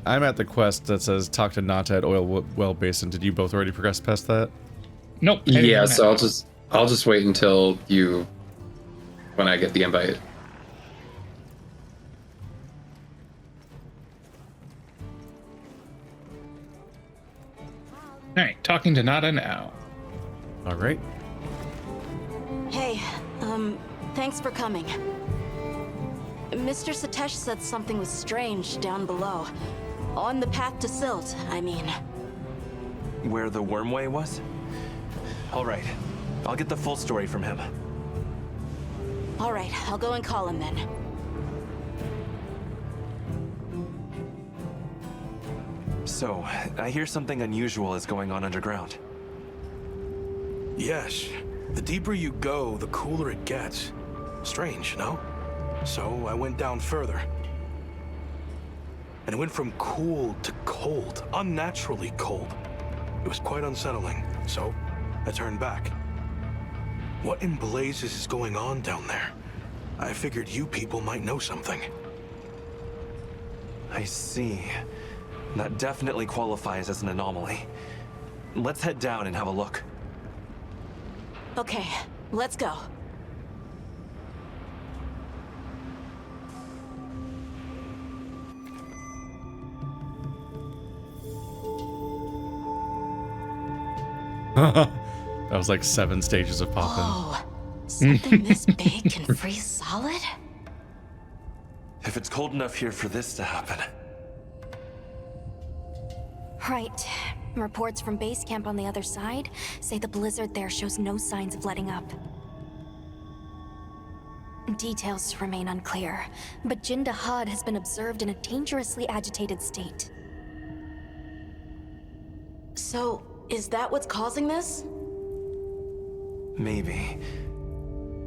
I'm at the quest that says talk to Nata at Oil Well Basin. Did you both already progress past that? Nope. Yeah, so I'll just wait until when I get the invite. All right, talking to Nata now. All right. Hey, thanks for coming. Mr. Satesh said something was strange down below. On the path to Silt, I mean. Where the wormway was? All right, I'll get the full story from him. All right, I'll go and call him then. So, I hear something unusual is going on underground. Yes. The deeper you go, the cooler it gets. Strange, no? So I went down further. And it went from cool to cold, unnaturally cold. It was quite unsettling, so I turned back. What in blazes is going on down there? I figured you people might know something. I see. That definitely qualifies as an anomaly. Let's head down and have a look. Okay, let's go. That was like 7 stages of popping. Oh, something this big can freeze solid? If it's cold enough here for this to happen. Right. Reports from base camp on the other side say the blizzard there shows no signs of letting up. Details remain unclear, but Jin Dahaad has been observed in a dangerously agitated state. So, is that what's causing this? Maybe.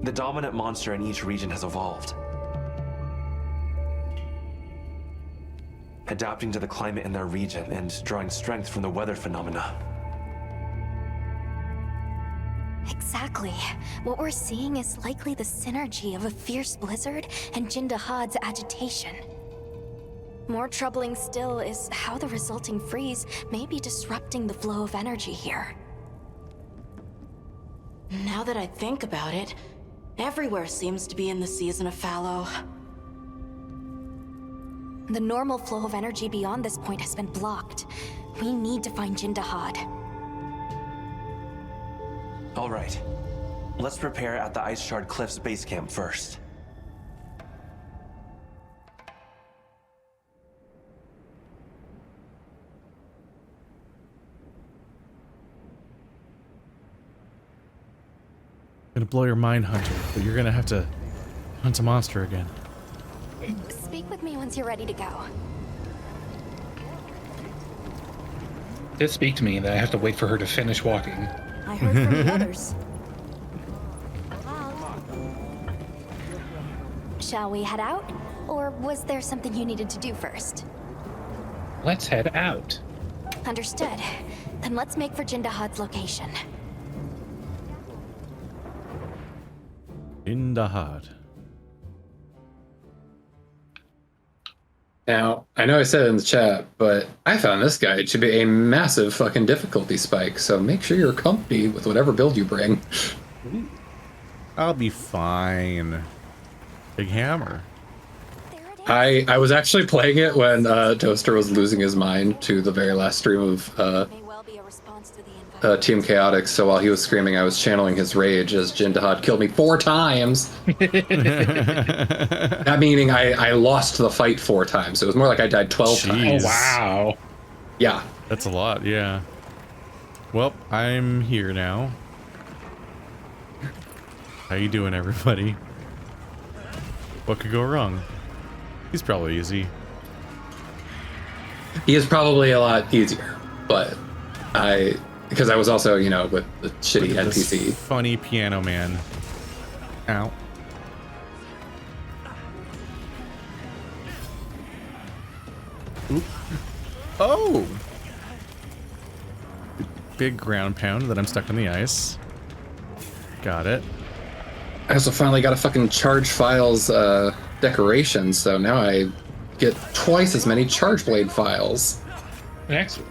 The dominant monster in each region has evolved. Adapting to the climate in their region and drawing strength from the weather phenomena. Exactly. What we're seeing is likely the synergy of a fierce blizzard and Jin Dahaad's agitation. More troubling still is how the resulting freeze may be disrupting the flow of energy here. Now that I think about it, everywhere seems to be in the season of fallow. The normal flow of energy beyond this point has been blocked. We need to find Jin Dahaad. All right. Let's prepare at the Ice Shard Cliffs base camp first. Gonna blow your mind, Hunter, but you're gonna have to hunt a monster again. Speak with me once you're ready to go. Did speak to me that I have to wait for her to finish walking. I heard from the others. Shall we head out? Or was there something you needed to do first? Let's head out. Understood. Then let's make for Jin Dahaad's location. Jin Dahaad. Now, I know I said it in the chat, but I found this guide to be a massive fucking difficulty spike, so make sure you're comfy with whatever build you bring. I'll be fine. Big hammer. I was actually playing it when Toaster was losing his mind to the very last stream of May well be a response to the invite. Team Chaotix, so while he was screaming, I was channeling his rage as Jin Dahaad killed me 4 times. That meaning I lost the fight 4 times. It was more like I died 12 Jeez. times. Oh, wow. Yeah. That's a lot, yeah. Well, I'm here now. How you doing, everybody? What could go wrong? He's probably easy. He is probably a lot easier, but because I was also, you know, with the shitty This NPC. funny piano man. Ow. Oop. Oh! Big ground pound that I'm stuck in the ice. Got it. I also finally got a fucking charge files decoration, so now I get twice as many charge blade files. Excellent.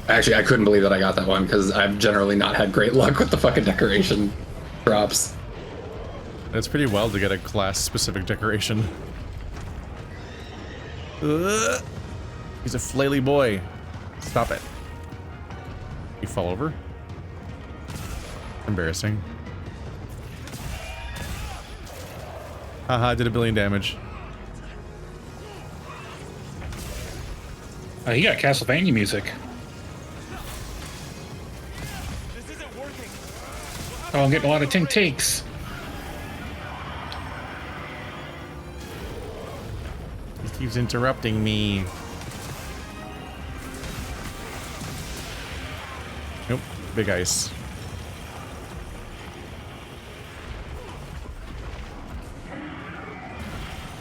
Actually, I couldn't believe that I got that one because I've generally not had great luck with the fucking decoration drops. It's pretty wild to get a class-specific decoration. He's a flaily boy. Stop it. You fall over? Embarrassing. Haha, did a billion damage. He got Castlevania music. Oh, I'm getting a lot of tink takes. He keeps interrupting me. Nope, big ice.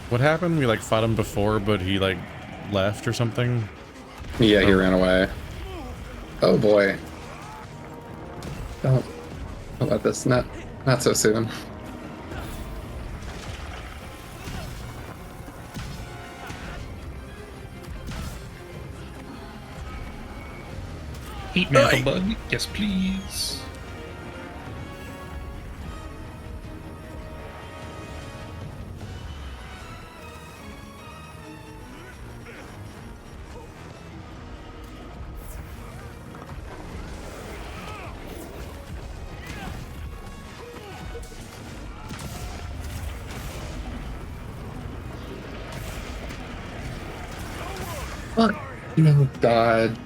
What happened? We like fought him before, but he like left or something? Yeah, he ran away. Oh boy. Don't let this, not so soon. Heat mantle bug. Yes, please. Fuck. Oh god.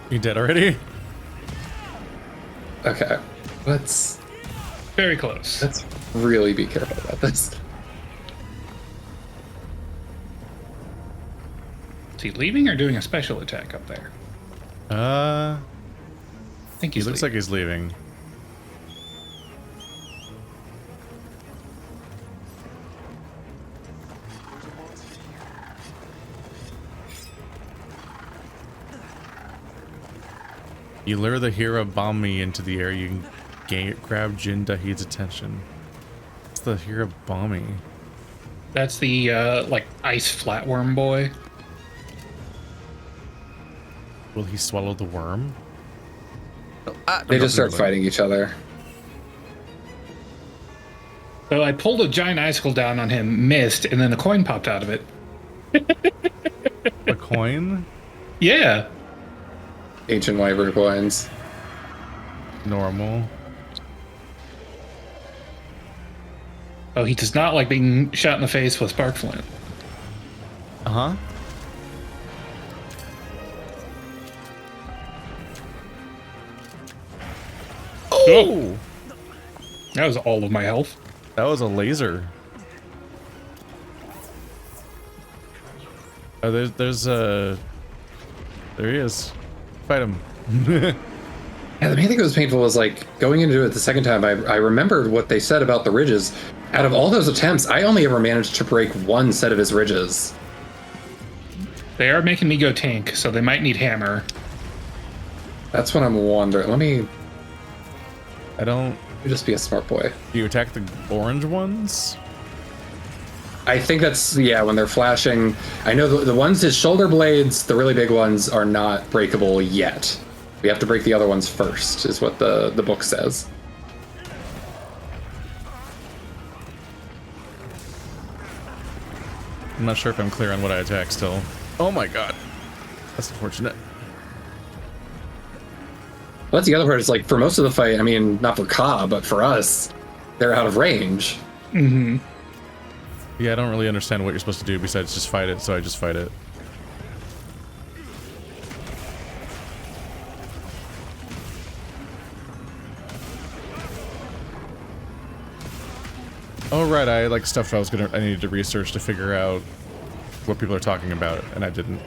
You dead already? Okay. Let's Very close. really be careful about this. Is he leaving or doing a special attack up there? I I think he he's looks like he's leaving. You lure the hero Bombi into the air, you can grab Jin Dahaad's attention. What's the hero Bombi? That's the like ice flatworm boy. Will he swallow the worm? They just start fighting each other. So I pulled a giant icicle down on him, missed, and then a coin popped out of it. A coin? Yeah. Ancient wyvern coins. Normal. Oh, he does not like being shot in the face with spark flint. Uh-huh. Oh! That was all of my health. That was a laser. Oh, there's a... There he is. Fight him. Yeah, the main thing that was painful was like going into it the second time. I remembered what they said about the ridges. Out of all those attempts, I only ever managed to break one set of his ridges. They are making me go tank, so they might need hammer. That's what I'm wondering. Let me I don't... just be a smart boy. Do you attack the orange ones? I think that's, yeah, when they're flashing. I know the ones, his shoulder blades, the really big ones, are not breakable yet. We have to break the other ones first, is what the book says. I'm not sure if I'm clear on what I attack still. Oh my god. That's unfortunate. Well, that's the other part. It's like, for most of the fight, I mean, not for Ka, but for us, they're out of range. Mm-hmm. Yeah, I don't really understand what you're supposed to do besides just fight it, so I just fight it. Oh right, I like stuff I needed to research to figure out what people are talking about, and I didn't.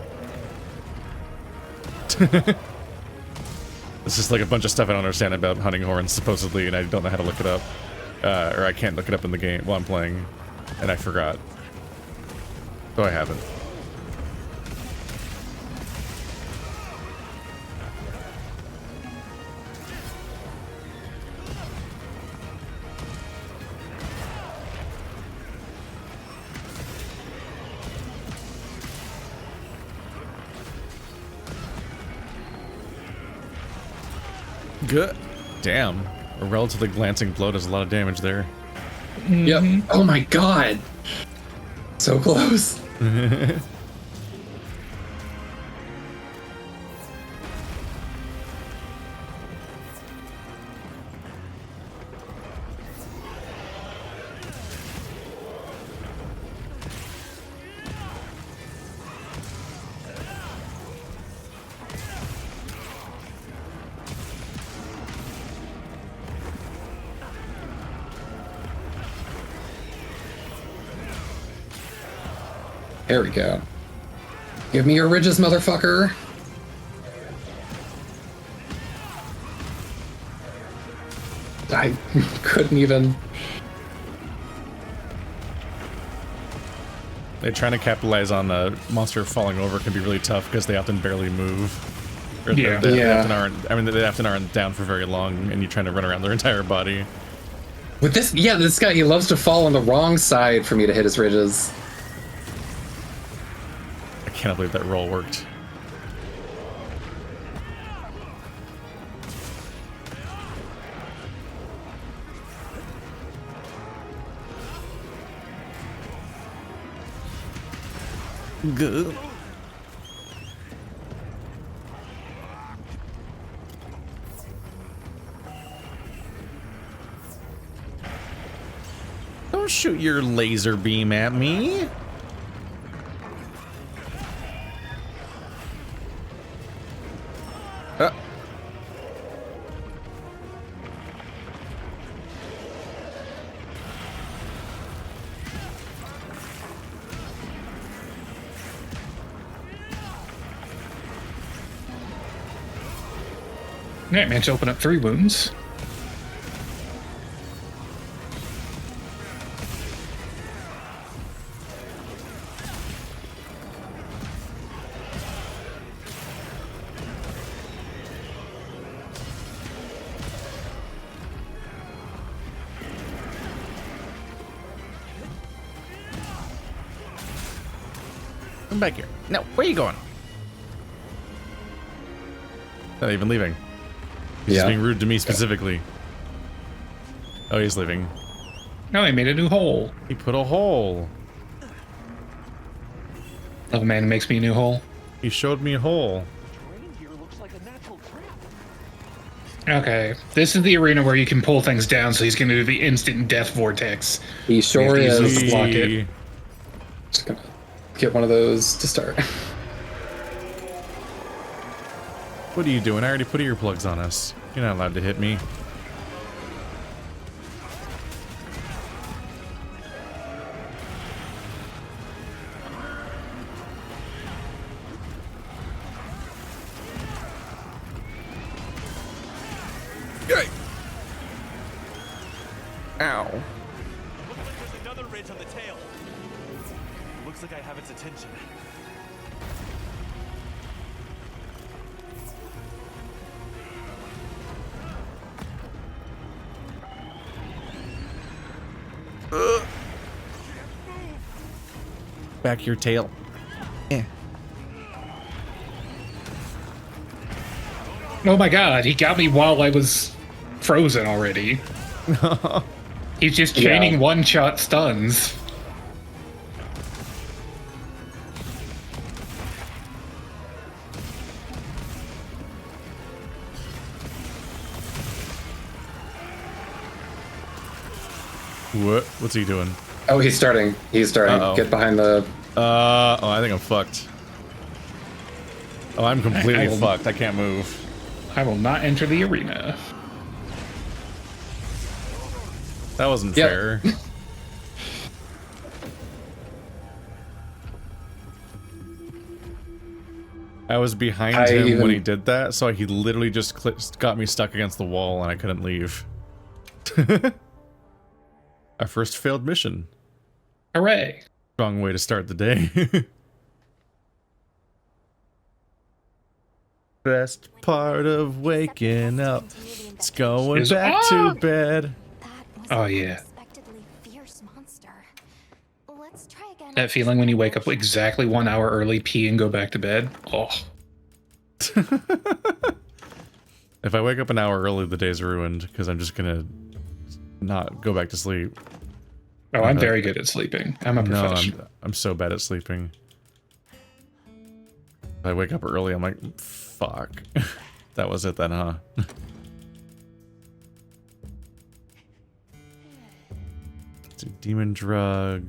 It's just like a bunch of stuff I don't understand about hunting horns, supposedly, and I don't know how to look it up. Or I can't look it up in the game while I'm playing, and I forgot. So I haven't. Good. Damn. A relatively glancing blow does a lot of damage there. Yep. Oh my god. So close. There we go. Give me your ridges, motherfucker. I couldn't even. They're trying to capitalize on the monster falling over can be really tough because they often barely move. Or Yeah. they often aren't, I mean, they often aren't down for very long, and you're trying to run around their entire body. With this, yeah, this guy, he loves to fall on the wrong side for me to hit his ridges. I cannot believe that roll worked. Good. Don't shoot your laser beam at me. Alright, managed to open up 3 wounds. Come back here. No, where are you going? Not even leaving. He's just being rude to me specifically. Oh, he's leaving. No, he made a new hole. He put a hole. Love a man who makes me a new hole. He showed me a hole. Okay, this is the arena where you can pull things down, so he's going to do the instant death vortex. He sure We have to use is. this to block it. Just gonna get one of those to start. What are you doing? I already put earplugs on us. You're not allowed to hit me. Yay! Ow. Looks like there's another ridge on the tail. Looks like I have its attention. Back your tail. Yeah. Oh my god, he got me while I was frozen already. He's just chaining one-shot stuns. What? What's he doing? Oh, he's starting. He's starting. Uh-oh. Get behind the. Oh, I think I'm fucked. Oh, I'm completely I will- fucked. I can't move. I will not enter the arena. That wasn't Yep. fair. I was behind him when he did that, so he literally just got me stuck against the wall and I couldn't leave. Our first failed mission. Hooray. Strong way to start the day. Best part of waking up. It's going Is- back Ah! to bed. Oh, yeah. Unexpectedly fierce monster. Let's try again. That feeling when you wake up exactly 1 hour early, pee, and go back to bed. Oh. If I wake up an hour early, the day's ruined because I'm just gonna not go back to sleep. Oh, I'm very good at sleeping. I'm a No, professional. I'm so bad at sleeping. If I wake up early, I'm like, fuck. That was it then, huh? It's a demon drug.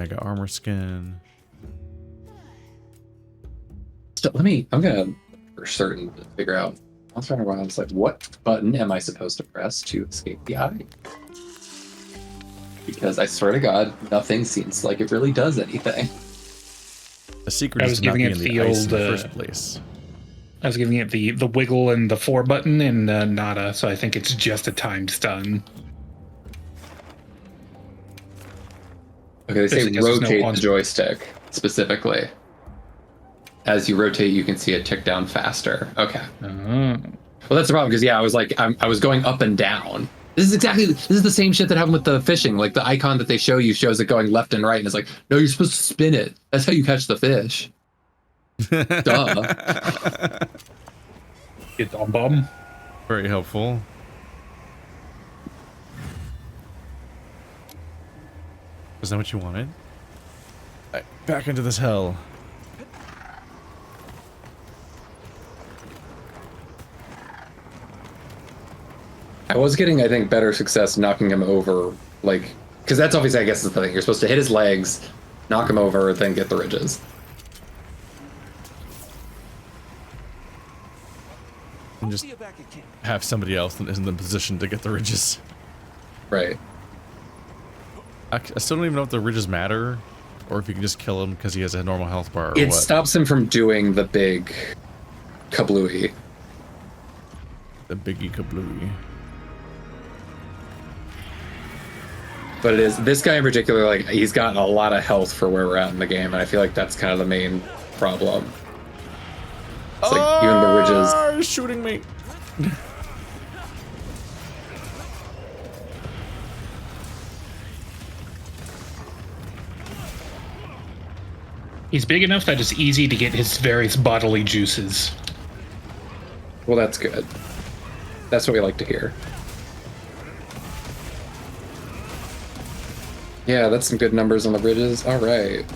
I got armor skin. So I'm gonna for certain figure out. I was trying to run. I was like, what button am I supposed to press to escape the eye? Because I swear to God, nothing seems like it really does anything. The secret I is was to not giving be it in the the ice in the old, first place. I was giving it the wiggle and the 4 button in Nata, so I think it's just a timed stun. Okay, they say Just because there's no rotate on- the joystick specifically. As you rotate, you can see it tick down faster. Okay. Well, that's the problem because I was like, I was going up and down. This is the same shit that happened with the fishing. Like the icon that they show you shows it going left and right, and it's like, no, you're supposed to spin it. That's how you catch the fish. Duh. It's on bomb. Very helpful. Is that what you wanted? Back into this hell. I was getting, I think, better success knocking him over, like, because that's obviously, I guess, is the thing. You're supposed to hit his legs, knock him over, then get the ridges. And just have somebody else that isn't in the position to get the ridges. Right. I still don't even know if the ridges matter, or if you can just kill him because he has a normal health bar. Or It what. stops him from doing the big kablooey. The biggie kablooey. But it is this guy in particular, like he's gotten a lot of health for where we're at in the game, and I feel like that's kind of the main problem. It's like even the ridges. He's shooting me. He's big enough that it's easy to get his various bodily juices. Well, that's good. That's what we like to hear. Yeah, that's some good numbers on the ridges. All right.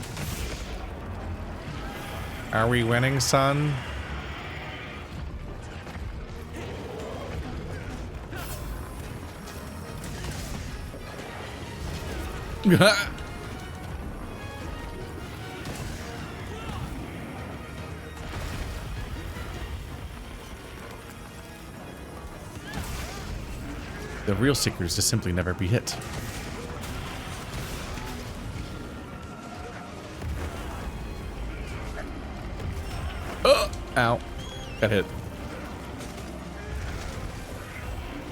Are we winning, son? The real secret is to simply never be hit. Ow. Got hit.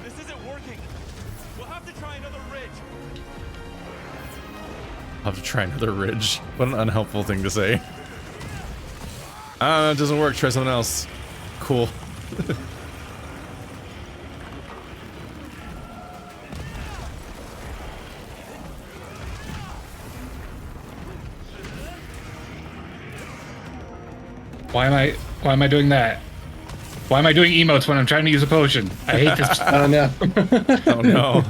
This isn't working. We'll have to try another ridge. I'll have to try another ridge. What an unhelpful thing to say. Ah, it doesn't work. Try something else. Cool. Why am I doing that? Why am I doing emotes when I'm trying to use a potion? I hate this. Oh no. Oh no.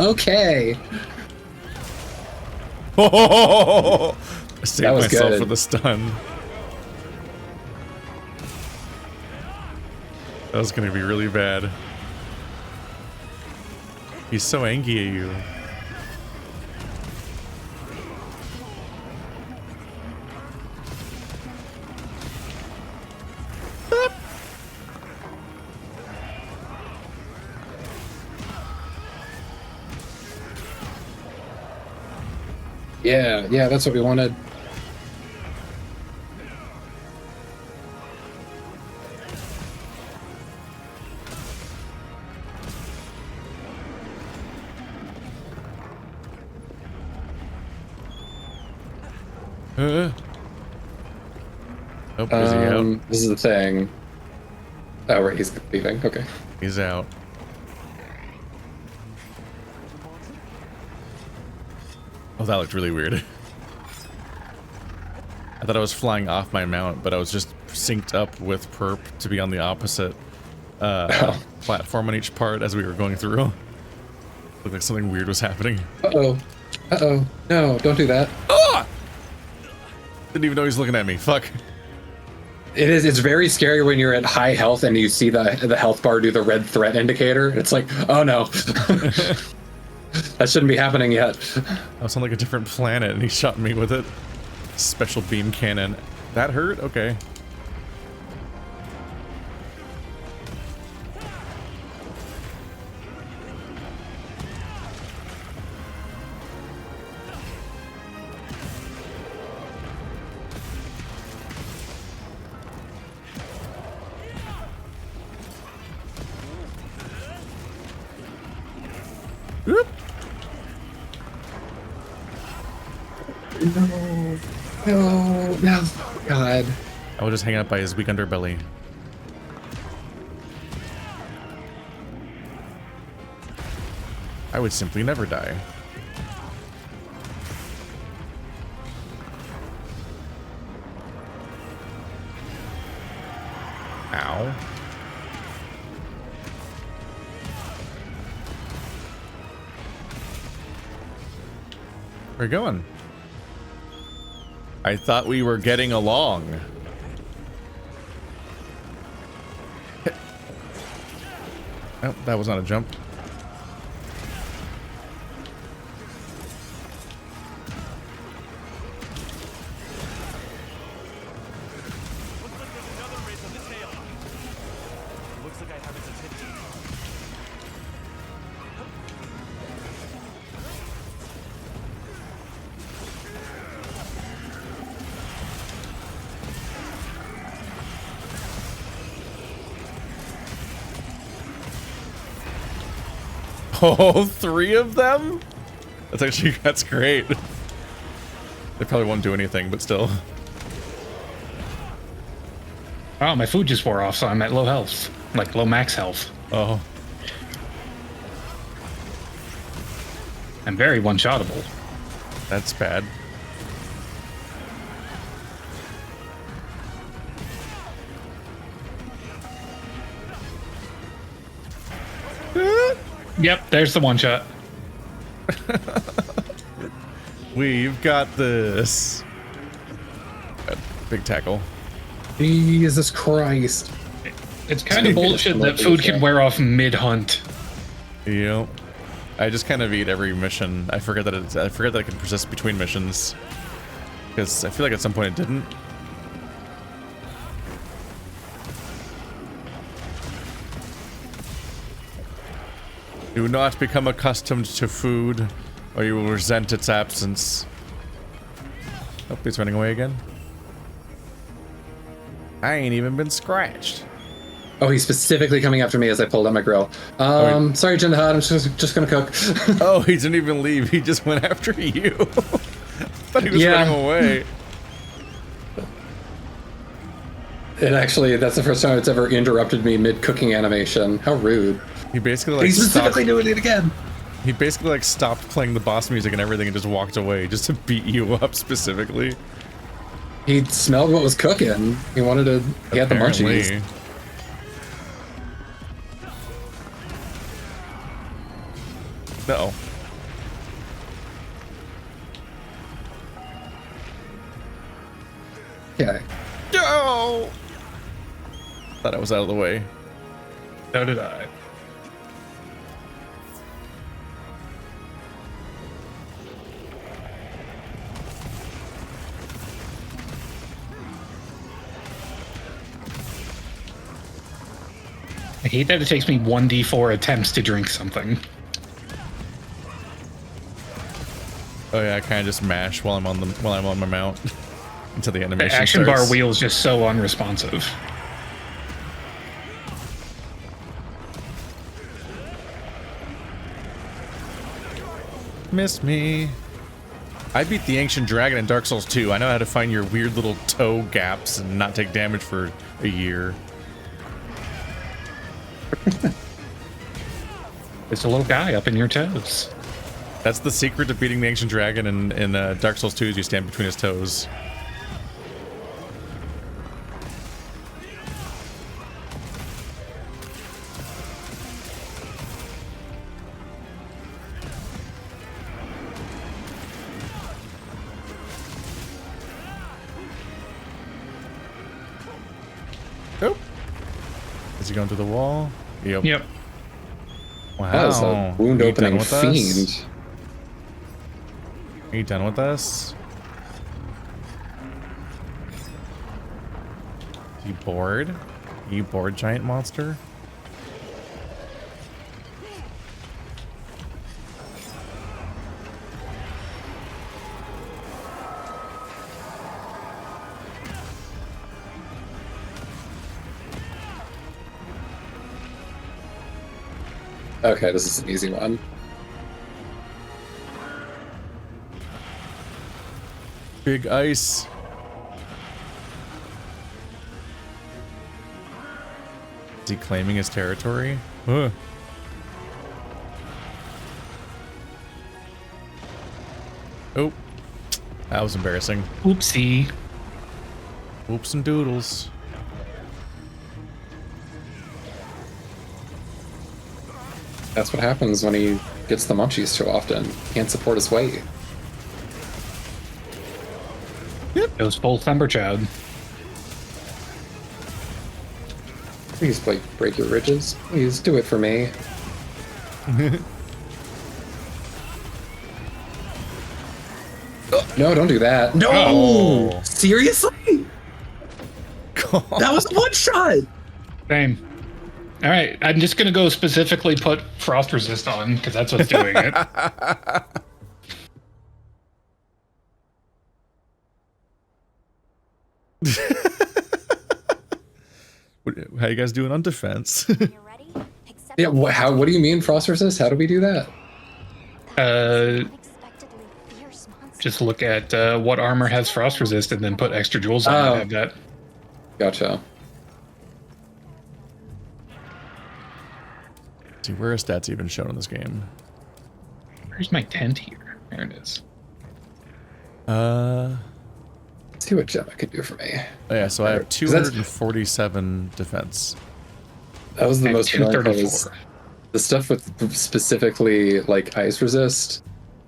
Okay. I saved That was myself good. for the stun. That was gonna be really bad. He's so angry at you. Yeah, that's what we wanted. Oh, is he out? This is the thing. Oh, right, he's leaving. Okay. He's out. Oh, that looked really weird. I thought I was flying off my mount, but I was just synced up with perp to be on the opposite platform on each part as we were going through. Looked like something weird was happening. Uh-oh. Uh-oh. No, don't do that. Ah! Didn't even know he was looking at me. Fuck. It is. It's very scary when you're at high health and you see the health bar do the red threat indicator. It's like, oh no. That shouldn't be happening yet. I was on like a different planet and he shot me with it. Special beam cannon. That hurt? Okay. Whoop. No, God. I was just hanging out by his weak underbelly. I would simply never die. Ow. Where are you going? I thought we were getting along. Oh, that was not a jump. Oh, 3 of them? That's great. They probably won't do anything, but still. Oh, my food just wore off, so I'm at low health. Like, low max health. Oh. I'm very one-shottable. That's bad. Yep, there's the one-shot. We've got this. Big tackle. Jesus Christ. It's kind of bullshit that food can wear off mid-hunt. Yep. I just kind of eat every mission. I forget that it can persist between missions. Because I feel like at some point it didn't. Do not become accustomed to food, or you will resent its absence. Oh, he's running away again. I ain't even been scratched. Oh, he's specifically coming after me as I pulled out my grill. Sorry, Jin Dahaad, I'm just gonna cook. Oh, he didn't even leave. He just went after you. I thought he was running away. And actually, that's the first time it's ever interrupted me mid-cooking animation. How rude. He basically like He's specifically doing it again. He basically like stopped playing the boss music and everything and just walked away just to beat you up specifically. He smelled what was cooking. He wanted to. He had the munchies. No. Okay. No. Thought I was out of the way. So did I. I hate that it takes me 1d4 attempts to drink something. Oh yeah, I kind of just mash while I'm on my mount until the animation The action starts. bar wheel is just so unresponsive. Miss me. I beat the Ancient Dragon in Dark Souls 2. I know how to find your weird little toe gaps and not take damage for a year. It's a little guy up in your toes. That's the secret to beating the Ancient Dragon in Dark Souls 2 is you stand between his toes. Is he going through the wall? Yep. Yep. Wow. That was a wound Are you opening done with us? fiend. Are you done with us? You bored? You bored, giant monster? Okay, this is an easy one. Big ice. Is he claiming his territory? Ugh. Oh, that was embarrassing. Oopsie. Oops and doodles. That's what happens when he gets the munchies too often. Can't support his weight. It was full Thunderchild. Please break your ridges. Please do it for me. Oh, no, don't do that. No! Oh. Seriously? That was a one shot! Same. All right, I'm just gonna go specifically put Frost Resist on because that's what's doing it. How you guys doing on defense? You're ready? Except Yeah, what do you mean frost resist? How do we do that? unexpectedly fierce monster. Just look at what armor has Frost Resist and then put extra jewels on it. Oh. Have that. Gotcha. See, where are stats even shown in this game? Where's my tent here? There it is. Let's see what Gemma can do for me. Oh yeah, so I have 'Cause that's- 247 defense. That was the And most annoying part. 234. The stuff with specifically like ice resist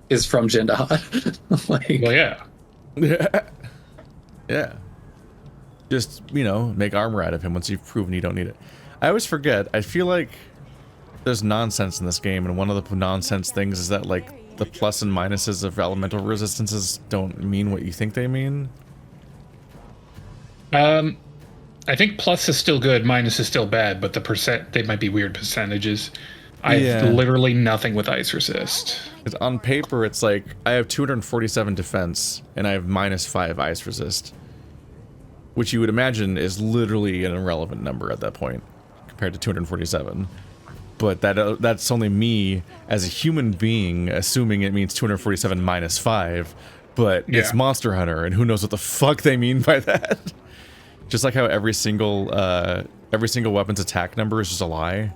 is from Jin Dahaad. Like, Well, yeah. Yeah. Yeah. Just, you know, make armor out of him once you've proven you don't need it. I always forget. I feel like there's nonsense in this game, and one of the nonsense things is that, like, the plus and minuses of elemental resistances don't mean what you think they mean. I think plus is still good, minus is still bad, but the percent, they might be weird percentages. I have Yeah. literally nothing with Ice Resist. 'Cause on paper, it's like, I have 247 defense, and I have -5 ice resist. Which you would imagine is literally an irrelevant number at that point, compared to 247. But that's only me, as a human being, assuming it means 247 -5, but it's Yeah. Monster Hunter, and who knows what the fuck they mean by that. Just like how every single weapon's attack number is just a lie.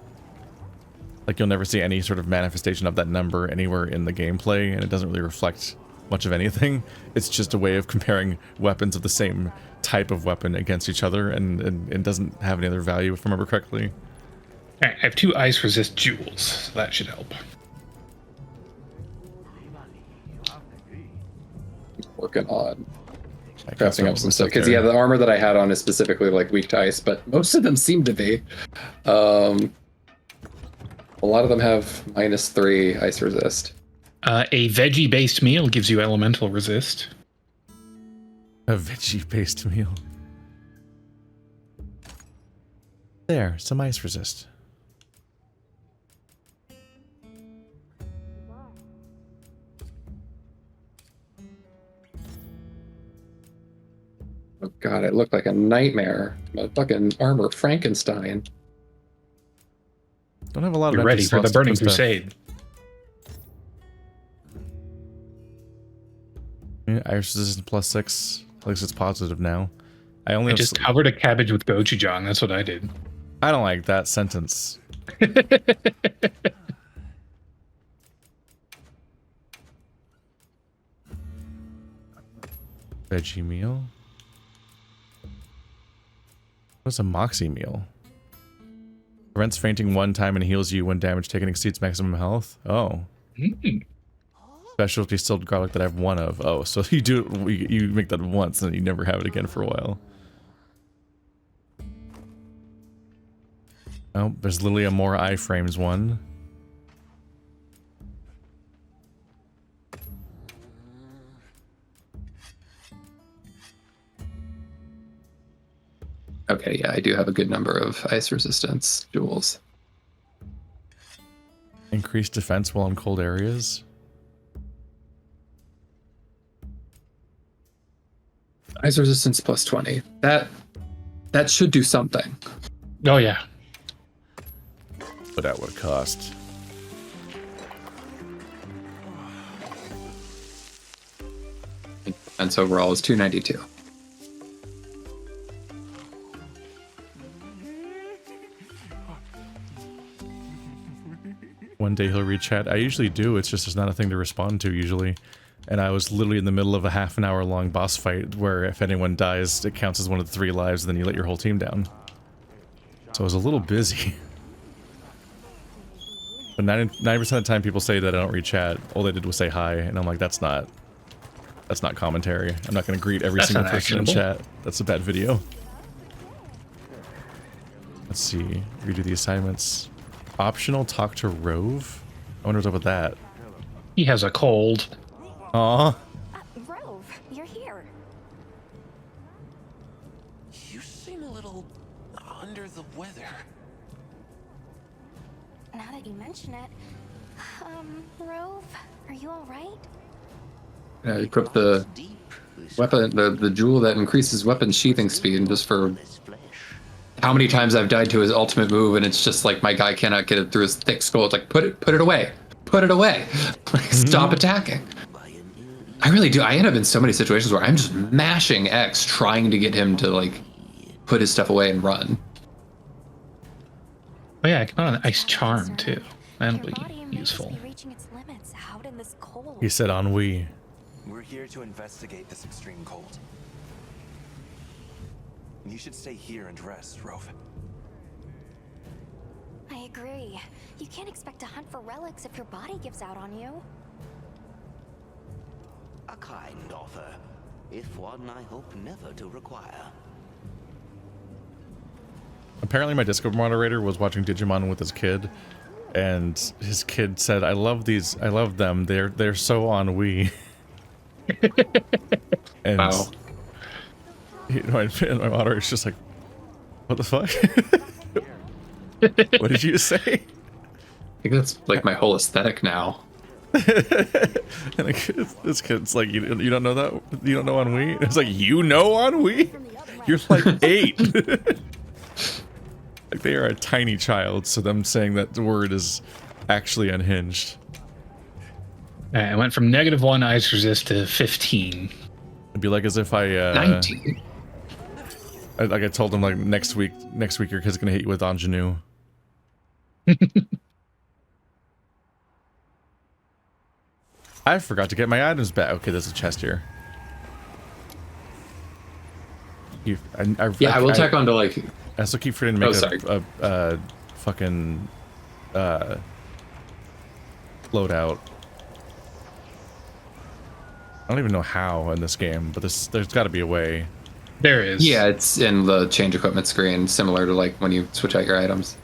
Like, you'll never see any sort of manifestation of that number anywhere in the gameplay, and it doesn't really reflect much of anything. It's just a way of comparing weapons of the same type of weapon against each other, and doesn't have any other value, if I remember correctly. All right, I have 2 Ice Resist jewels, so that should help. working on I can't crafting spell up some this stuff. Because, yeah, the armor that I had on is specifically, like, weak to ice, but most of them seem to be. A lot of them have -3 ice resist. A veggie-based meal gives you elemental resist. A veggie-based meal. There, some ice resist. Oh god, it looked like a nightmare. A fucking armor Frankenstein. Don't have a lot of You're empty ready for the slots to Burning put stuff. Crusade. Yeah, ice resistance +6. At least it's positive now. I only I have just covered a cabbage with gochujang. That's what I did. I don't like that sentence. Veggie meal? What's a moxie meal? Prevents fainting 1 time and heals you when damage taken exceeds maximum health? Oh. Specialty stilled garlic that I have 1 of. Oh, so you make that once and you never have it again for a while. Oh, there's literally a more iframes one. Okay, yeah, I do have a good number of ice resistance jewels. Increased defense while in cold areas. Ice resistance plus 20. That should do something. Oh yeah. But at what cost? And overall is 292. One day he'll read chat. I usually do, it's just there's not a thing to respond to usually. And I was literally in the middle of a half an hour long boss fight where if anyone dies, it counts as one of the 3 lives, and then you let your whole team down. So I was a little busy. But 90% of the time people say that I don't read chat. All they did was say hi, and I'm like, that's not commentary. I'm not going to greet every single person in chat. That's a bad video. Let's see. Redo the assignments. Optional talk to Rove? I wonder what's up with that. He has a cold. Aw. Rove, you're here. You seem a little under the weather. Now that you mention it, Rove, are you all right? Yeah, you equip the weapon, the jewel that increases weapon sheathing speed, just for how many times I've died to his ultimate move, and it's just like my guy cannot get it through his thick skull. It's like, put it away. Put it away. Like, stop attacking. I really do. I end up in so many situations where I'm just mashing X trying to get him to like put his stuff away and run. Oh yeah, I can put on Ice Charm too. That'll Your body be may useful. just be reaching its limits out in this cold. He said ennui. We're here to investigate this extreme cold. You should stay here and rest, Rove. I agree. You can't expect to hunt for relics if your body gives out on you. A kind offer, if one I hope never to require. Apparently my Discord moderator was watching Digimon with his kid, and his kid said, I love them, they're so ennui. And Wow. my moderator's just like, what the fuck? What did you say? I think that's like my whole aesthetic now. And this kid's like, you don't know that? You don't know ennui? It's like, you know ennui? You're like 8. Like, they are a tiny child, so them saying that word is actually unhinged. I went from -1 ice resist to 15. It'd be like as if I 19. like I told him, like, next week your kid's gonna hit you with ingenue. I forgot to get my items back. Okay, there's a chest here. I will tack on to like. I still keep forgetting to make a fucking loadout. I don't even know how in this game, but there's got to be a way. There is. Yeah, it's in the change equipment screen, similar to like when you switch out your items.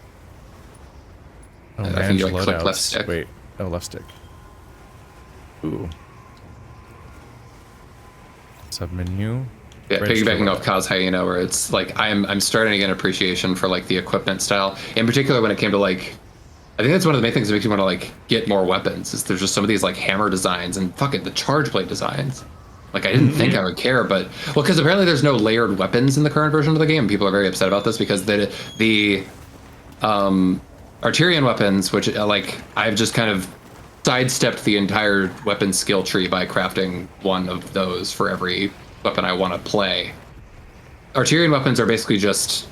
Oh, I think you like click loadouts. left stick. Wait, oh, left stick. Ooh. Submenu. Yeah, Register piggybacking loadout. off Kaz Hyena, where it's like I'm starting to get an appreciation for like the equipment style, in particular when it came to like, I think that's one of the main things that makes you want to like get more weapons. Is there's just some of these like hammer designs and fucking the charge blade designs. Like I didn't think I would care, but well, because apparently there's no layered weapons in the current version of the game. People are very upset about this because the Arterian weapons, which like I've just kind of sidestepped the entire weapon skill tree by crafting one of those for every weapon I want to play. Arterian weapons are basically just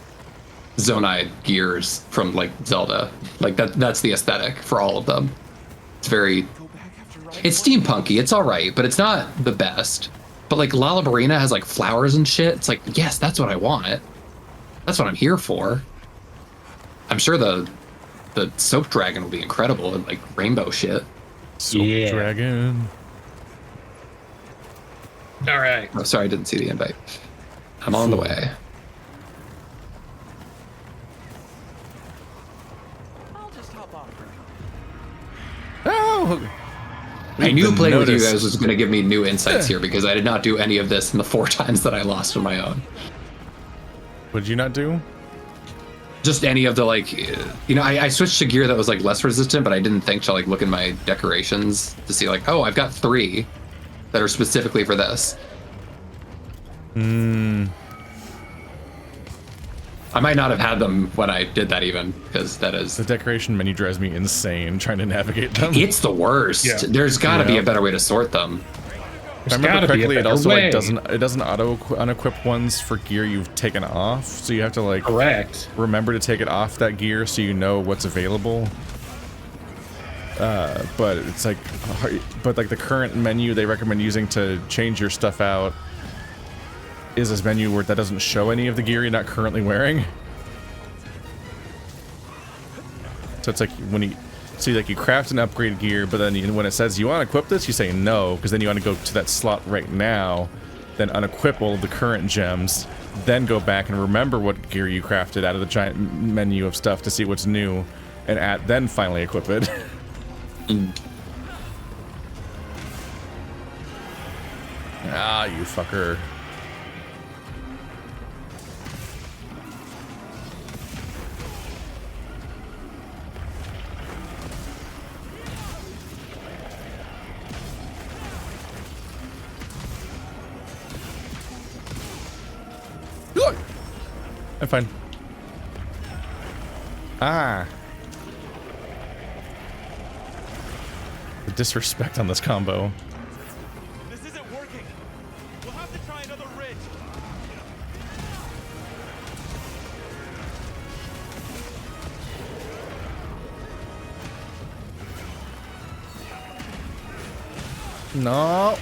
Zonai gears from like Zelda. Like that's the aesthetic for all of them. It's steampunky, it's alright, but it's not the best. But like Lalabarina has like flowers and shit. It's like, yes, that's what I want. That's what I'm here for. I'm sure the soap dragon will be incredible and like rainbow shit. Soap dragon. All right. Oh, sorry, I didn't see the invite. I'm on the way. I knew playing with you notice. guys was going to give me new insights here because I did not do any of this in the 4 times that I lost on my own. What did you not do? Just any of the, like, you know, I switched to gear that was like less resistant, but I didn't think to like look in my decorations to see like, oh, I've got 3 that are specifically for this. I might not have had them when I did that even, because that is... The decoration menu drives me insane trying to navigate them. It's the worst. Yeah. There's got to be a better way to sort them. If I remember correctly, it also like doesn't auto unequip ones for gear you've taken off, so you have to like remember to take it off that gear so you know what's available. But it's like, the current menu they recommend using to change your stuff out is this menu where that doesn't show any of the gear you're not currently wearing. So it's like when you see, like, you craft an upgrade gear, but then when it says you want to equip this, you say no, because then you want to go to that slot right now, then unequip all of the current gems, then go back and remember what gear you crafted out of the giant menu of stuff to see what's new, and then finally equip it. Ah, you fucker. I'm fine. Ah. The disrespect on this combo. This isn't working. We'll have to try another ridge. No.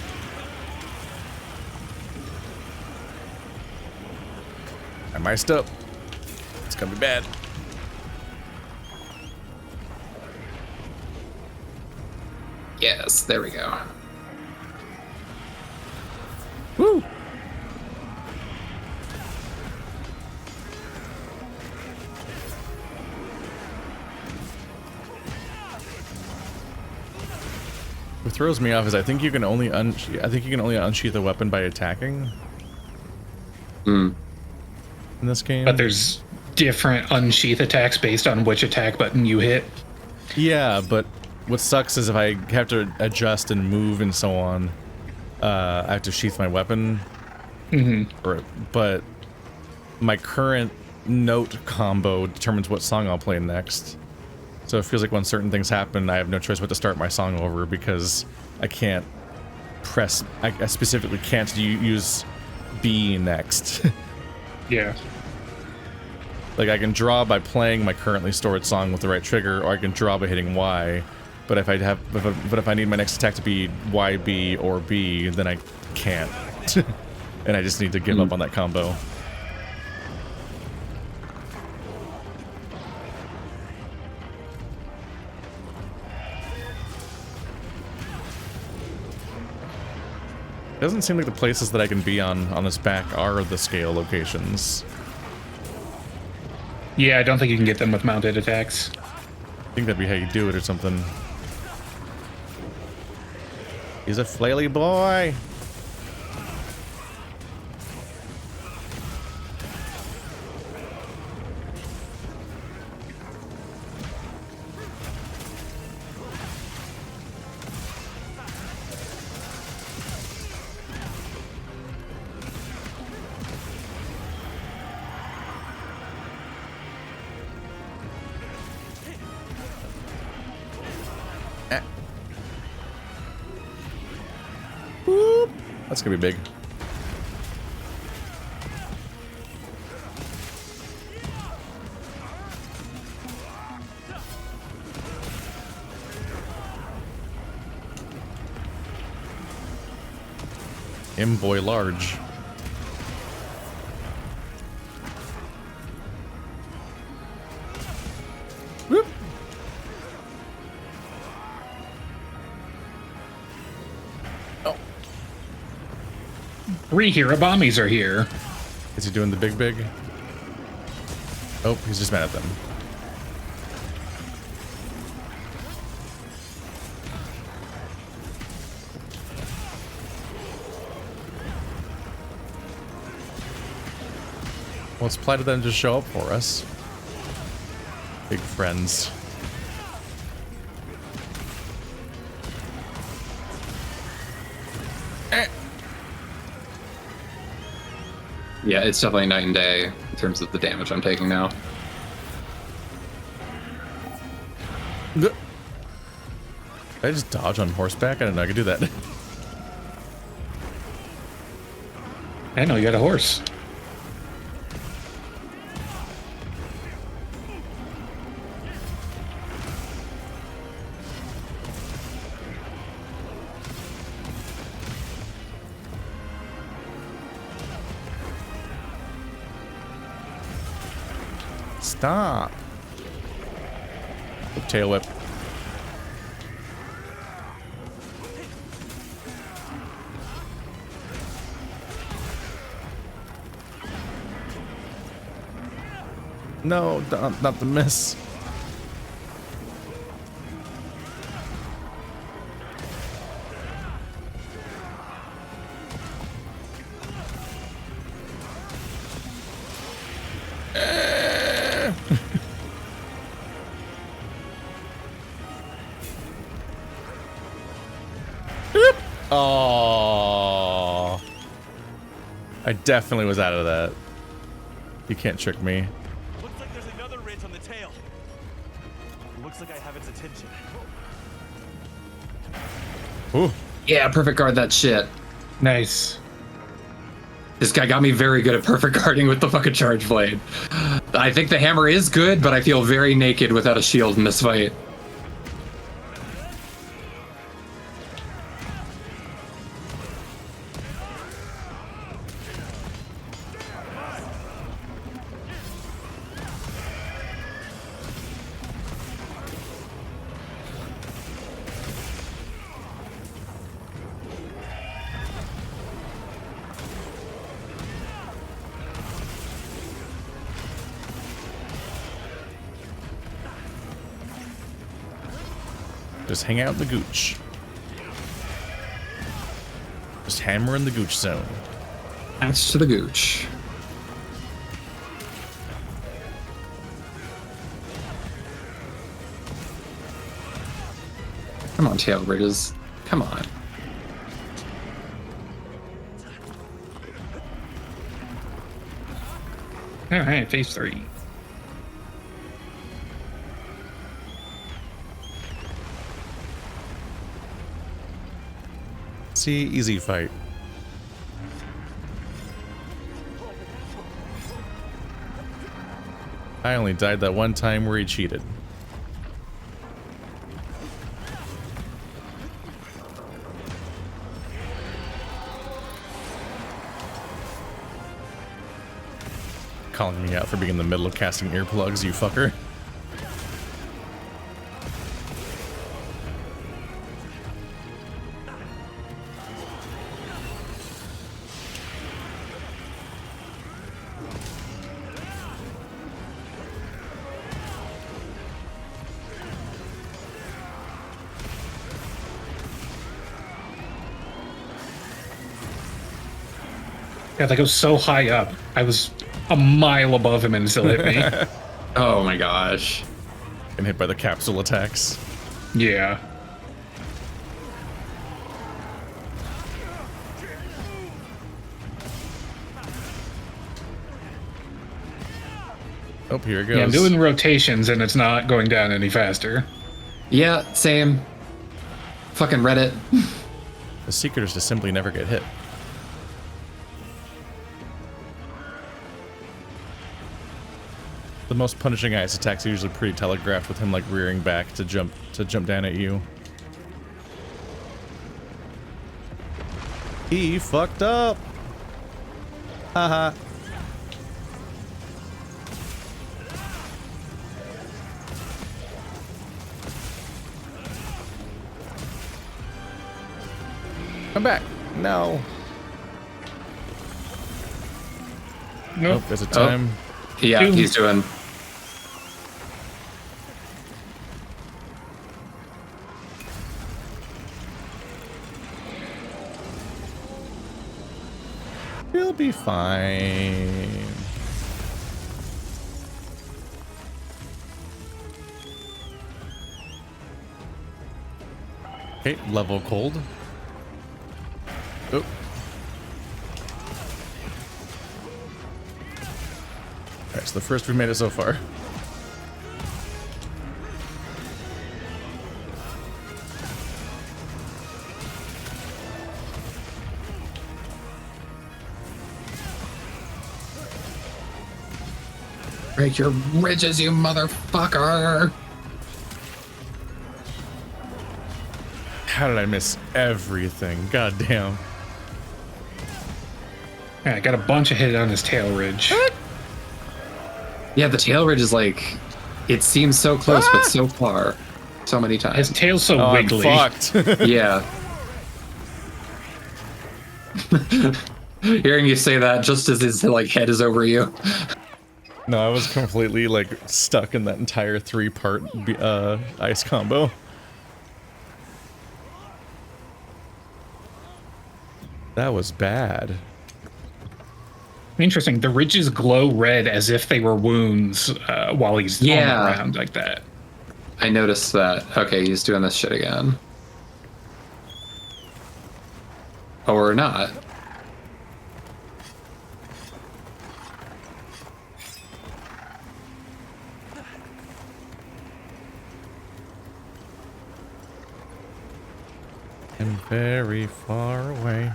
I mic'd up. It's gonna be bad. Yes, there we go. Woo! What throws me off is I think you can only unsheath a weapon by attacking. In this game. But there's different unsheath attacks based on which attack button you hit. Yeah, but what sucks is if I have to adjust and move and so on, I have to sheath my weapon. But my current note combo determines what song I'll play next. So it feels like when certain things happen, I have no choice but to start my song over because I can't press... I specifically can't use B next. Yeah. Like, I can draw by playing my currently stored song with the right trigger, or I can draw by hitting Y. But if I need my next attack to be YB or B, then I can't. And I just need to give up on that combo. It doesn't seem like the places that I can be on this back are the scale locations. Yeah, I don't think you can get them with mounted attacks. I think that'd be how you do it or something. He's a flaily boy! That's gonna be big. Boy large. Whoop. 3 Hirabamis are here. Is he doing the big? Oh, he's just mad at them. Well, it's polite of them to show up for us. Big friends. Yeah, it's definitely night and day in terms of the damage I'm taking now. Did I just dodge on horseback? I didn't know I could do that. I know you got a horse. Stop. Tail whip. No, not the miss. Oh, I definitely was out of that. You can't trick me. Looks like there's another ridge on the tail. Looks like I have its attention. Ooh. Yeah, perfect guard that shit. Nice. This guy got me very good at perfect guarding with the fucking charge blade. I think the hammer is good, but I feel very naked without a shield in this fight. Just hang out in the gooch. Just hammer in the gooch zone. That's to the gooch. Come on, tail bridges. Come on. All right, phase 3. See, easy fight. I only died that one time where he cheated. Calling me out for being in the middle of casting earplugs, you fucker. God, like I was so high up. I was a mile above him and it still hit me. Oh my gosh. And hit by the capsule attacks. Yeah. Oh, here it goes. Yeah, I'm doing rotations and it's not going down any faster. Yeah, same. Fucking Reddit. The secret is to simply never get hit. The most punishing ice attacks are usually pretty telegraphed, with him like rearing back to jump down at you. He fucked up. Haha. Come back. No. Nope. Oh, there's a time. Yeah, he's doing. He'll be fine. Okay, level cold. Oh. Alright, so the first we made it so far. Break your ridges, you motherfucker! How did I miss everything? God damn. Yeah, I got a bunch of hit on his tail ridge. Yeah, the tail ridge is like, it seems so close, but so far. So many times. His tail's so wiggly. I'm fucked. Yeah. Hearing you say that just as his like head is over you. No, I was completely like stuck in that entire 3-part ice combo. That was bad. Interesting. The ridges glow red as if they were wounds while he's on the ground like that. I noticed that. Okay, he's doing this shit again. Or not. I'm very far away.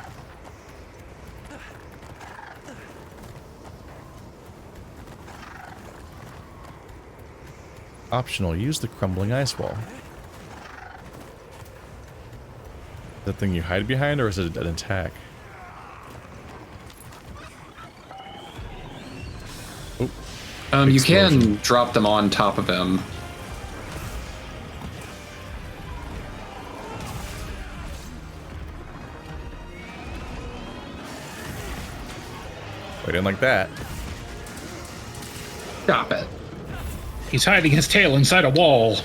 Optional, use the crumbling ice wall. That thing you hide behind, or is it an attack? Oh, you can drop them on top of him. I didn't like that. Stop it. He's hiding his tail inside a wall.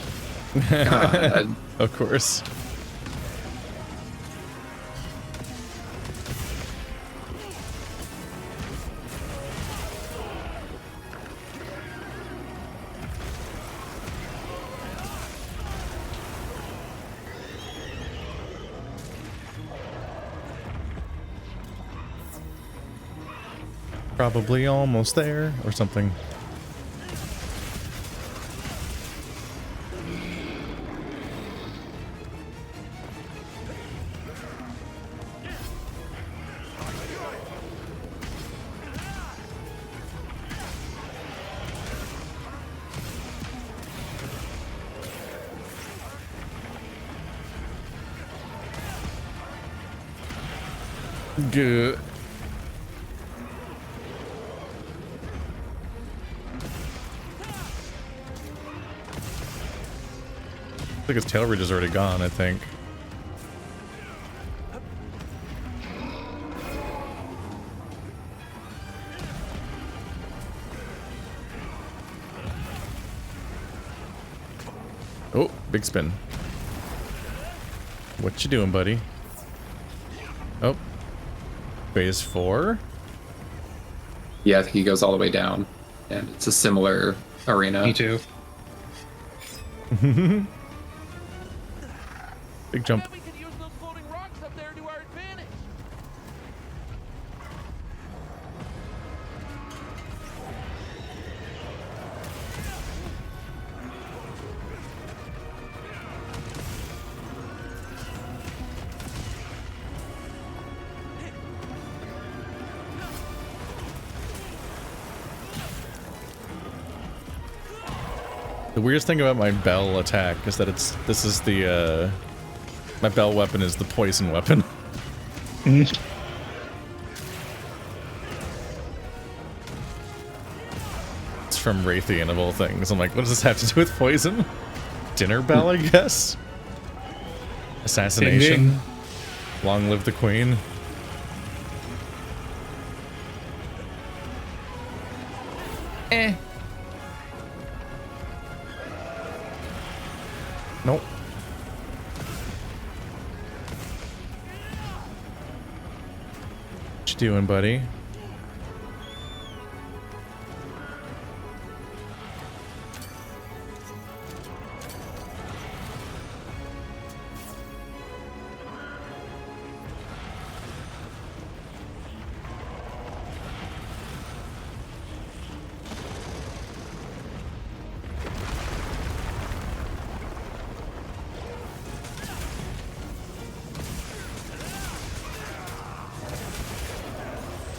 God. Of course. Probably almost there, or something. Good. I think his tail ridge is already gone, I think. Oh, big spin. What you doing, buddy? Oh. Phase 4? Yeah, I think he goes all the way down. And it's a similar arena. Me too. Big jump. We could use those floating rocks up there to our advantage. The weirdest thing about my bell attack is that this is the my bell weapon is the poison weapon. It's from Raytheon of all things. I'm like, what does this have to do with poison? Dinner bell, I guess? Assassination? Ding, ding. Long live the queen. Nope. What you doing, buddy?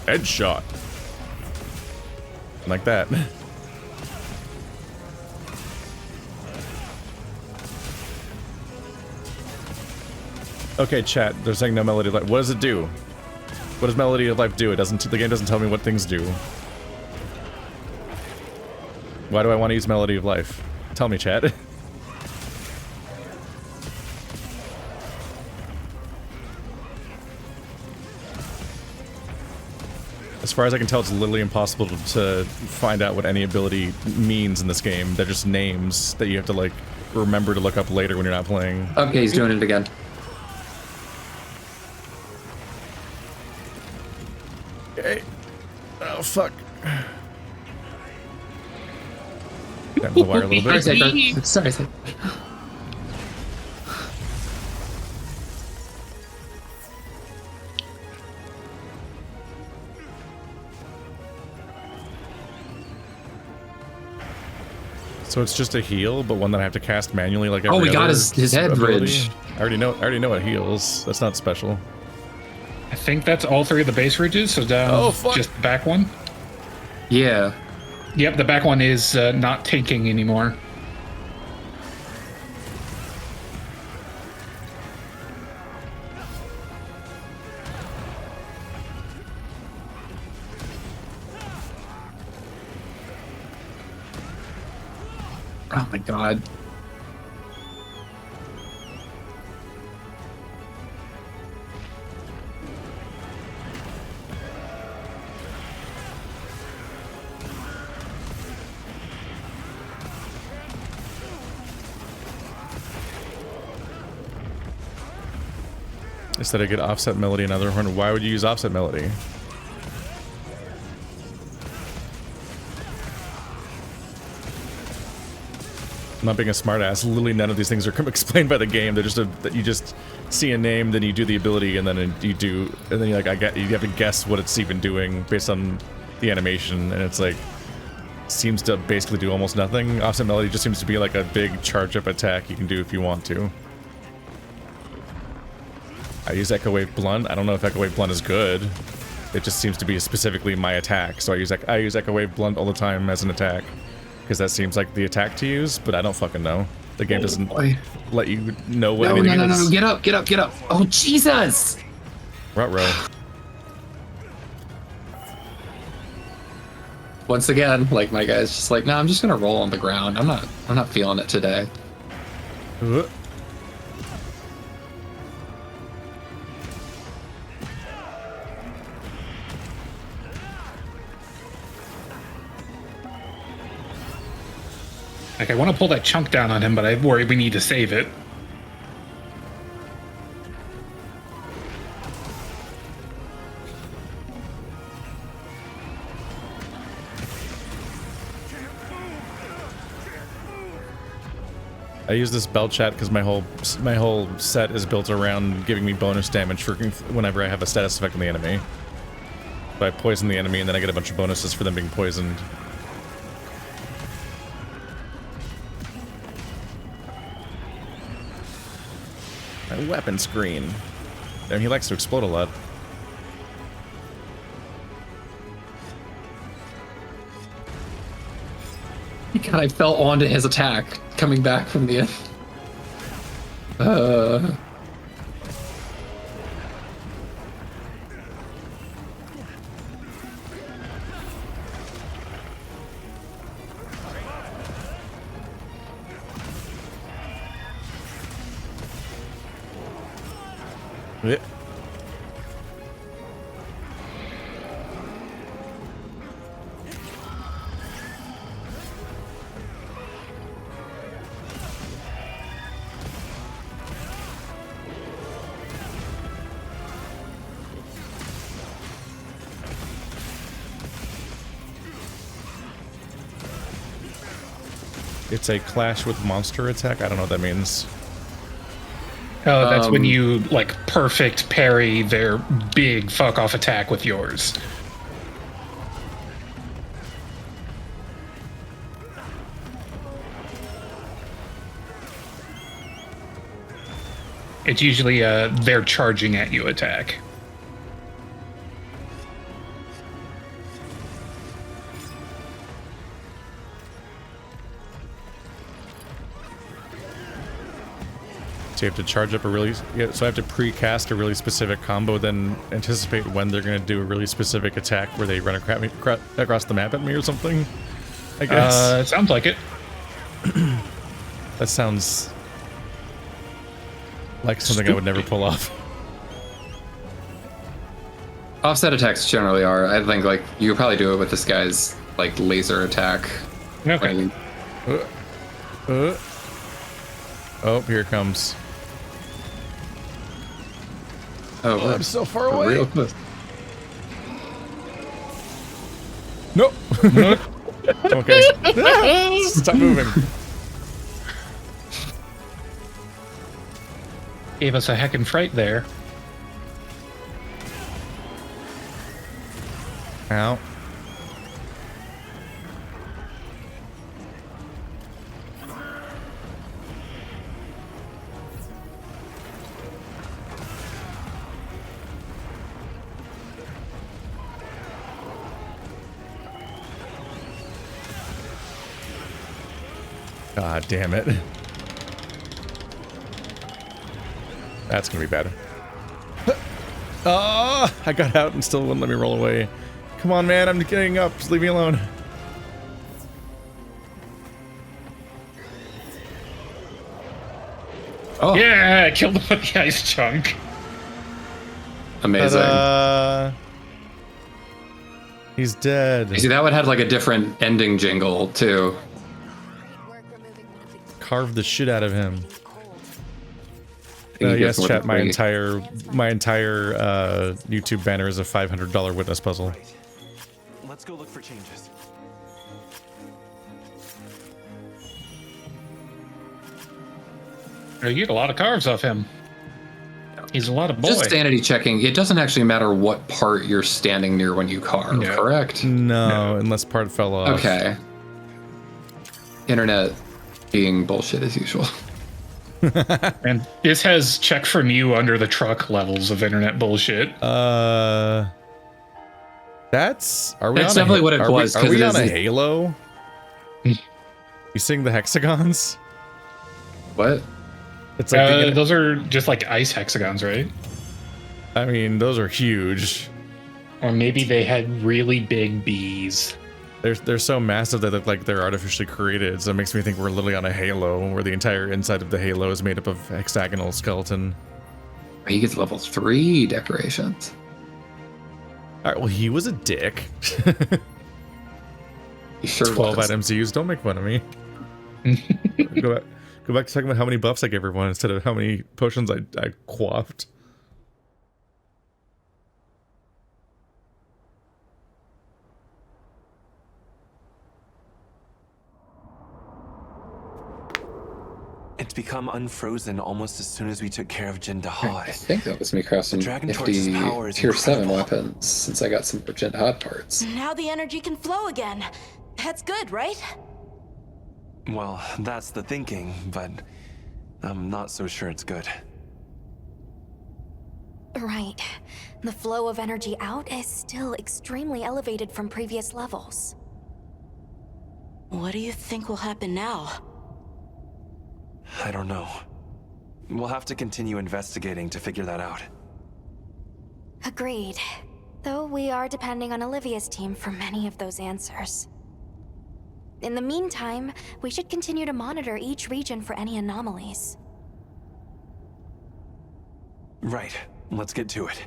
Headshot. Like that. Okay, chat. They're saying no Melody of Life. What does it do? What does Melody of Life do? It doesn't. The game doesn't tell me what things do. Why do I want to use Melody of Life? Tell me, chat. As far as I can tell, it's literally impossible to find out what any ability means in this game. They're just names that you have to, like, remember to look up later when you're not playing. Okay, he's doing it again. Okay. Oh, fuck. Down the wire a little bit. Sorry. So it's just a heal, but one that I have to cast manually, like every Oh, we got other his head ability? bridge. I already know it heals. That's not special. I think that's all three of the base ridges, so down just the back one. Yeah. Yep, the back one is not tanking anymore. Oh my god. Instead I get offset melody and other horn. Why would you use offset melody? I'm not being a smartass. Literally none of these things are explained by the game. They're just that you just see a name, then you do the ability, and then you do, and then you're like, you have to guess what it's even doing based on the animation, and it's like seems to basically do almost nothing. Offset melody just seems to be like a big charge up attack you can do if you want to. I use Echo Wave Blunt. I don't know if Echo Wave Blunt is good. It just seems to be specifically my attack, so I use Echo Wave Blunt all the time as an attack. Because that seems like the attack to use, but I don't fucking know. The game doesn't let you know what anything is. No, get up. Oh, Jesus! Ruh-roh. Once again, like, my guy's just like, no, I'm just gonna roll on the ground. I'm not feeling it today. Like, I want to pull that chunk down on him, but I worry we need to save it. I use this bell chat because my whole set is built around giving me bonus damage for whenever I have a status effect on the enemy. So I poison the enemy and then I get a bunch of bonuses for them being poisoned. My weapon screen. Damn, he likes to explode a lot. God, I fell onto his attack coming back from the end. Yeah. It's a clash with monster attack. I don't know what that means. Oh, that's when you, like, perfect parry their big fuck-off attack with yours. It's usually they're charging at you attack. So you have to charge up a really... Yeah, so I have to pre-cast a really specific combo, then anticipate when they're going to do a really specific attack where they run across the map at me or something, I guess. It sounds like it. That sounds like something I would never pull off. Offset attacks generally are. I think like you could probably do it with this guy's like laser attack. Okay. Oh, here it comes. Oh, I'm so far away. Real close. Nope. Okay. Stop moving. Gave us a heckin' fright there. Ow. God damn it. That's gonna be bad. Oh, I got out and still wouldn't let me roll away. Come on, man, I'm getting up. Just leave me alone. Oh, Yeah, I killed him with the ice chunk. amazing. He's dead. You see, that one had like a different ending jingle too. Carved the shit out of him. I think he Yes, gets more chat. than My three. entire YouTube banner is a $500 witness puzzle. Let's go look for changes. You get a lot of carves off him. He's a lot of boy. Just sanity checking. It doesn't actually matter what part you're standing near when you carve, No. correct? No, unless part fell off. Okay. Internet being bullshit as usual. And this has check from you under the truck levels of internet bullshit. That's That's definitely what it was, Are 'cause we it on a is- Halo? You seeing the hexagons? What? It's like Those are just like ice hexagons, right? I mean, those are huge. Or maybe they had really big bees. They're so massive that they look like they're artificially created. So it makes me think we're literally on a Halo, where the entire inside of the Halo is made up of hexagonal skeleton. He gets level 3 decorations. All right, well, he was a dick. He sure 12 was. items used. Don't make fun of me. Go back to talking about how many buffs I gave everyone instead of how many potions I quaffed. It's become unfrozen almost as soon as we took care of Jin I Dahaad. think that was me crafting Dragon Torch's nifty power is tier 7 incredible. weapons since I got some Jin Dahaad parts. Now the energy can flow again. That's good, right? Well, that's the thinking, but I'm not so sure it's good. Right. The flow of energy out is still extremely elevated from previous levels. What do you think will happen now? I don't know. We'll have to continue investigating to figure that out. Agreed. Though we are depending on Olivia's team for many of those answers. In the meantime, we should continue to monitor each region for any anomalies. Right. Let's get to it.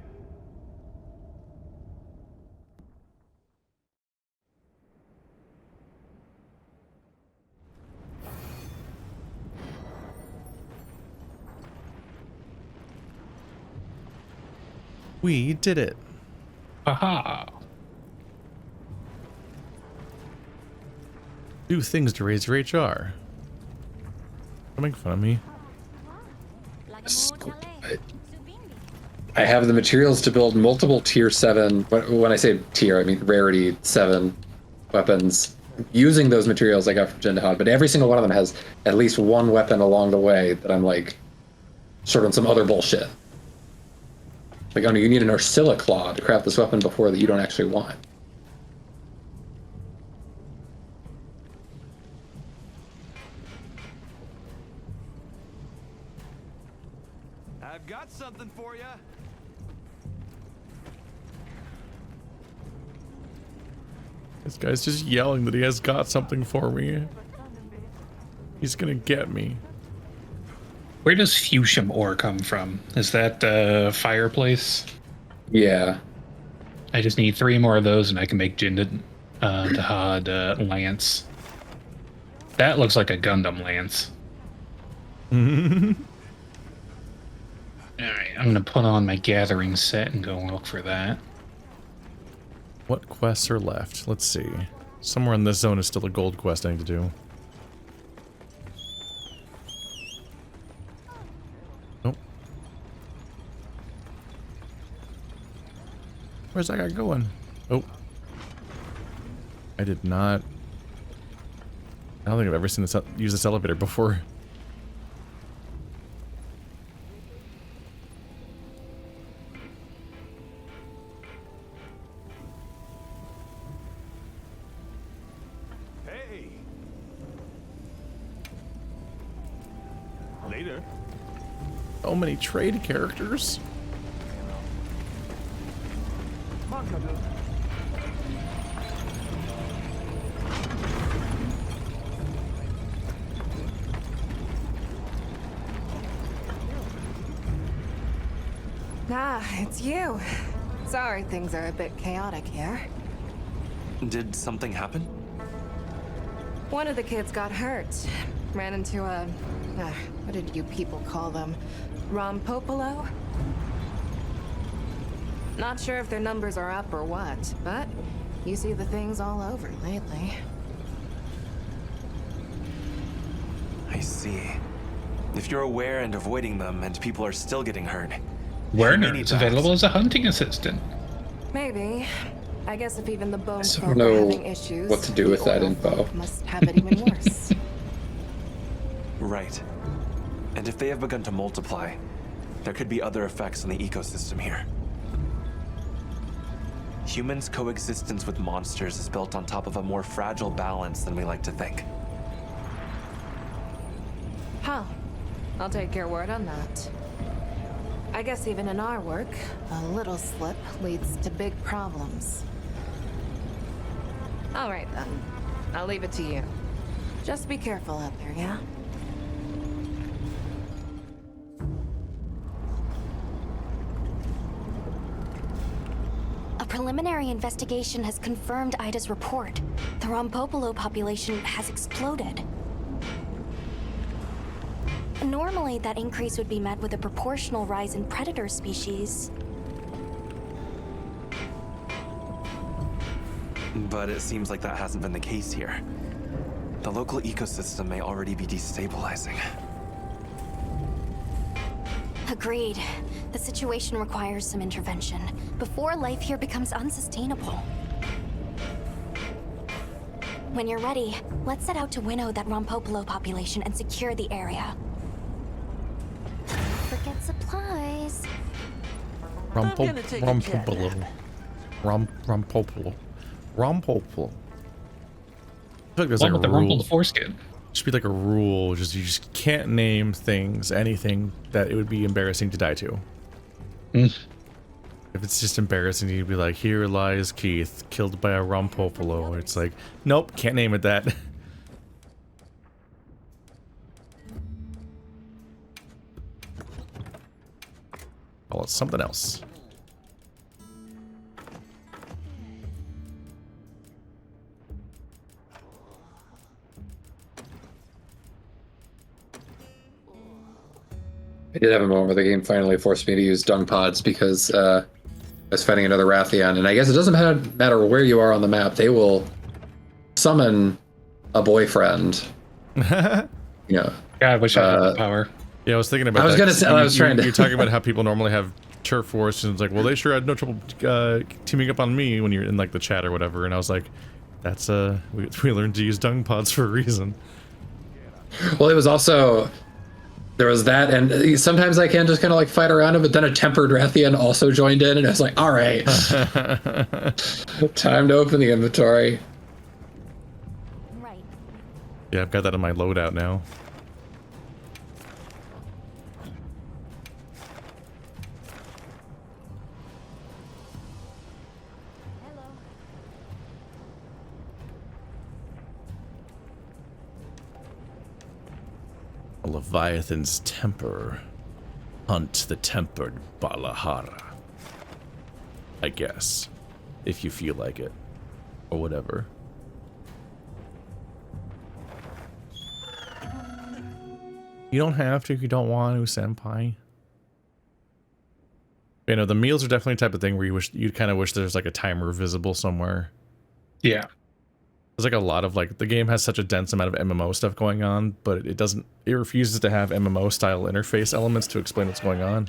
We did it. Aha. Do things to raise your HR. Don't make fun of me. I have the materials to build multiple tier 7, when I say tier, I mean rarity 7 weapons, using those materials I got from Jin Dahaad, but every single one of them has at least one weapon along the way that I'm like, short on some other bullshit. Like, oh no, you need an Ursula claw to craft this weapon before that you don't actually want. This guy's just yelling that he has got something for me. He's gonna get me. Where does fuchsium ore come from? Is that the fireplace? Yeah. I just need 3 more of those and I can make Jin Dahaad lance. That looks like a Gundam lance. Alright, I'm gonna put on my gathering set and go look for that. What quests are left? Let's see. Somewhere in this zone is still a gold quest I need to do. Nope. Where's that guy going? Oh. I did not... I don't think I've ever seen this use this elevator before. Hey. Later. So many trade characters. Ah, it's you. Sorry things are a bit chaotic here. Did something happen? One of the kids got hurt. Ran into a... what did you people call them? Rompopolo? Not sure if their numbers are up or what, but you see the things all over lately. I see. If you're aware and avoiding them and people are still getting hurt... Werner is available as a hunting assistant. Maybe. I guess if even the bone folk don't are know having issues, what to do with the that oil info. folk must have it even worse. Right. And if they have begun to multiply, there could be other effects on the ecosystem here. Humans' coexistence with monsters is built on top of a more fragile balance than we like to think. Huh. I'll take your word on that. I guess even in our work, a little slip leads to big problems. All right then. I'll leave it to you. Just be careful out there, yeah? A preliminary investigation has confirmed Ida's report. The Rompopolo population has exploded. Normally, that increase would be met with a proportional rise in predator species. But it seems like that hasn't been the case here. The local ecosystem may already be destabilizing. Agreed. The situation requires some intervention before life here becomes unsustainable. When you're ready, let's set out to winnow that Rompopolo population and secure the area. Forget supplies. Rompopolo. Rompopolo. Rompopolo. I feel like there's One like with a the rule. rumpled foreskin. Should be like a rule. Just you just can't name things, anything that it would be embarrassing to die to. Mm. If it's just embarrassing, you'd be like, "Here lies Keith, killed by a Rompopolo." It's like, nope, can't name it that. Call it something else. I did have a moment where the game finally forced me to use dung pods because I was fighting another Rathian, and I guess it doesn't matter where you are on the map, they will summon a boyfriend. You know. God, I wish I had that power. Yeah, I was thinking about that. I was gonna say, I was trying to. You're talking about how people normally have turf wars, and it's like, well, they sure had no trouble teaming up on me when you're in like the chat or whatever, and I was like, that's we learned to use dung pods for a reason. Well, it was also. There was that, and sometimes I can just kind of like fight around it, but then a tempered Rathian also joined in, and I was like, all right. Time to open the inventory. Right. Yeah, I've got that in my loadout now. Leviathan's temper. Hunt the tempered Balahara. I guess. If you feel like it. Or whatever. You don't have to if you don't want to, senpai. You know, the meals are definitely the type of thing where you'd kind of wish there's like a timer visible somewhere. Yeah. There's like a lot of like, the game has such a dense amount of MMO stuff going on, but it refuses to have MMO style interface elements to explain what's going on.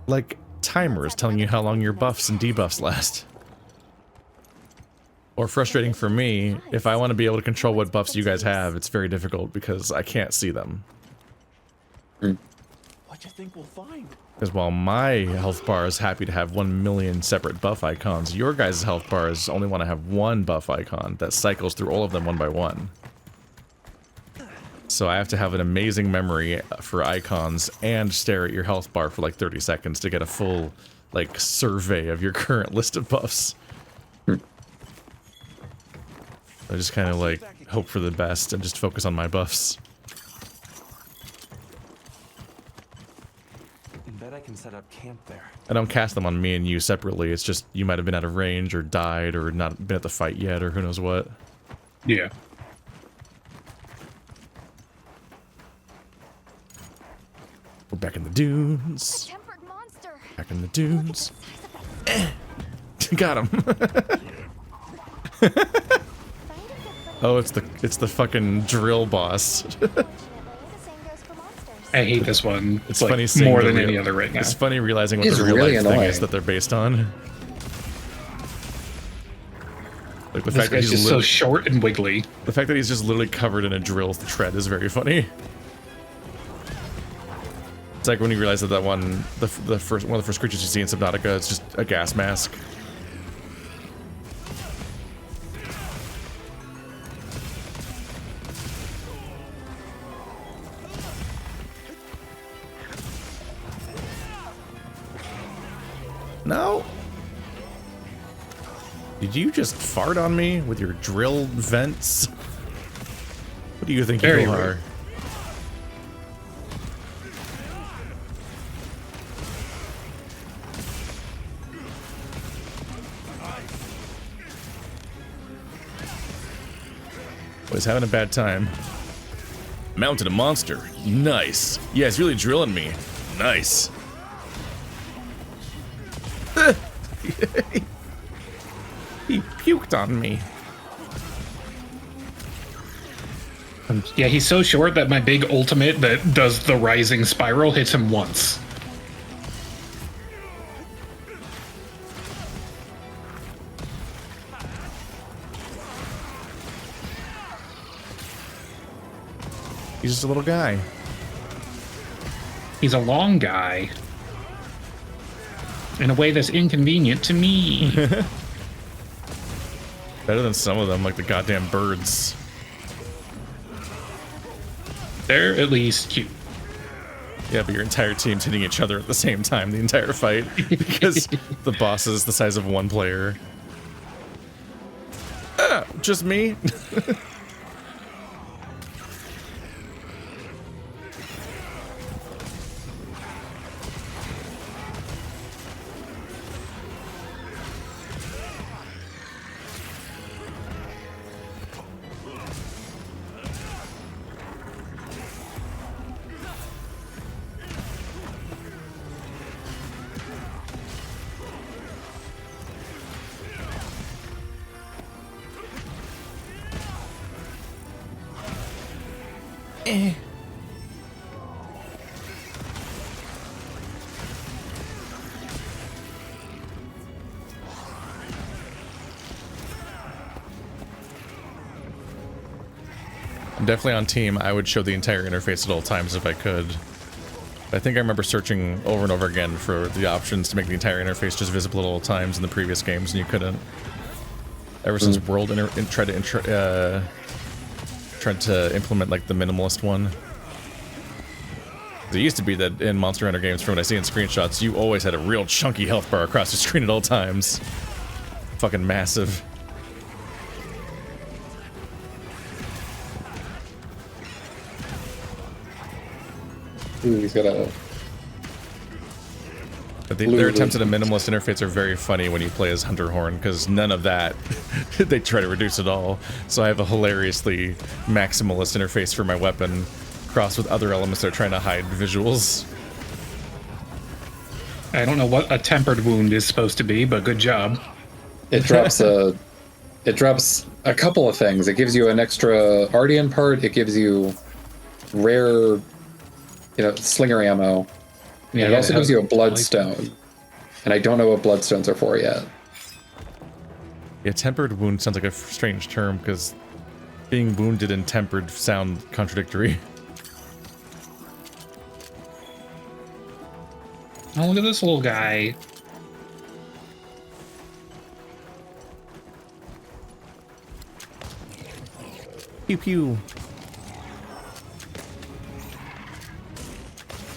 Like timers telling you how long your buffs and debuffs last. Or frustrating for me, if I want to be able to control what buffs you guys have, it's very difficult because I can't see them. What you think we'll find? Because while my health bar is happy to have 1 million separate buff icons, your guys' health bars only want to have one buff icon that cycles through all of them one by one. So I have to have an amazing memory for icons and stare at your health bar for like 30 seconds to get a full, like, survey of your current list of buffs. I just kind of, like, hope for the best and just focus on my buffs. Bet I can set up camp there. I don't cast them on me and you separately, it's just you might have been out of range or died or not been at the fight yet or who knows what. Yeah. We're back in the dunes. Back in the dunes. Got him. Oh, it's the fucking drill boss. I hate this one. It's like, funny seeing more than any other right now. It's funny realizing what It's the real really life thing annoying. is that they're based on. Like the This fact that guy's he's just so short and wiggly. the fact that he's just literally covered in a drill tread is very funny. It's like when you realize that one of the first creatures you see in Subnautica is just a gas mask. No. Did you just fart on me with your drill vents? What do you think Very you rude. are? Was having a bad time. Mounted a monster. Nice. Yeah, it's really drilling me. Nice. He puked on me. Yeah, he's so short that my big ultimate that does the rising spiral hits him once. He's just a little guy. He's a long guy. In a way that's inconvenient to me. Better than some of them, like the goddamn birds. They're at least cute. Yeah, but your entire team's hitting each other at the same time the entire fight because the boss is the size of one player. Just me? I'm definitely on team. I would show the entire interface at all times if I could. I think I remember searching over and over again for the options to make the entire interface just visible at all times in the previous games, and you couldn't. Ever since World tried to implement like the minimalist one. It used to be that in Monster Hunter games, from what I see in screenshots, you always had a real chunky health bar across the screen at all times. Fucking massive. Ooh, he's got a... But their attempts at a minimalist interface are very funny when you play as Hunter Horn, because none of that, they try to reduce it all. So I have a hilariously maximalist interface for my weapon, crossed with other elements that are trying to hide visuals. I don't know what a tempered wound is supposed to be, but good job. It drops a couple of things. It gives you an extra Ardian part. It gives you rare, slinger ammo. Yeah, it also gives you a bloodstone. And I don't know what bloodstones are for yet. Yeah, tempered wound sounds like a strange term, because being wounded and tempered sound contradictory. Oh, look at this little guy. Pew pew.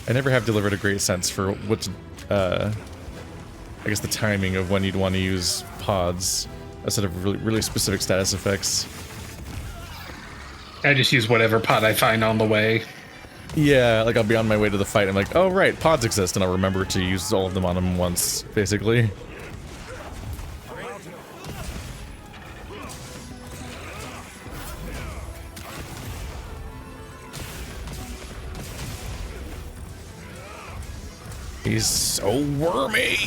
I never have delivered a great sense for what's, I guess the timing of when you'd want to use pods, instead of really specific status effects. I just use whatever pod I find on the way. Yeah, like I'll be on my way to the fight, I'm like, oh right, pods exist, and I'll remember to use all of them on them once, basically. He's so wormy!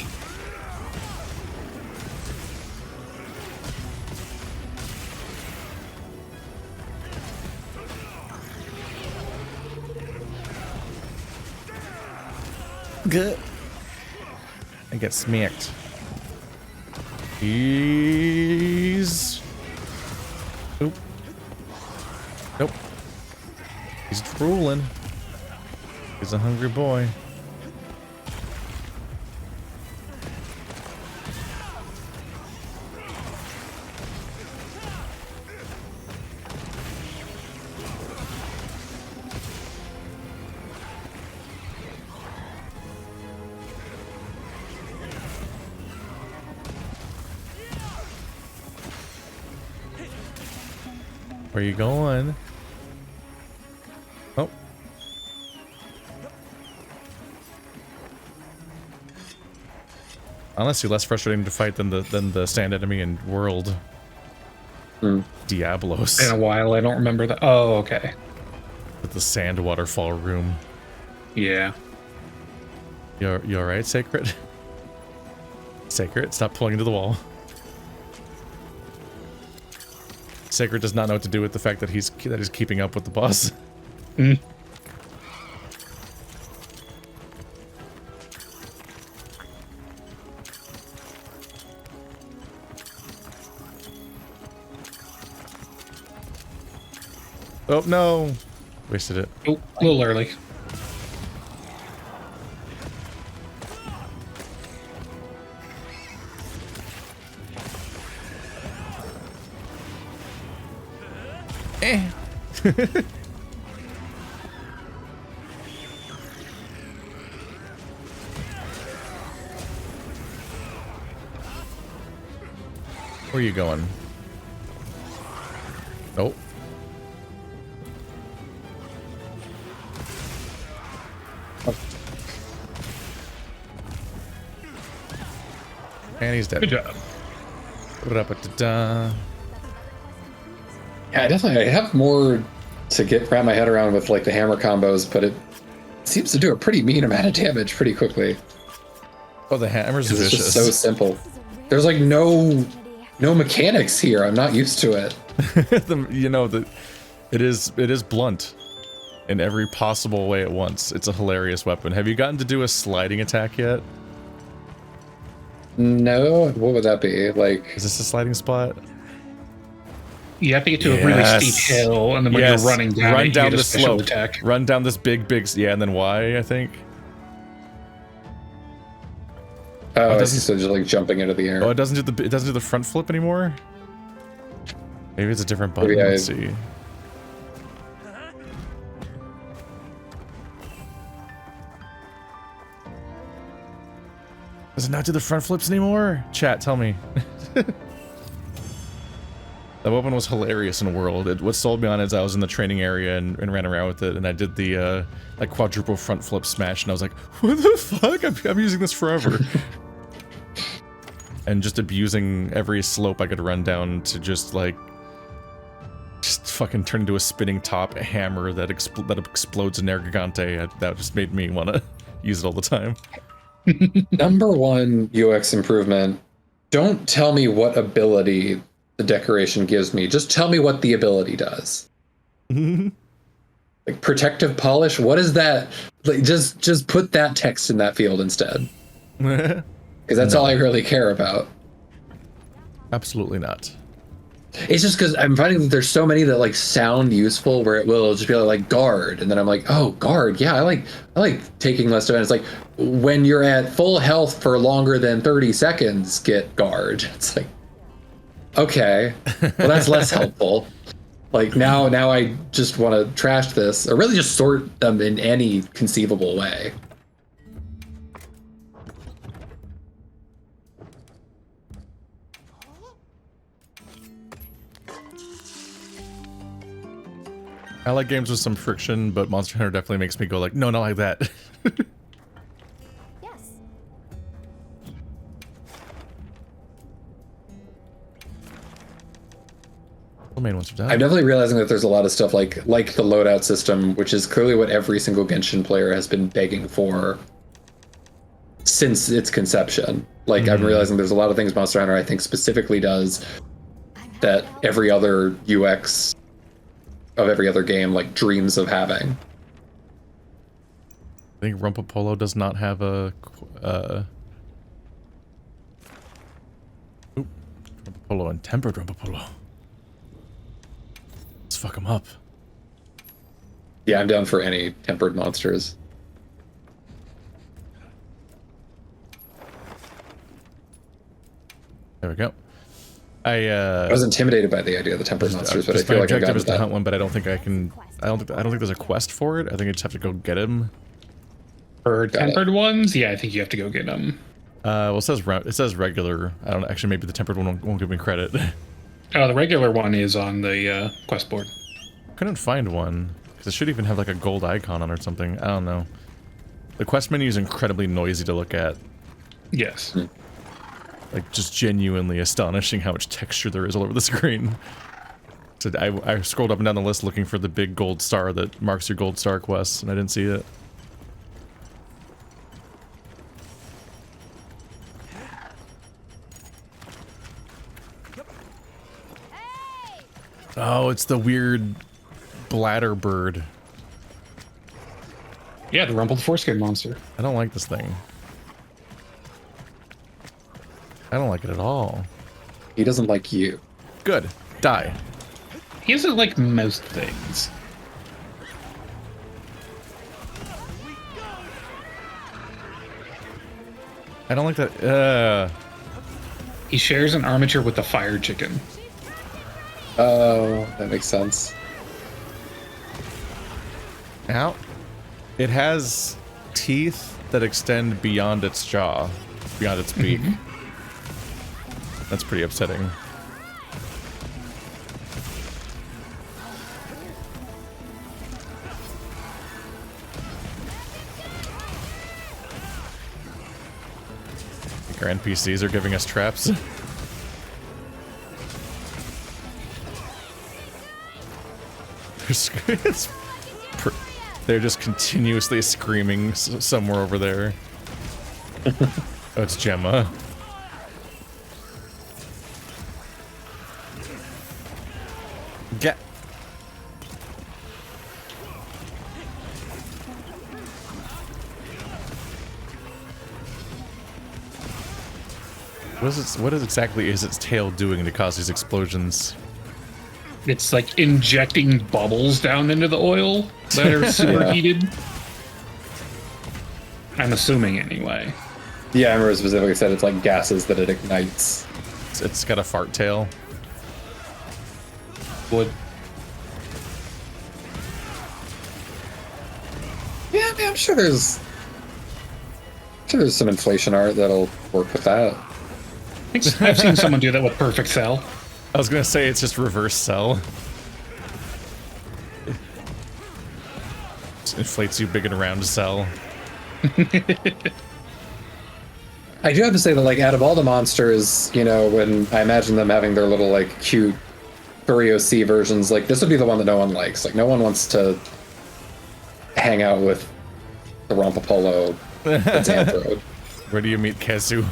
Good. I get smacked. He's... Nope. Nope. He's drooling. He's a hungry boy. Where you going? Oh. Honestly, less frustrating to fight than the stand enemy in World. Diablos. In a while, I don't remember that. Oh, okay. With the sand waterfall room. Yeah. You alright, Sacred? Sacred, stop pulling into the wall. Sacred does not know what to do with the fact that he's keeping up with the boss. Mm. Oh no! Wasted it. Oh, a little early. Where are you going? Oh. And he's dead. Good job. Ra-ba-da-da. Yeah, definitely. I have more to wrap my head around with like the hammer combos, but it seems to do a pretty mean amount of damage pretty quickly. Oh, the hammer's It's vicious. just so simple. There's like no mechanics here. I'm not used to it. It is blunt in every possible way at once. It's a hilarious weapon. Have you gotten to do a sliding attack yet? No, what would that be? Like, is this a sliding spot? You have to get to a really steep hill, and then when you're running down, run down you get a the special slope. attack. Run down this big, yeah, and then Y, I think. Oh, I see. So just like jumping into the air. Oh, it doesn't do the front flip anymore. Maybe it's a different button. Let's see. Does it not do the front flips anymore? Chat, tell me. That weapon was hilarious in World. What sold me on it is I was in the training area and ran around with it, and I did the like quadruple front flip smash, and I was like, what the fuck? I'm using this forever. And just abusing every slope I could run down to just fucking turn into a spinning top hammer that explodes in Air Gigante. That just made me want to use it all the time. Number one UX improvement. Don't tell me what ability the decoration gives me. Just tell me what the ability does. Like protective polish. What is that? Like, just put that text in that field instead. Because that's all I really care about. Absolutely not. It's just because I'm finding that there's so many that like sound useful where it will just be like guard, and then I'm like, oh, guard, yeah, I like taking less damage. It's like when you're at full health for longer than 30 seconds, get guard. It's like, okay, well that's less helpful. Like now I just want to trash this, or really just sort them in any conceivable way. I like games with some friction, but Monster Hunter definitely makes me go like, no, not like that. Yes. The main ones are done. I'm definitely realizing that there's a lot of stuff like the loadout system, which is clearly what every single Genshin player has been begging for since its conception. Like, I'm realizing there's a lot of things Monster Hunter, I think, specifically does that every other UX of every other game, like, dreams of having. I think Rompopolo does not have a... Rompopolo and tempered Rompopolo. Let's fuck them up. Yeah, I'm down for any tempered monsters. There we go. I was intimidated by the idea of the tempered monsters, but I feel like I got is to that. hunt one, but I don't think I can. I don't think there's a quest for it. I think I just have to go get him. For tempered ones, yeah, I think you have to go get them. Well, it says regular. I don't actually. Maybe the tempered one won't give me credit. Oh, the regular one is on the quest board. Couldn't find one because it should even have like a gold icon on or something. I don't know. The quest menu is incredibly noisy to look at. Yes. Like, just genuinely astonishing how much texture there is all over the screen. So I scrolled up and down the list looking for the big gold star that marks your gold star quests, and I didn't see it. Oh, it's the weird bladder bird. Yeah, the rumpled foreskin monster. I don't like this thing. I don't like it at all. He doesn't like you. Good. Die. He doesn't like most things. I don't like that. He shares an armature with the fire chicken. Oh, that makes sense. Ow. It has teeth that extend beyond its jaw, beyond its beak. That's pretty upsetting. Our NPCs are giving us traps. They're just continuously screaming somewhere over there. Oh, it's Gemma. Get. What exactly is its tail doing to cause these explosions? It's like injecting bubbles down into the oil that are superheated. I'm assuming anyway. Yeah, I remember specifically said it's like gases that it ignites. It's got a fart tail. Would. Yeah, I mean, I'm sure there's some inflation art that'll work with that. I've seen someone do that with Perfect Cell. I was gonna say it's just reverse cell. Just inflates you big and round cell. I do have to say that, like, out of all the monsters, you know, when I imagine them having their little, like, cute Furry OC versions, like, this would be the one that no one likes. Like, no one wants to hang out with the Rompopolo that's Anthro. Where do you meet Kezu?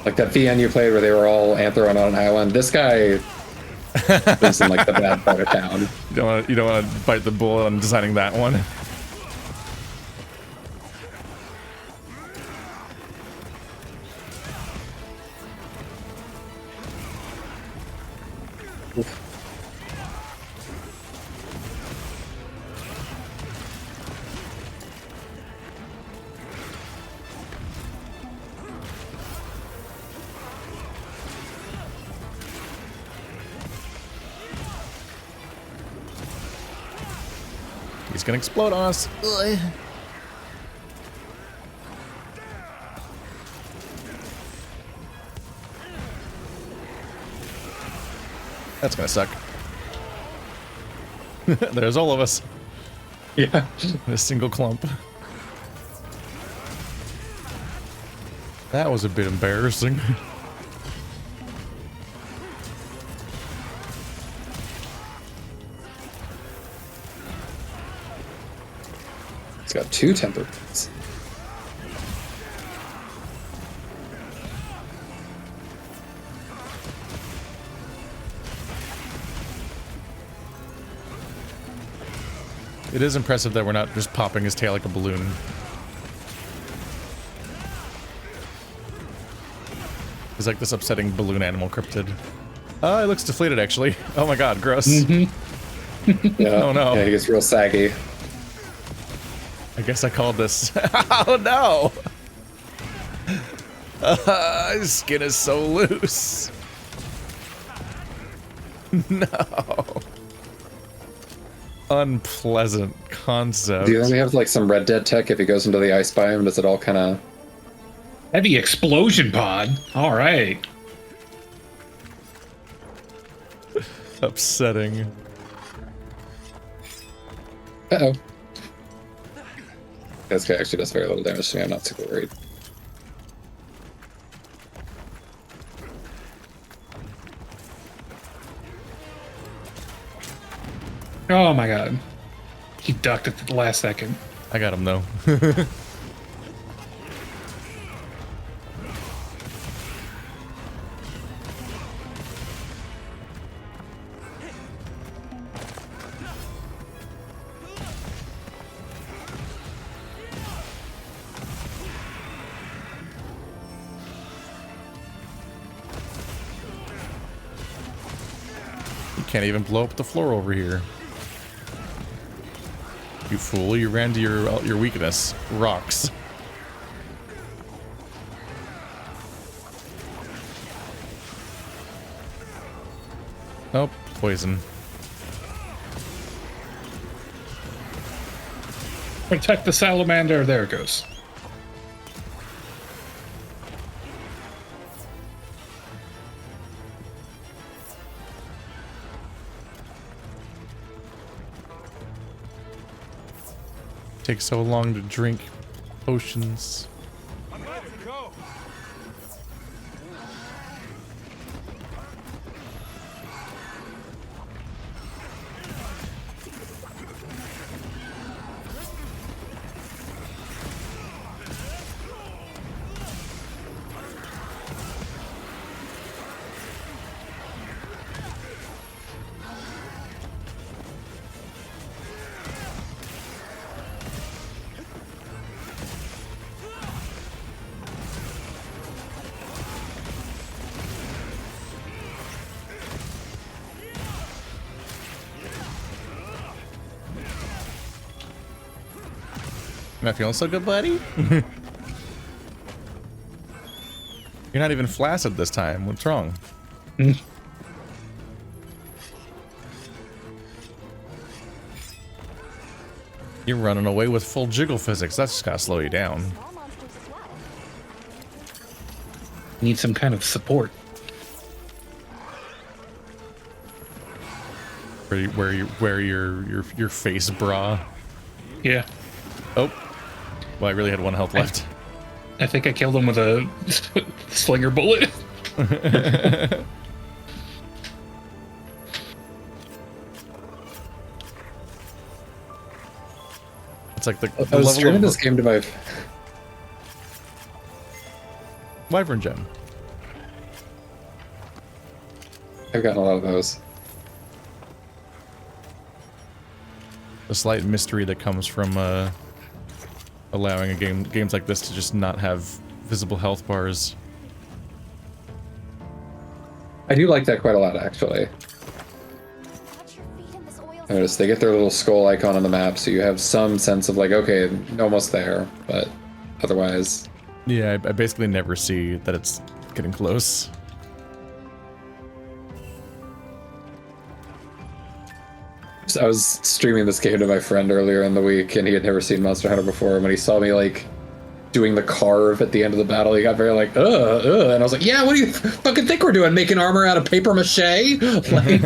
Like that VN you played where they were all Anthro and on an island. This guy lives in, like, the bad part of town. You don't want to bite the bullet on designing that one. He's gonna explode on us. Ugh. That's gonna suck. There's all of us. Yeah. In a single clump. That was a bit embarrassing. It's got 2 temperaments. It is impressive that we're not just popping his tail like a balloon. He's like this upsetting balloon animal cryptid. It looks deflated actually. Oh my god, gross. Mm-hmm. Yeah. Oh no. Yeah, he gets real saggy. I guess I called this. Oh no! His skin is so loose. No. Unpleasant concept. Do you think we have, like, some Red Dead tech if he goes into the ice biome? Does it all kind of... Heavy explosion pod. All right. Upsetting. Uh-oh. This guy actually does very little damage to me. I'm not super worried. Oh my god. He ducked at the last second. I got him though. You can't even blow up the floor over here. You fool, you ran to your weakness. Rocks. Nope, poison. Protect the salamander. There it goes. Takes so long to drink potions. I'm about to go. Not feeling so good, buddy? You're not even flaccid this time. What's wrong? You're running away with full jiggle physics. That's just gotta slow you down. Need some kind of support. Wear your face bra. Yeah. Oh. Well, I really had one health left. I think I killed him with a slinger bullet. It's like the I was level streaming of this game to my Wyvern gem. I've gotten a lot of those. The slight mystery that comes from allowing games like this to just not have visible health bars. I do like that quite a lot, actually. I noticed they get their little skull icon on the map, so you have some sense of like, okay, almost there, but otherwise... Yeah, I basically never see that it's getting close. I was streaming this game to my friend earlier in the week, and he had never seen Monster Hunter before, and when he saw me, like, doing the carve at the end of the battle, he got very like, and I was like, yeah, what do you fucking think we're doing? Making armor out of paper mache? Like,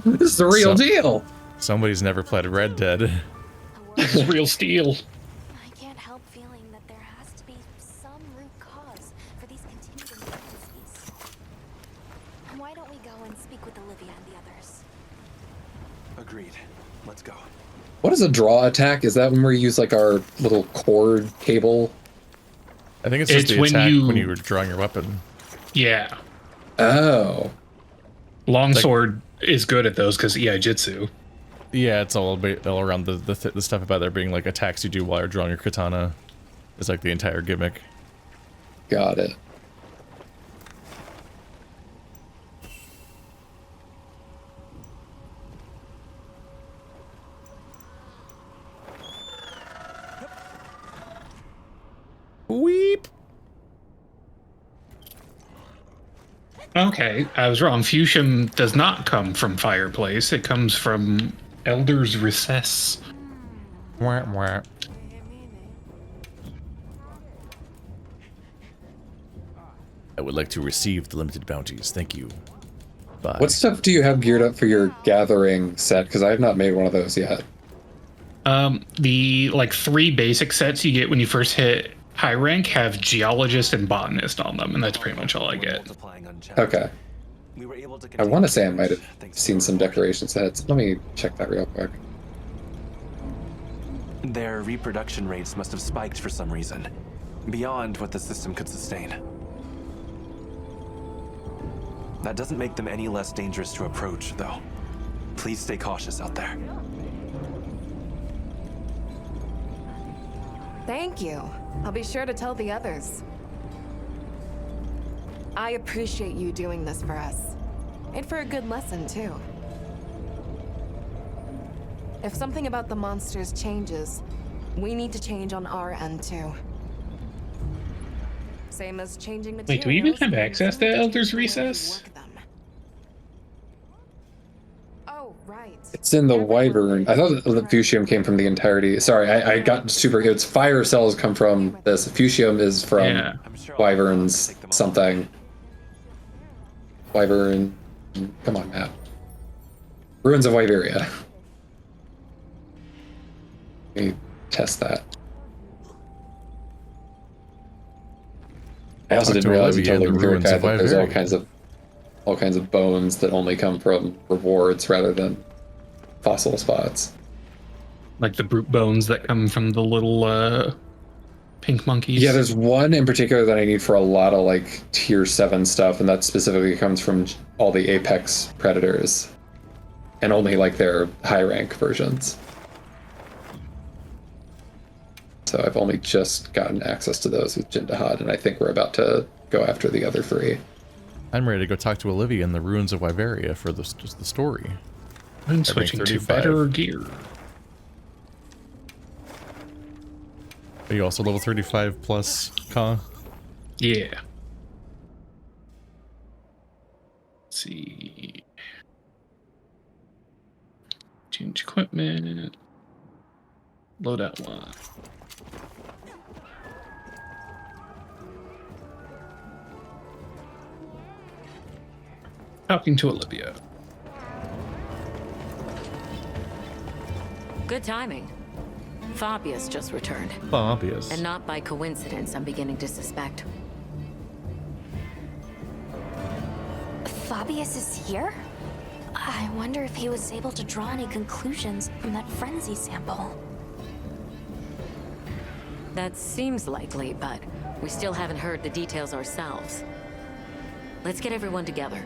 this is the real deal. Somebody's never played Red Dead. This is real steel. I can't help feeling that there has to be some root cause for these continued inconsistencies. Why don't we go and speak with Olivia and the others? Agreed. Let's go. What is a draw attack? Is that when we use like our little cord cable? I think it's just the attack when you were drawing your weapon. Yeah. Oh. Longsword is good at those because jitsu. Yeah, it's all around the stuff about there being like attacks you do while you're drawing your katana. It's like the entire gimmick. Got it. Weep. Okay, I was wrong. Fusium does not come from Fireplace. It comes from Elder's Recess. Wah, wah. I would like to receive the limited bounties. Thank you. Bye. What stuff do you have geared up for your gathering set? Because I have not made one of those yet. The like 3 basic sets you get when you first hit high rank have Geologist and Botanist on them, and that's pretty much all I get. Okay. I want to say I might have seen some decoration sets. Let me check that real quick. Their reproduction rates must have spiked for some reason, beyond what the system could sustain. That doesn't make them any less dangerous to approach, though. Please stay cautious out there. Thank you. I'll be sure to tell the others. I appreciate you doing this for us. And for a good lesson, too. If something about the monsters changes, we need to change on our end, too. Same as changing materials. Wait, do we even have access to Elder's Recess? Oh, right. It's in the Wyvern. I thought the Fusium came from the entirety. Sorry, I got super. It's fire cells come from this. Fusium is from Wyverns something. Wyvern. Come on, map. Ruins of Wyveria. Let me test that. I also didn't realize until looking through it that there's all kinds of bones that only come from rewards rather than fossil spots. Like the brute bones that come from the little pink monkeys. Yeah, there's one in particular that I need for a lot of like tier 7 stuff, and that specifically comes from all the apex predators. And only like their high rank versions. So I've only just gotten access to those with Jin Dahaad, and I think we're about to go after the other 3. I'm ready to go talk to Olivia in the ruins of Wyveria for just the story. I'm switching to better gear. Are you also level 35 plus, Ka? Yeah. Let's see. Change equipment. Load out one. talking to Olivia. Good timing. Fabius just returned. Fabius. And not by coincidence, I'm beginning to suspect. Fabius is here? I wonder if he was able to draw any conclusions from that frenzy sample. That seems likely, but we still haven't heard the details ourselves. Let's get everyone together.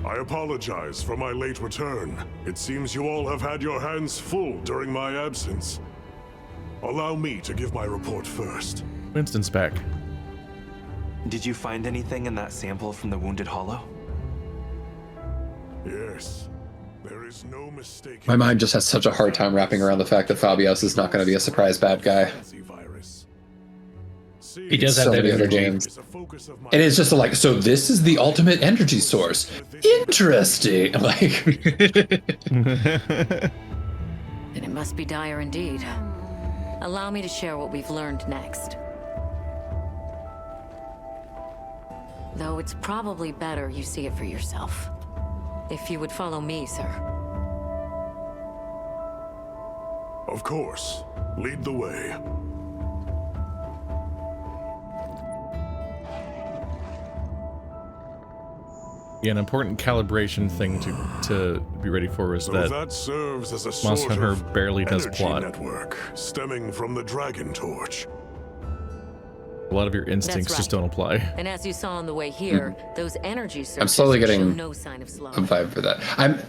I apologize for my late return. It seems you all have had your hands full during my absence. Allow me to give my report first. Winston's back. Did you find anything in that sample from the Wounded Hollow? Yes. There is no mistake. My mind just has such a hard time wrapping around the fact that Fabius is not going to be a surprise bad guy. He does have So that many other energy. games. And it's just like, so this is the ultimate energy source. Interesting. Like, Then it must be dire indeed. Allow me to share what we've learned next. Though it's probably better you see it for yourself. If you would follow me, sir. Of course. Lead the way. Yeah, an important calibration thing to be ready for is So that that serves as a Monster sort Hunter of barely does energy plot. network stemming from the Dragon Torch. A lot of your instincts That's just right. don't apply. And as you saw on the way here, those energy surges I'm slowly show getting no sign of a slowing. vibe for that.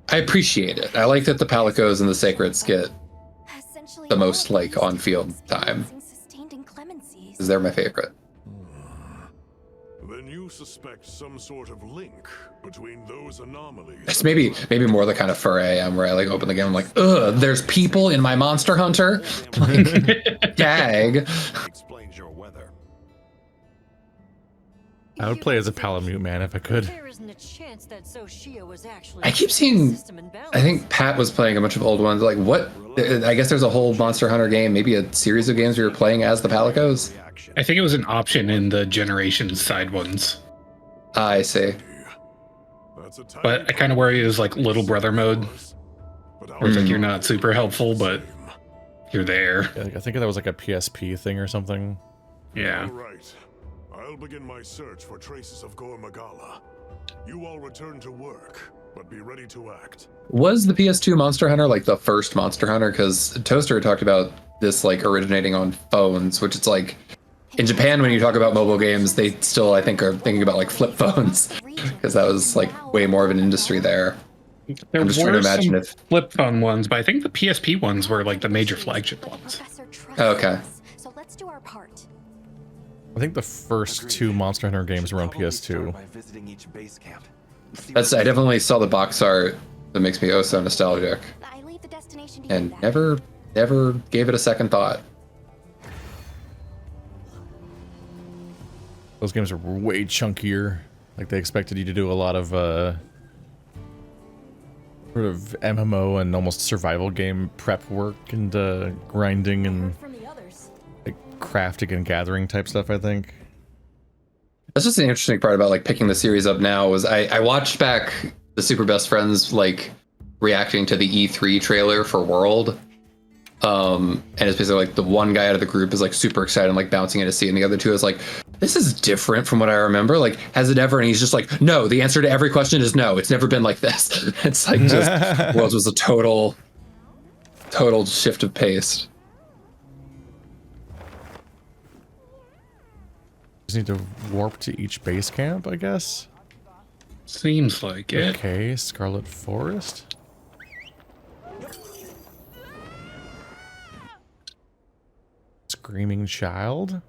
I appreciate it. I like that the Palicos and the Sacreds get the most like on-field time. Because they're my favorite. Then you suspect some sort of link between those anomalies. It's maybe more the kind of fur I am where I like open the game, I'm like, ugh, there's people in my Monster Hunter. Like, dag. Explains your weather. I would play as a Palamute man if I could. There isn't a chance that Xochitl was actually I keep seeing, I think Pat was playing a bunch of old ones. Like, what? I guess there's a whole Monster Hunter game, maybe a series of games where you're playing as the Palicos. I think it was an option in the Generations side ones. I see. But I kind of worry it was like little brother mode. Where it's like you're not super helpful, but you're there. Yeah, I think that was like a PSP thing or something. Yeah. All right. I'll begin my search for traces of Gore Magala. You all return to work, but be ready to act. Was the PS2 Monster Hunter like the first Monster Hunter? Because Toaster talked about this like originating on phones, which it's like in Japan when you talk about mobile games, they still I think are thinking about like flip phones because that was like way more of an industry there. There I'm just trying to were imagine some if. flip phone ones, but I think the PSP ones were like the major flagship ones. Oh, okay. So let's do our part. I think the first two Monster Hunter games were on PS2. By visiting each base camp. That's I definitely saw the box art that makes me oh so nostalgic, I leave the destination to you and then. never gave it a second thought. Those games are way chunkier. Like they expected you to do a lot of sort of MMO and almost survival game prep work and grinding and like crafting and gathering type stuff, I think. That's just an interesting part about like picking the series up now was I watched back the Super Best Friends like reacting to the E3 trailer for World. And it's basically like the one guy out of the group is like super excited and like bouncing in a seat, and the other two is like, this is different from what I remember. Like, has it ever? And he's just like, no, the answer to every question is no. It's never been like this. It's like just Worlds was a total shift of pace. Just need to warp to each base camp, I guess. Seems like it. Okay, Scarlet Forest. Screaming Child.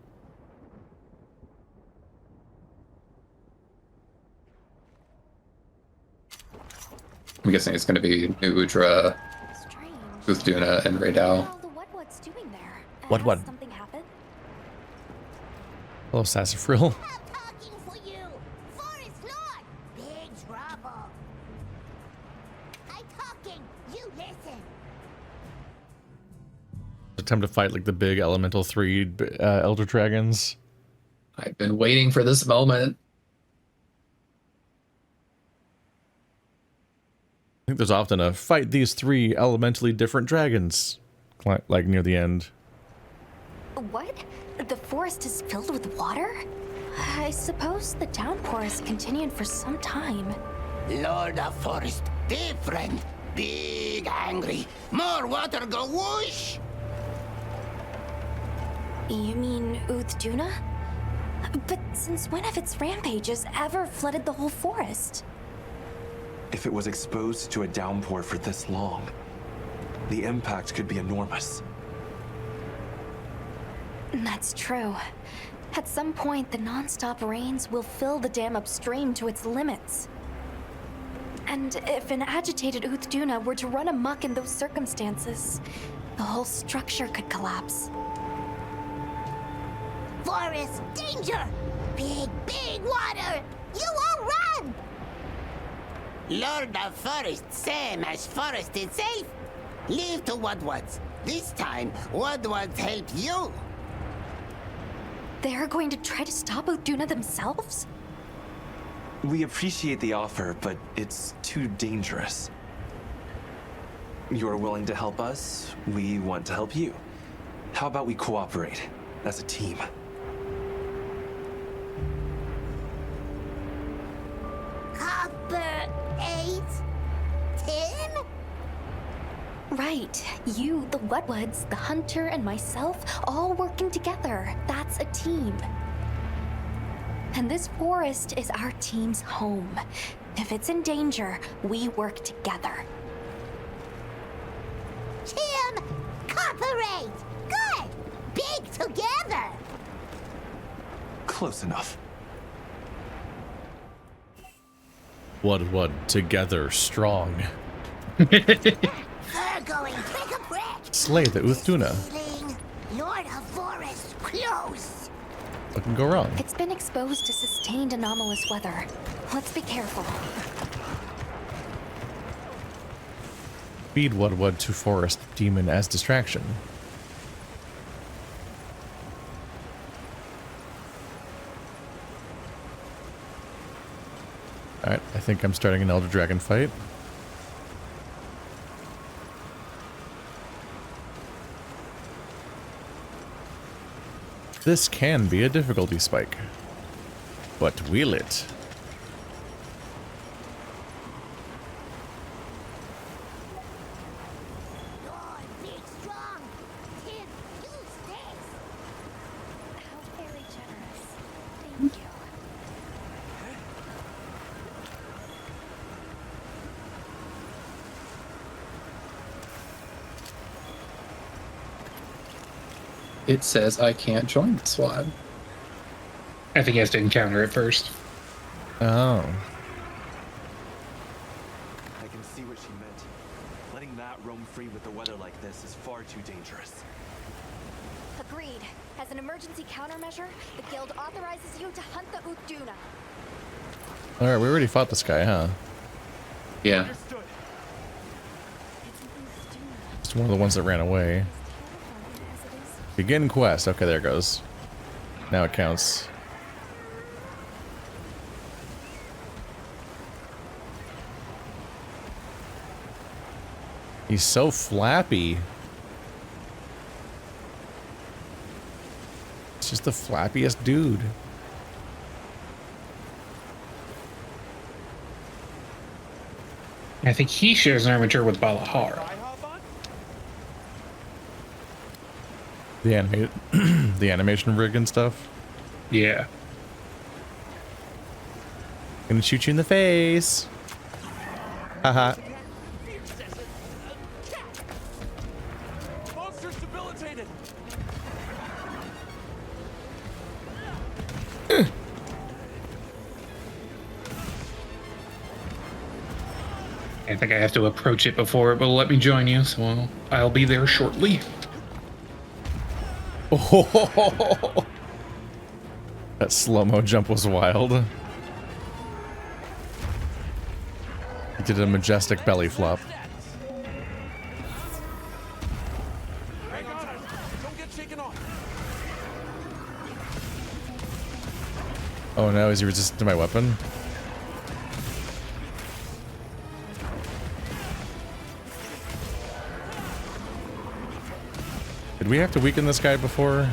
I'm guessing it's going to be new Udra, Uthduna, and Radow. What's doing there? What? Something happened? Hello, Sassafrill. Attempt to fight like the big elemental 3 elder dragons. I've been waiting for this moment. I think there's often a fight these 3 elementally different dragons, like near the end. What? The forest is filled with water? I suppose the downpour has continued for some time. Lord of Forest, different, big, angry, more water go whoosh. You mean Udra? But since when have its rampages ever flooded the whole forest? If it was exposed to a downpour for this long, the impact could be enormous. That's true. At some point, the non-stop rains will fill the dam upstream to its limits. And if an agitated Udra were to run amok in those circumstances, the whole structure could collapse. Forest danger! Big, big water! You all run! Lord of Forest, same as Forest itself. Leave to Wudwuds. This time, Wudwuds help you. They're going to try to stop Udra themselves? We appreciate the offer, but it's too dangerous. You're willing to help us, we want to help you. How about we cooperate as a team? Copper 8? 10? Right. You, the Wudwuds, the Hunter, and myself, all working together. That's a team. And this forest is our team's home. If it's in danger, we work together. Team Cooperate! Good! Big together! Close enough. Wud together strong. We're going pick a brick! Slay the Udra. Lord of Forest, close! What can go wrong? It's been exposed to sustained anomalous weather. Let's be careful. Feed Wud to forest demon as distraction. Alright, I think I'm starting an Elder Dragon fight. This can be a difficulty spike. But will it? It says I can't join the squad. I think he has to encounter it first. Oh. I can see what she meant. Letting that roam free with the weather like this is far too dangerous. Agreed. As an emergency countermeasure, the guild authorizes you to hunt the Udra. Alright, we already fought this guy, huh? Yeah. It's one of the ones that ran away. Begin quest. Okay, there it goes. Now it counts. He's so flappy. It's just the flappiest dude. I think he shares an armature with Ballard. The the animation rig and stuff. Yeah. Gonna shoot you in the face. Haha. Monster's debilitated. I think I have to approach it before it will let me join you, so I'll be there shortly. Oh, that slow-mo jump was wild. He did a majestic belly flop. Oh no, is he resistant to my weapon? Did we have to weaken this guy before?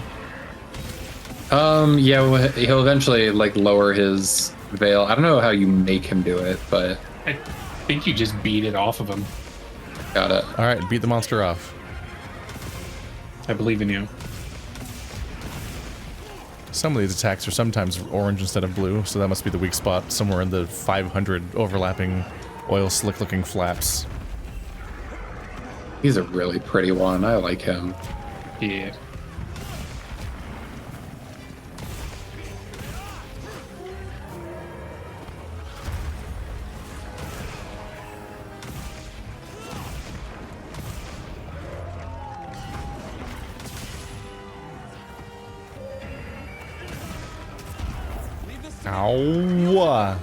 Yeah, well, he'll eventually like lower his veil. I don't know how you make him do it, but I think you just beat it off of him. got it. All right, beat the monster off. I believe in you. Some of these attacks are sometimes orange instead of blue, so that must be the weak spot somewhere in the 500 overlapping oil slick looking flaps. He's a really pretty one. I like him. Yeah. Ow! A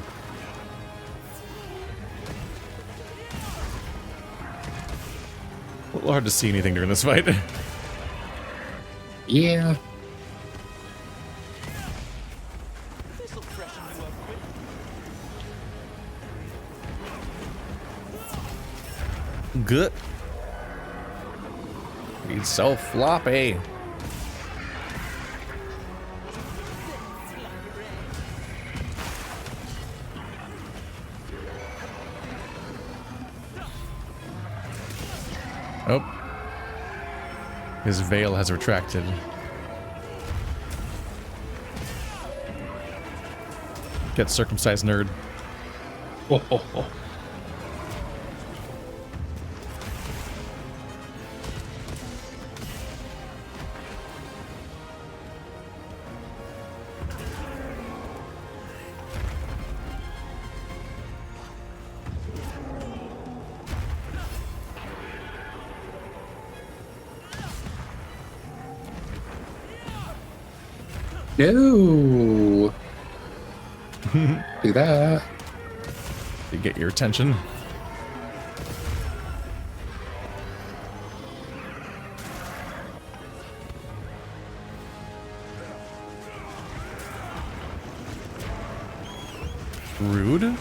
little hard to see anything during this fight. Yeah. Good. He's so floppy. Oh. His veil has retracted. Get circumcised, nerd. Oh, oh, oh. No. Do that. To get your attention. Rude.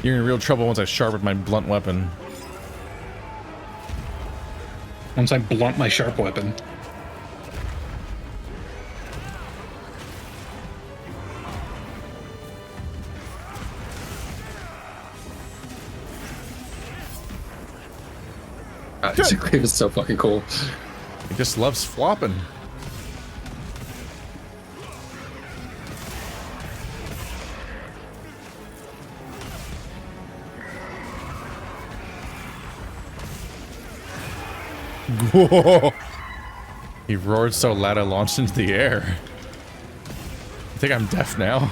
You're in real trouble once I sharpen my blunt weapon. Once I blunt my sharp weapon. Cleave is so fucking cool. He just loves flopping. Whoa. He roared so loud I launched into the air. I think I'm deaf now.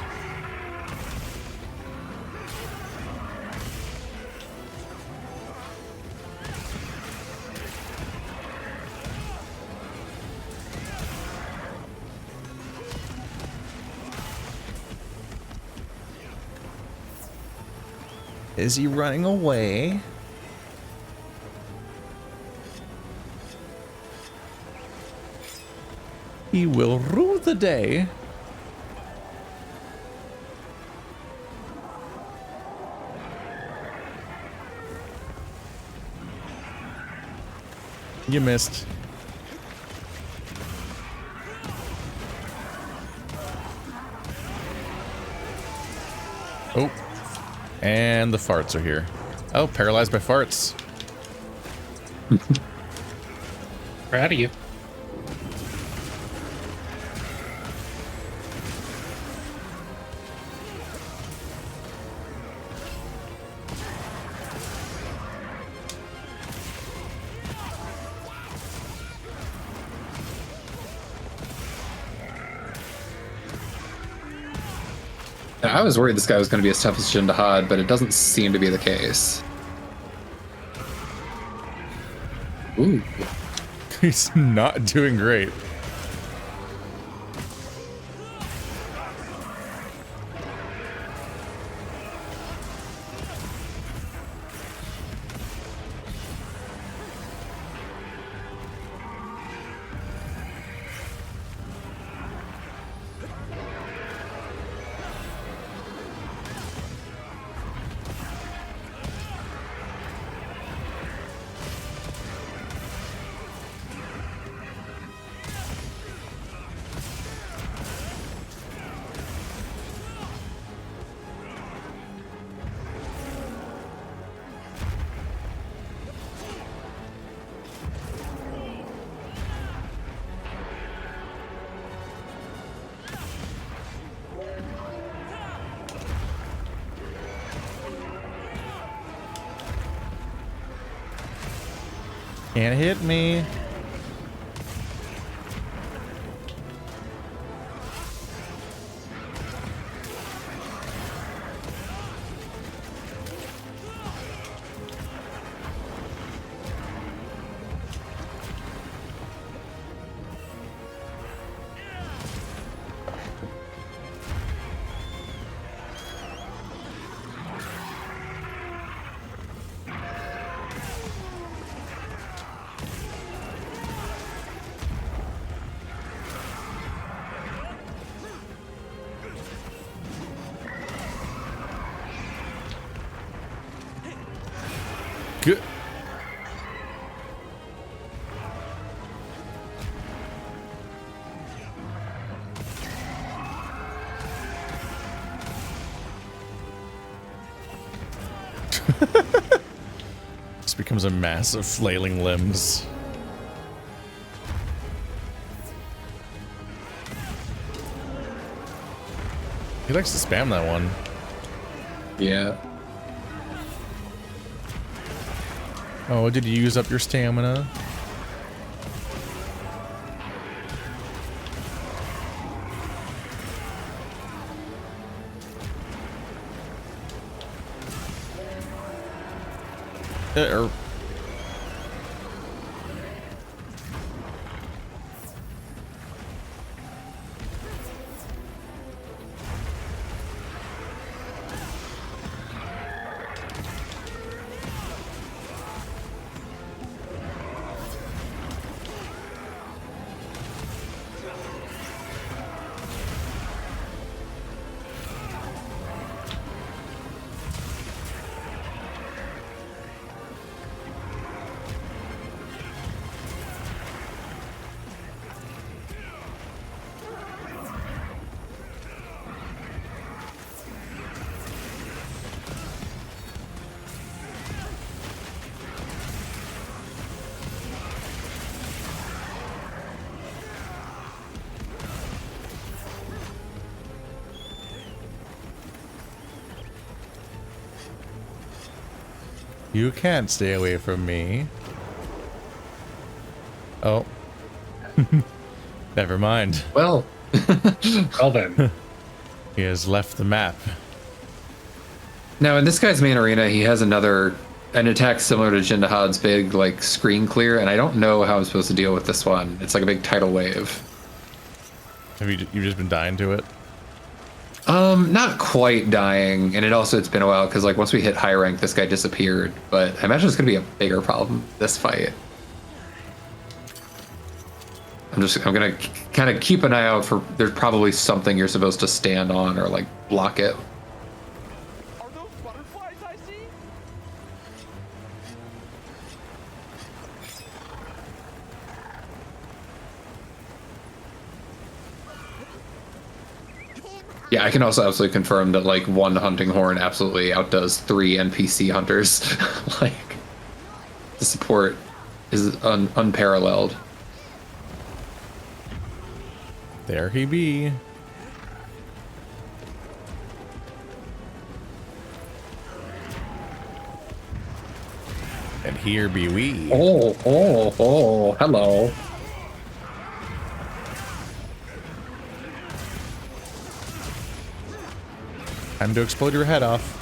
Is he running away? He will rue the day. You missed. Oh. And the farts are here. Oh, paralyzed by farts. Proud of you. I was worried this guy was going to be as tough as Jin Dahaad, but it doesn't seem to be the case. Ooh. He's not doing great. Can't hit me. Good. This becomes a mass of flailing limbs. He likes to spam that one. Yeah. Oh, did you use up your stamina? You can't stay away from me. Oh. Never mind. Well. Well then. He has left the map. Now, in this guy's main arena, he has an attack similar to Jin Dahaad's big, like, screen clear, and I don't know how I'm supposed to deal with this one. It's like a big tidal wave. Have you've just been dying to it? Not quite dying, and it's been a while, because, like, once we hit high rank, this guy disappeared, but I imagine it's going to be a bigger problem this fight. I'm going to kind of keep an eye out for, there's probably something you're supposed to stand on or, like, block it. Are those butterflies I see? Yeah, I can also absolutely confirm that, like, one hunting horn absolutely outdoes 3 NPC hunters. Like, the support is unparalleled. There he be. And here be we. Oh, hello. Time to explode your head off.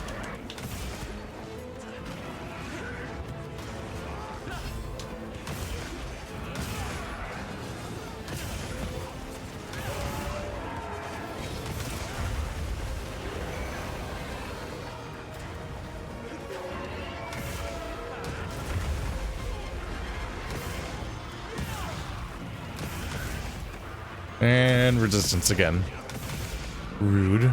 And resistance again. Rude.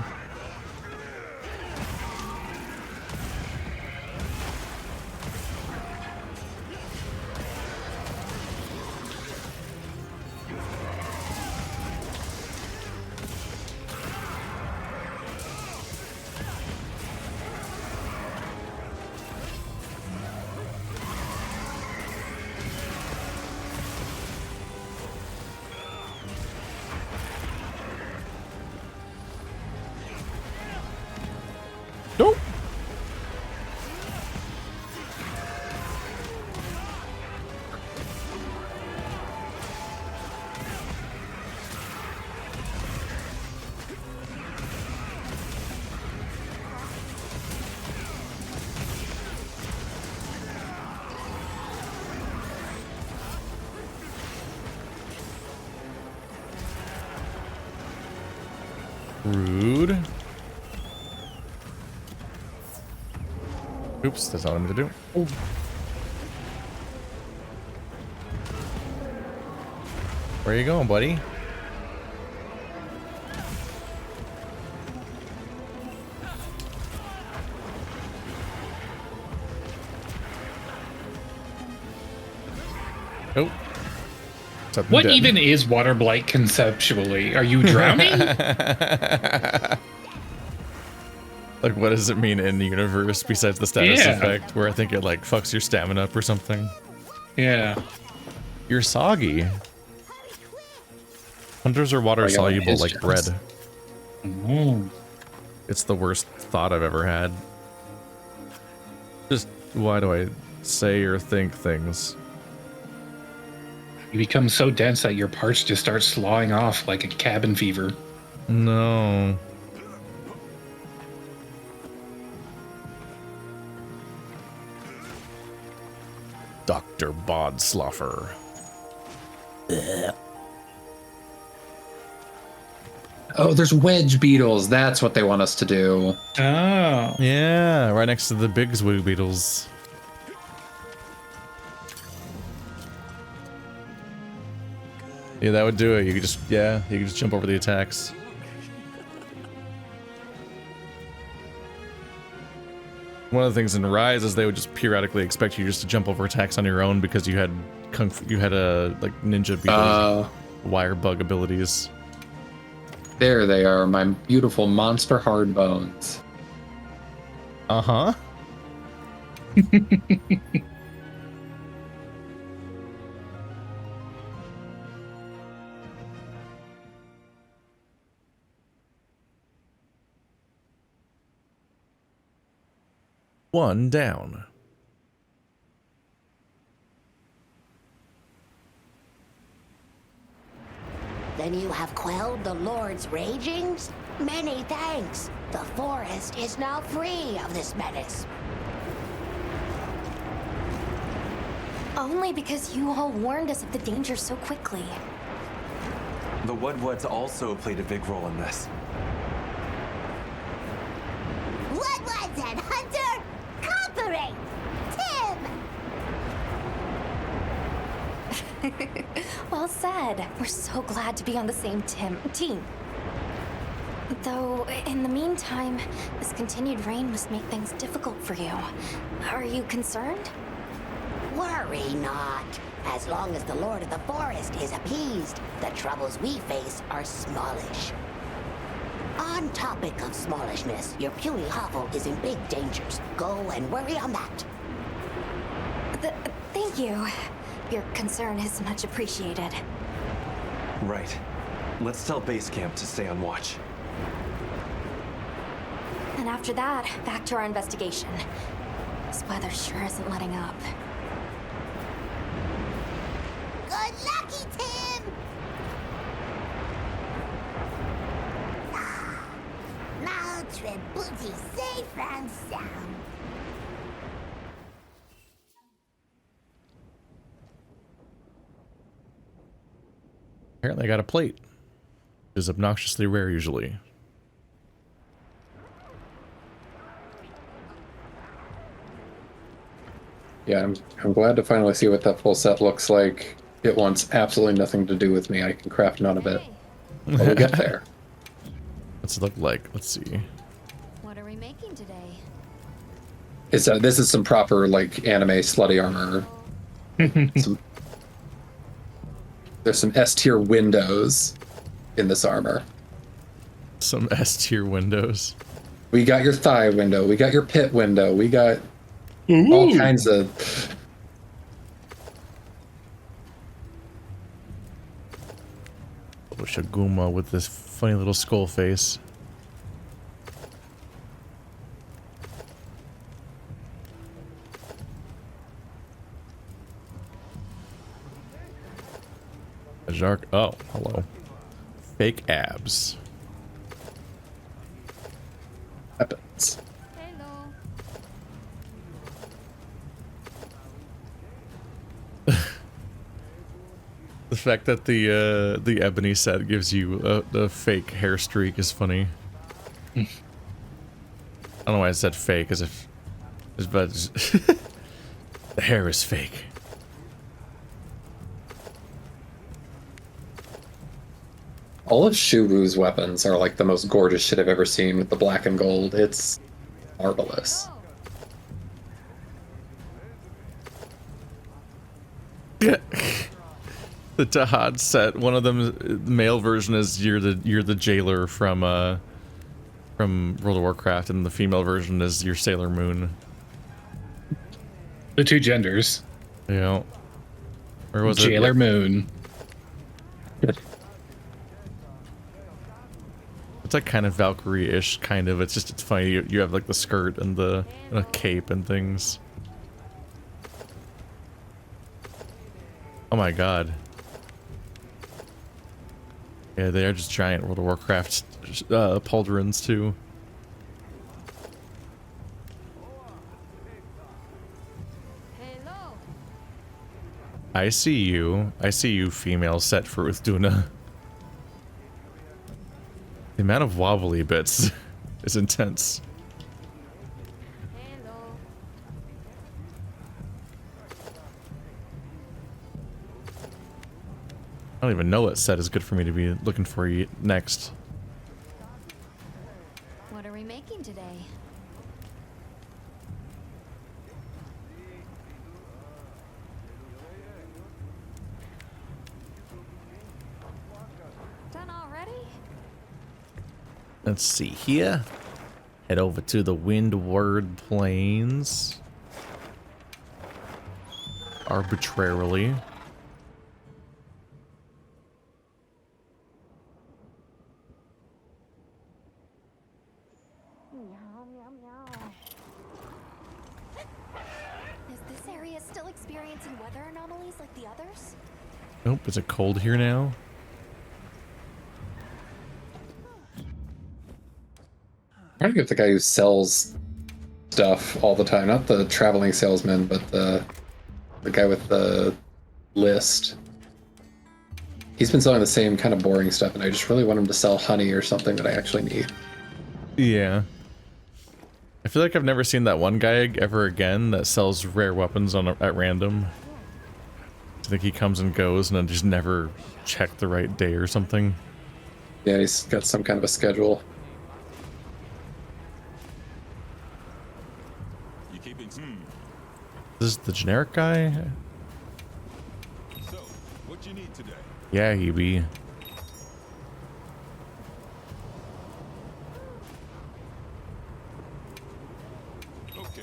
Rude. Oops, that's not what I meant to do. Oh. Where you going, buddy? Oh. What even is water blight conceptually? Are you drowning? Like, what does it mean in the universe besides the status effect, where I think it like fucks your stamina up or something? Yeah. You're soggy. Hunters are water soluble like bread. It's the worst thought I've ever had. Just why do I say or think things? You become so dense that your parts just start sloughing off like a cabin fever. No. Dr. Bodsloffer. Oh, there's wedge beetles. That's what they want us to do. Oh. Yeah, right next to the big zwig beetles. Yeah, that would do it. You could just, you could just jump over the attacks. One of the things in Rise is they would just periodically expect you just to jump over attacks on your own because you had like ninja beetle wire bug abilities. There they are, my beautiful monster hard bones. Uh-huh. One down. Then you have quelled the Lord's ragings? Many thanks. The forest is now free of this menace. Only because you all warned us of the danger so quickly. The Wudwuds also played a big role in this. Wudwuds and Hunter, cooperate! Tim! Well said. We're so glad to be on the same team. Though, in the meantime, this continued rain must make things difficult for you. Are you concerned? Worry not. As long as the Lord of the Forest is appeased, the troubles we face are smallish. On topic of smallishness, your puny hovel is in big dangers. Go and worry on that. Thank you. Your concern is much appreciated. Right. Let's tell base camp to stay on watch. And after that, back to our investigation. This weather sure isn't letting up. Good lucky, Tim! Now tread booty safe and sound. Apparently I got a plate. It is obnoxiously rare usually. Yeah, I'm glad to finally see what that full set looks like. It wants absolutely nothing to do with me. I can craft none of it. But we'll get there. What's it look like? Let's see. What are we making today? This is some proper like anime slutty armor. There's some S tier windows in this armor. Some S tier windows. We got your thigh window. We got your pit window. We got all kinds of. Little Shaguma with this funny little skull face. A Jark. Oh, hello. Fake abs. Weapons. The fact that the ebony set gives you a fake hair streak is funny. I don't know why I said fake, as if, but the hair is fake. All of Shuwu's weapons are like the most gorgeous shit I've ever seen with the black and gold. It's marvelous. The Dahaad set, one of them, the male version is you're the jailer from World of Warcraft, and the female version is your Sailor Moon. The two genders. Yeah. Or was Jailer it? Moon. It's like kind of Valkyrie-ish, kind of. It's just, it's funny. You have like the skirt and the cape and things. Oh my god. Yeah, they are just giant World of Warcraft pauldrons too. I see you. I see you, female set for Uthduna. The amount of wobbly bits is intense. I don't even know what set is good for me to be looking for next. What are we making today? Done already? Let's see here. Head over to the Windward Plains. Arbitrarily. Is this area still experiencing weather anomalies like the others? Nope, is it cold here now? I think it's the guy who sells stuff all the time. Not the traveling salesman, but the guy with the list. He's been selling the same kind of boring stuff, and I just really want him to sell honey or something that I actually need. Yeah. I feel like I've never seen that one guy ever again that sells rare weapons at random. I think he comes and goes and then just never checked the right day or something. Yeah, he's got some kind of a schedule. This is the generic guy? So, what you need today? Yeah, he be. Okay,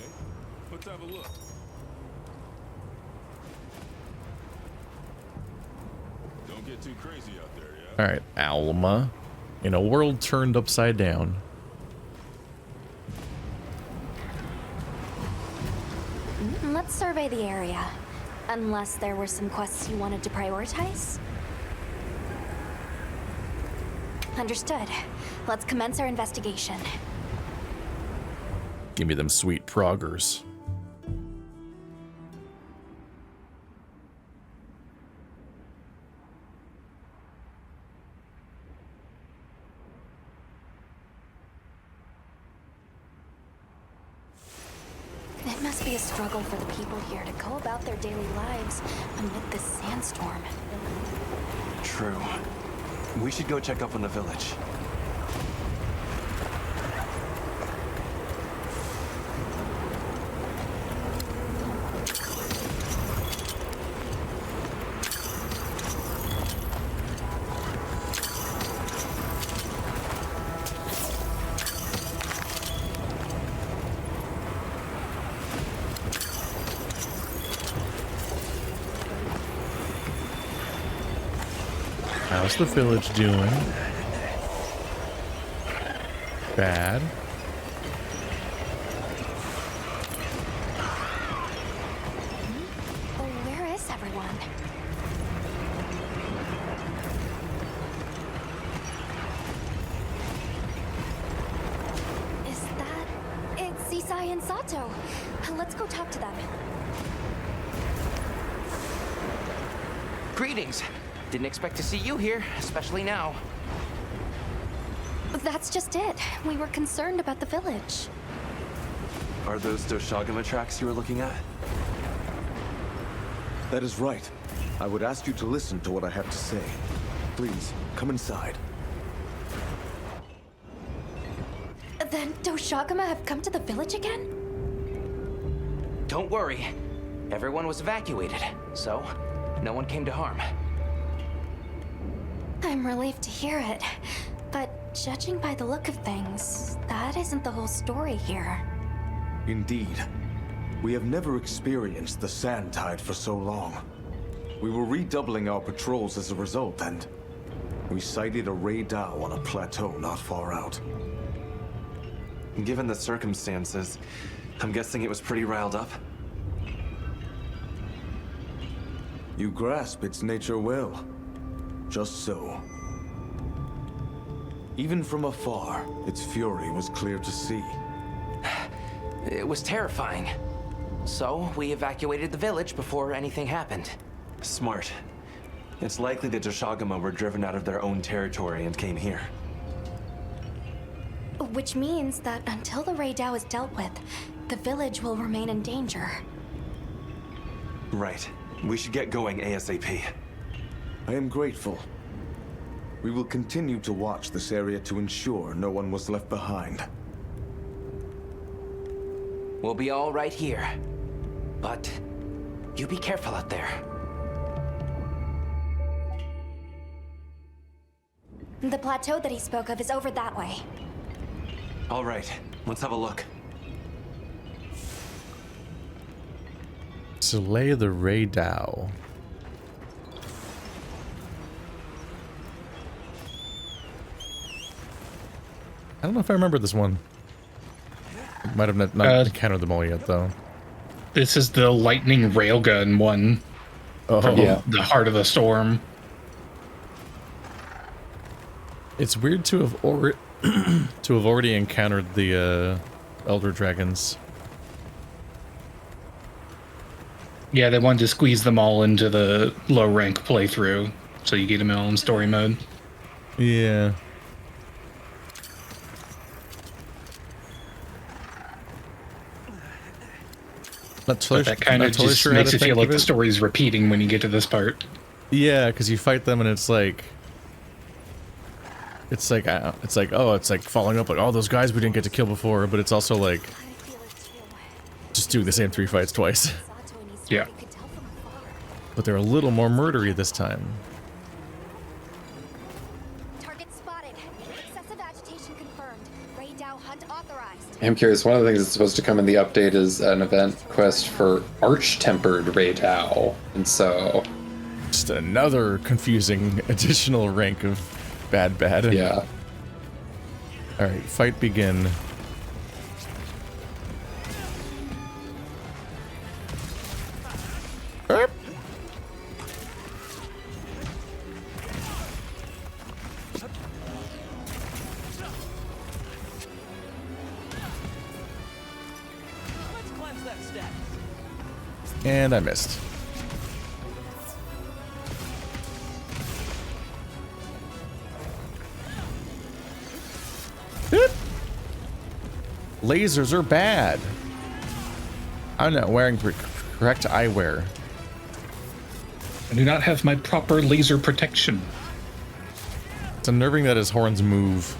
let's have a look. Don't get too crazy out there, yeah? Alright, Alma. In a world turned upside down. Let's survey the area. Unless there were some quests you wanted to prioritize? Understood. Let's commence our investigation. Give me them sweet proggers. It must be a struggle for the people here to go about their daily lives amid this sandstorm. True. We should go check up on the village. How's the village doing? Bad. Oh, where is everyone? Is that... It's Isai and Sato. Let's go talk to them. Greetings. Didn't expect to see you here, especially now. That's just it. We were concerned about the village. Are those Doshagama tracks you were looking at? That is right. I would ask you to listen to what I have to say. Please, come inside. The Doshagama have come to the village again? Don't worry. Everyone was evacuated, so no one came to harm. I'm relieved to hear it. But judging by the look of things, that isn't the whole story here. Indeed. We have never experienced the Sand Tide for so long. We were redoubling our patrols as a result, and we sighted a Radow on a plateau not far out. Given the circumstances, I'm guessing it was pretty riled up. You grasp its nature well. Just so. Even from afar, its fury was clear to see. It was terrifying. So we evacuated the village before anything happened. Smart. It's likely the Doshagama were driven out of their own territory and came here. Which means that until the Radow is dealt with, the village will remain in danger. Right. We should get going ASAP. I am grateful. We will continue to watch this area to ensure no one was left behind. We'll be all right here. But you be careful out there. The plateau that he spoke of is over that way. All right, let's have a look. Slay the Radow. I don't know if I remember this one. Might have not encountered them all yet, though. This is the lightning railgun one. Oh, from yeah. The Heart of the Storm. It's weird to have already encountered the Elder Dragons. Yeah, they wanted to squeeze them all into the low rank playthrough, so you get them all in story mode. Yeah. That kind of just makes it feel like the story's repeating when you get to this part. Yeah, because you fight them and it's like following up like, oh, those guys we didn't get to kill before, but it's also like just doing the same 3 fights twice. Yeah. But they're a little more murdery this time. Target spotted. Excessive agitation confirmed. Radow hunt authorized. I'm curious, one of the things that's supposed to come in the update is an event quest for Arch-Tempered Radow. And so... just another confusing additional rank of bad. Yeah. Alright, fight begin. And I missed. Lasers are bad. I'm not wearing correct eyewear. I do not have my proper laser protection. It's unnerving that his horns move.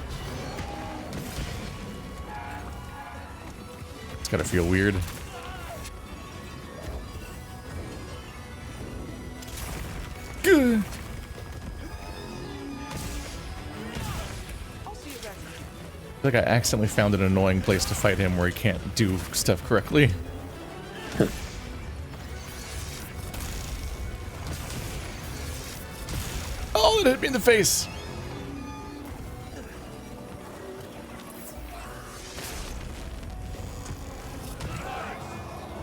It's gotta feel weird. Good. I feel like I accidentally found an annoying place to fight him where he can't do stuff correctly. Oh, it hit me in the face!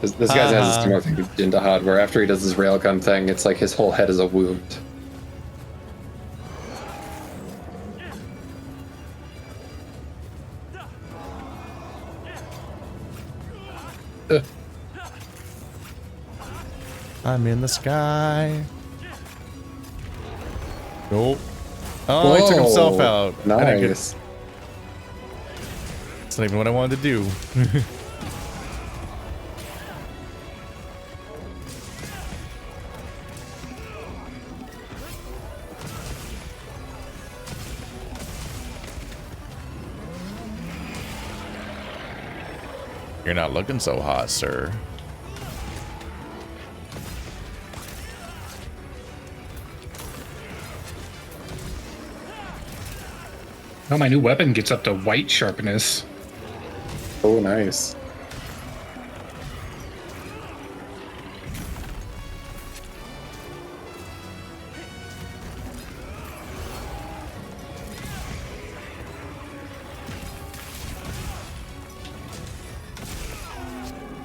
This guy has a similar thing to Jin Dahaad, where after he does his railgun thing, it's like his whole head is a wound. I'm in the sky. Nope. Oh, Whoa, he took himself out. Nice. That's not even what I wanted to do. You're not looking so hot, sir. Oh, my new weapon gets up to white sharpness. Oh, nice.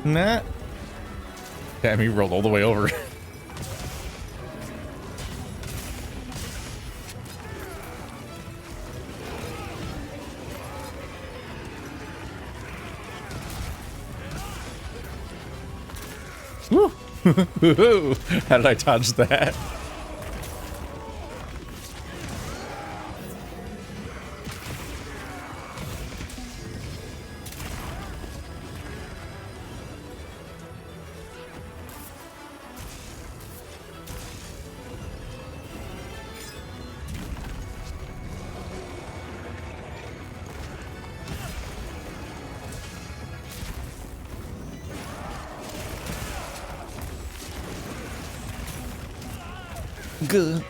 Nah. Damn, he rolled all the way over. Woo! How did I dodge that? Good.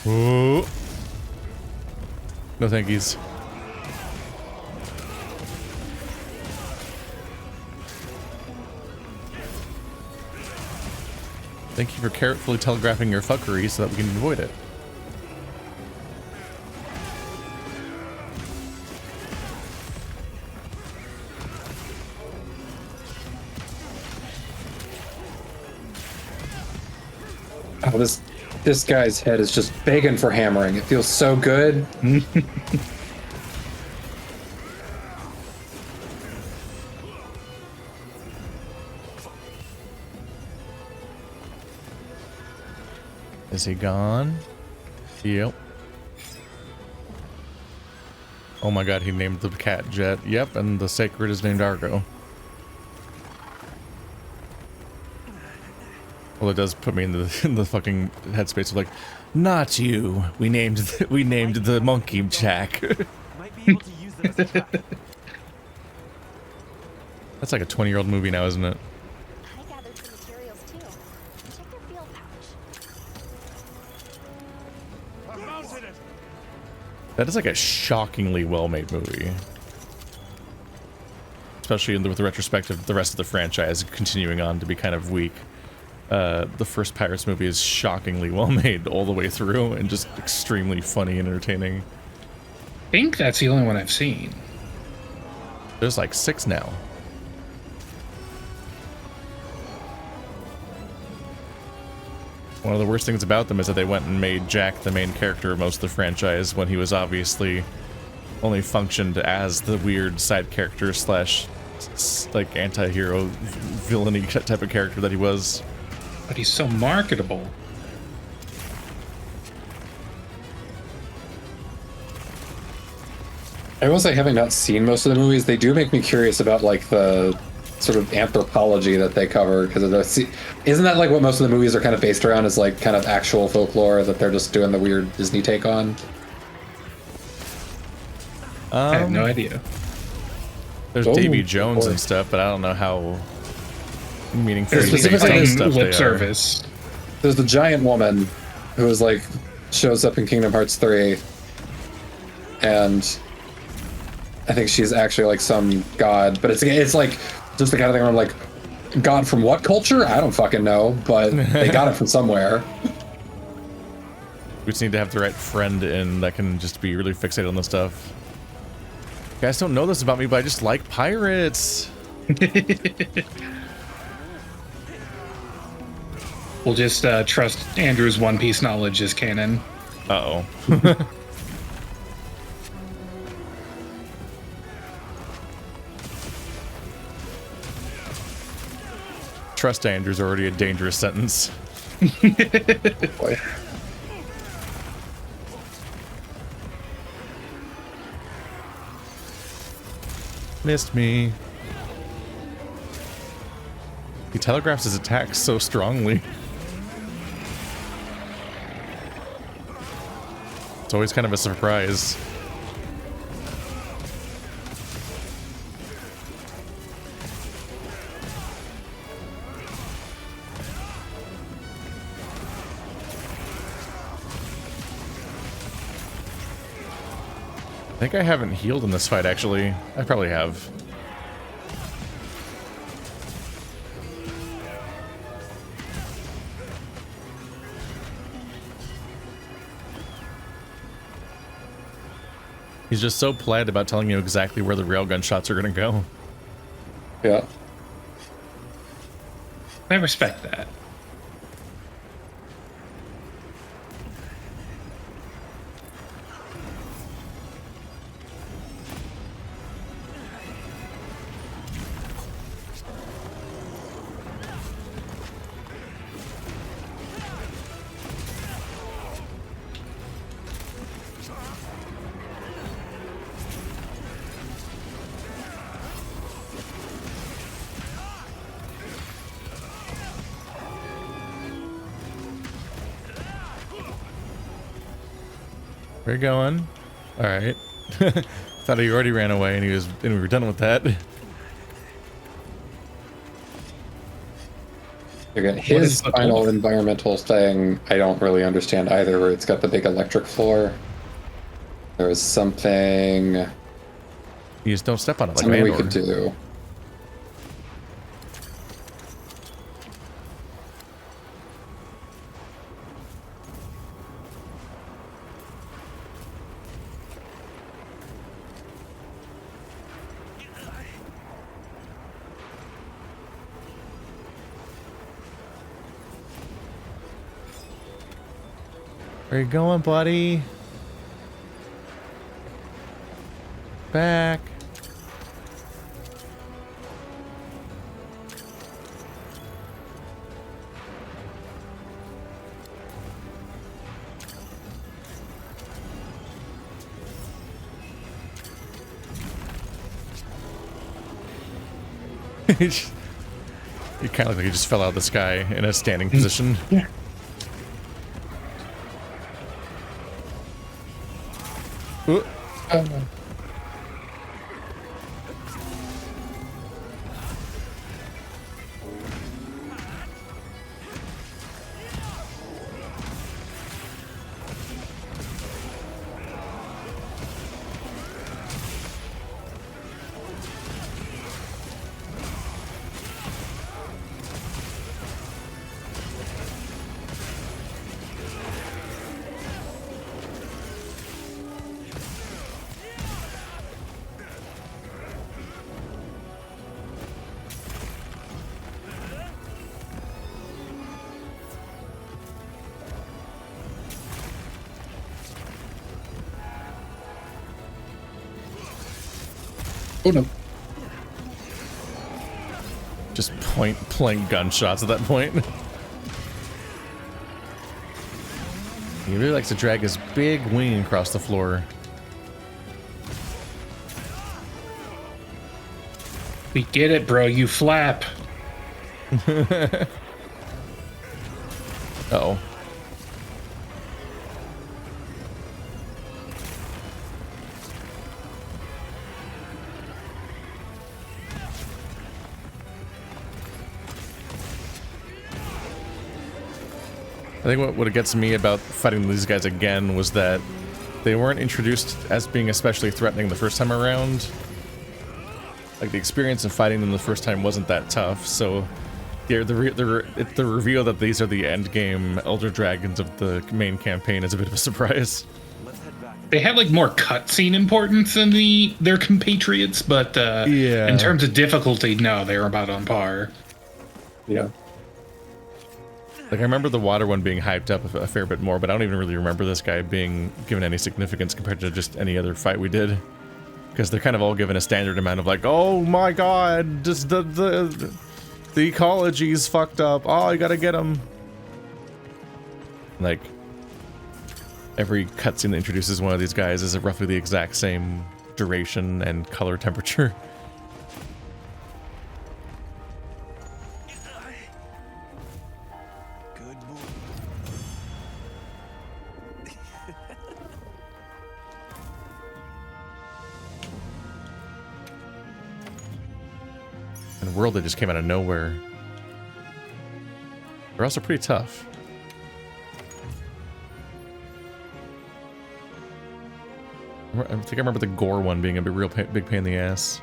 Ooh. No thankies. Thank you for carefully telegraphing your fuckery so that we can avoid it. Oh, this guy's head is just begging for hammering. It feels so good. Is he gone? Yep. Oh my god, he named the cat Jet. Yep, and the sacred is named Argo. Well, it does put me in the fucking headspace of like, not you. We named the monkey Jack. Might be able to use them as a trap. That's like a 20-year-old movie now, isn't it? I gathered some materials too. Check your field pouch. I mounted it. That is like a shockingly well-made movie. Especially with the retrospective, the rest of the franchise continuing on to be kind of weak. The first Pirates movie is shockingly well made all the way through and just extremely funny and entertaining. I think that's the only one I've seen. There's like 6 now. One of the worst things about them is that they went and made Jack the main character of most of the franchise when he was obviously only functioned as the weird side character slash like anti-hero villainy type of character that he was. But he's so marketable. I will say, having not seen most of the movies, they do make me curious about like the sort of anthropology that they cover, because isn't that like what most of the movies are kind of based around, is like kind of actual folklore that they're just doing the weird Disney take on? I have no idea. There's Davy Jones and stuff, but I don't know how meaningful specifically stuff lip they service. There's the giant woman who is like shows up in Kingdom Hearts 3, and I think she's actually like some god, but it's like just the kind of thing where I'm like, god from what culture? I don't fucking know, but they got it from somewhere. We just need to have the right friend in that can just be really fixated on the stuff. You guys don't know this about me, but I just like pirates. We'll just trust Andrew's One Piece knowledge as canon. Uh-oh. trust Andrew is already a dangerous sentence. Boy. Missed me. He telegraphs his attacks so strongly. It's always kind of a surprise. I think I haven't healed in this fight, actually. I probably have. He's just so polite about telling you exactly where the railgun shots are going to go. Yeah. I respect that. Where you going? All right. Thought he already ran away, and we were done with that. Again, his final environmental thing, I don't really understand either. Where it's got the big electric floor. There was something. You just don't step on it like something we Mandor. could do. Where you going, buddy? Back. He kind of looked like he just fell out of the sky in a standing position. Yeah. Oh no. Just point blank gunshots at that point. He really likes to drag his big wing across the floor. We get it, bro. You flap. Uh-oh. I think what gets me about fighting these guys again was that they weren't introduced as being especially threatening the first time around. Like, the experience of fighting them the first time wasn't that tough, so the reveal that these are the end game Elder Dragons of the main campaign is a bit of a surprise. They have like more cutscene importance than their compatriots, but yeah. In terms of difficulty, no, they're about on par. Yeah. Like, I remember the water one being hyped up a fair bit more, but I don't even really remember this guy being given any significance compared to just any other fight we did. Because they're kind of all given a standard amount of like, oh my god, just the The ecology's fucked up. Oh, you gotta get him. Like, every cutscene that introduces one of these guys is roughly the exact same duration and color temperature. And a world that just came out of nowhere. They're also pretty tough. I think I remember the Gore one being a real big pain in the ass.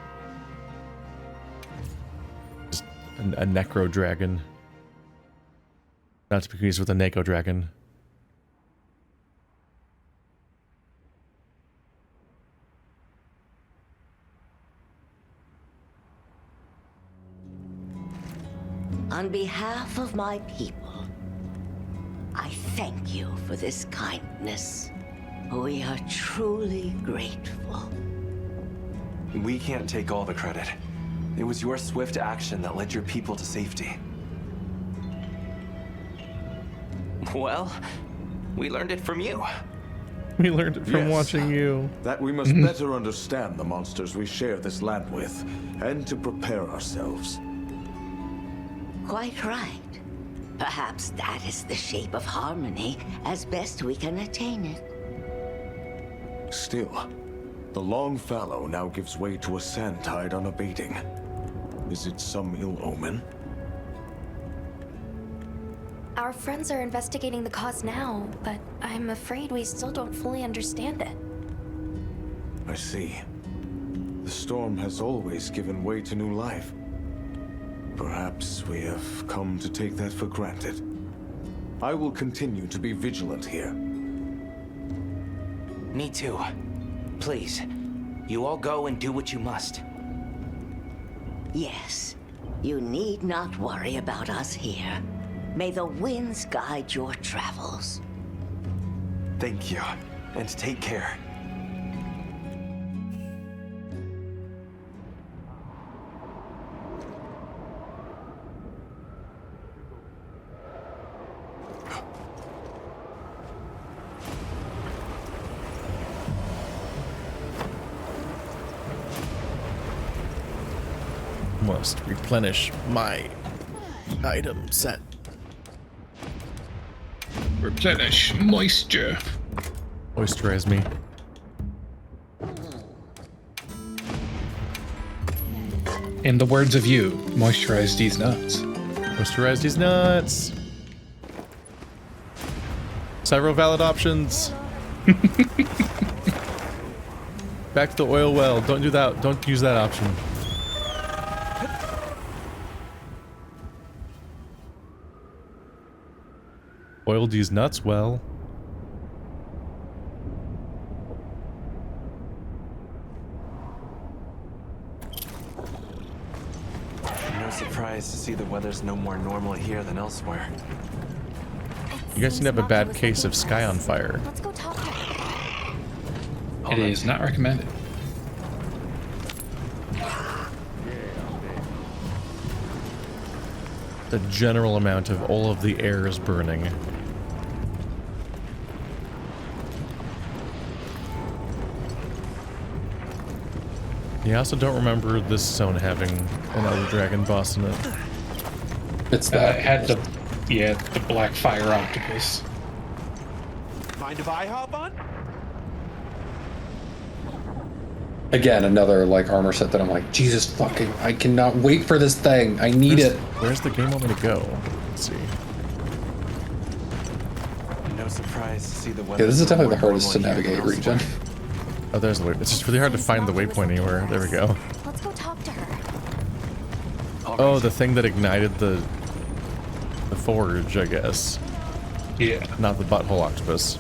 Just a necro dragon. Not to be confused with a Neko dragon. On behalf of my people, I thank you for this kindness. We are truly grateful. We can't take all the credit. It was your swift action that led your people to safety. Well, we learned it from you. We learned it from watching you. That we must better understand the monsters we share this land with, and to prepare ourselves. Quite right. Perhaps that is the shape of harmony as best we can attain it. Still, the long fallow now gives way to a sand tide unabating. Is it some ill omen? Our friends are investigating the cause now, but I'm afraid we still don't fully understand it. I see. The storm has always given way to new life. Perhaps we have come to take that for granted. I will continue to be vigilant here. Me too. Please, you all go and do what you must. Yes, you need not worry about us here. May the winds guide your travels. Thank you, and take care. Must replenish my item set. Replenish moisture. Moisturize me. In the words of you, moisturize these nuts. Moisturize these nuts. Several valid options. Back to the oil well. Don't do that. Don't use that option. Oil these nuts well. No surprise to see the weather's no more normal here than elsewhere. You guys seem to have a bad case of sky on fire. Let's go talk to her. It is not recommended. The general amount of all of the air is burning. Yeah, I also don't remember this zone having another dragon boss in it. It's that. It had the black fire octopus. Mind if I hop on? Again, another like armor set that I'm like, Jesus fucking, I cannot wait for this thing. I need it. Where's the game want me to go? Let's see. No surprise to see the weather. Yeah, this is definitely the hardest to navigate region. Oh, there's the way. It's just really hard to find the waypoint anywhere. There we go. Let's go talk to her. Oh, the thing that ignited the forge, I guess. Yeah. Not the butthole octopus.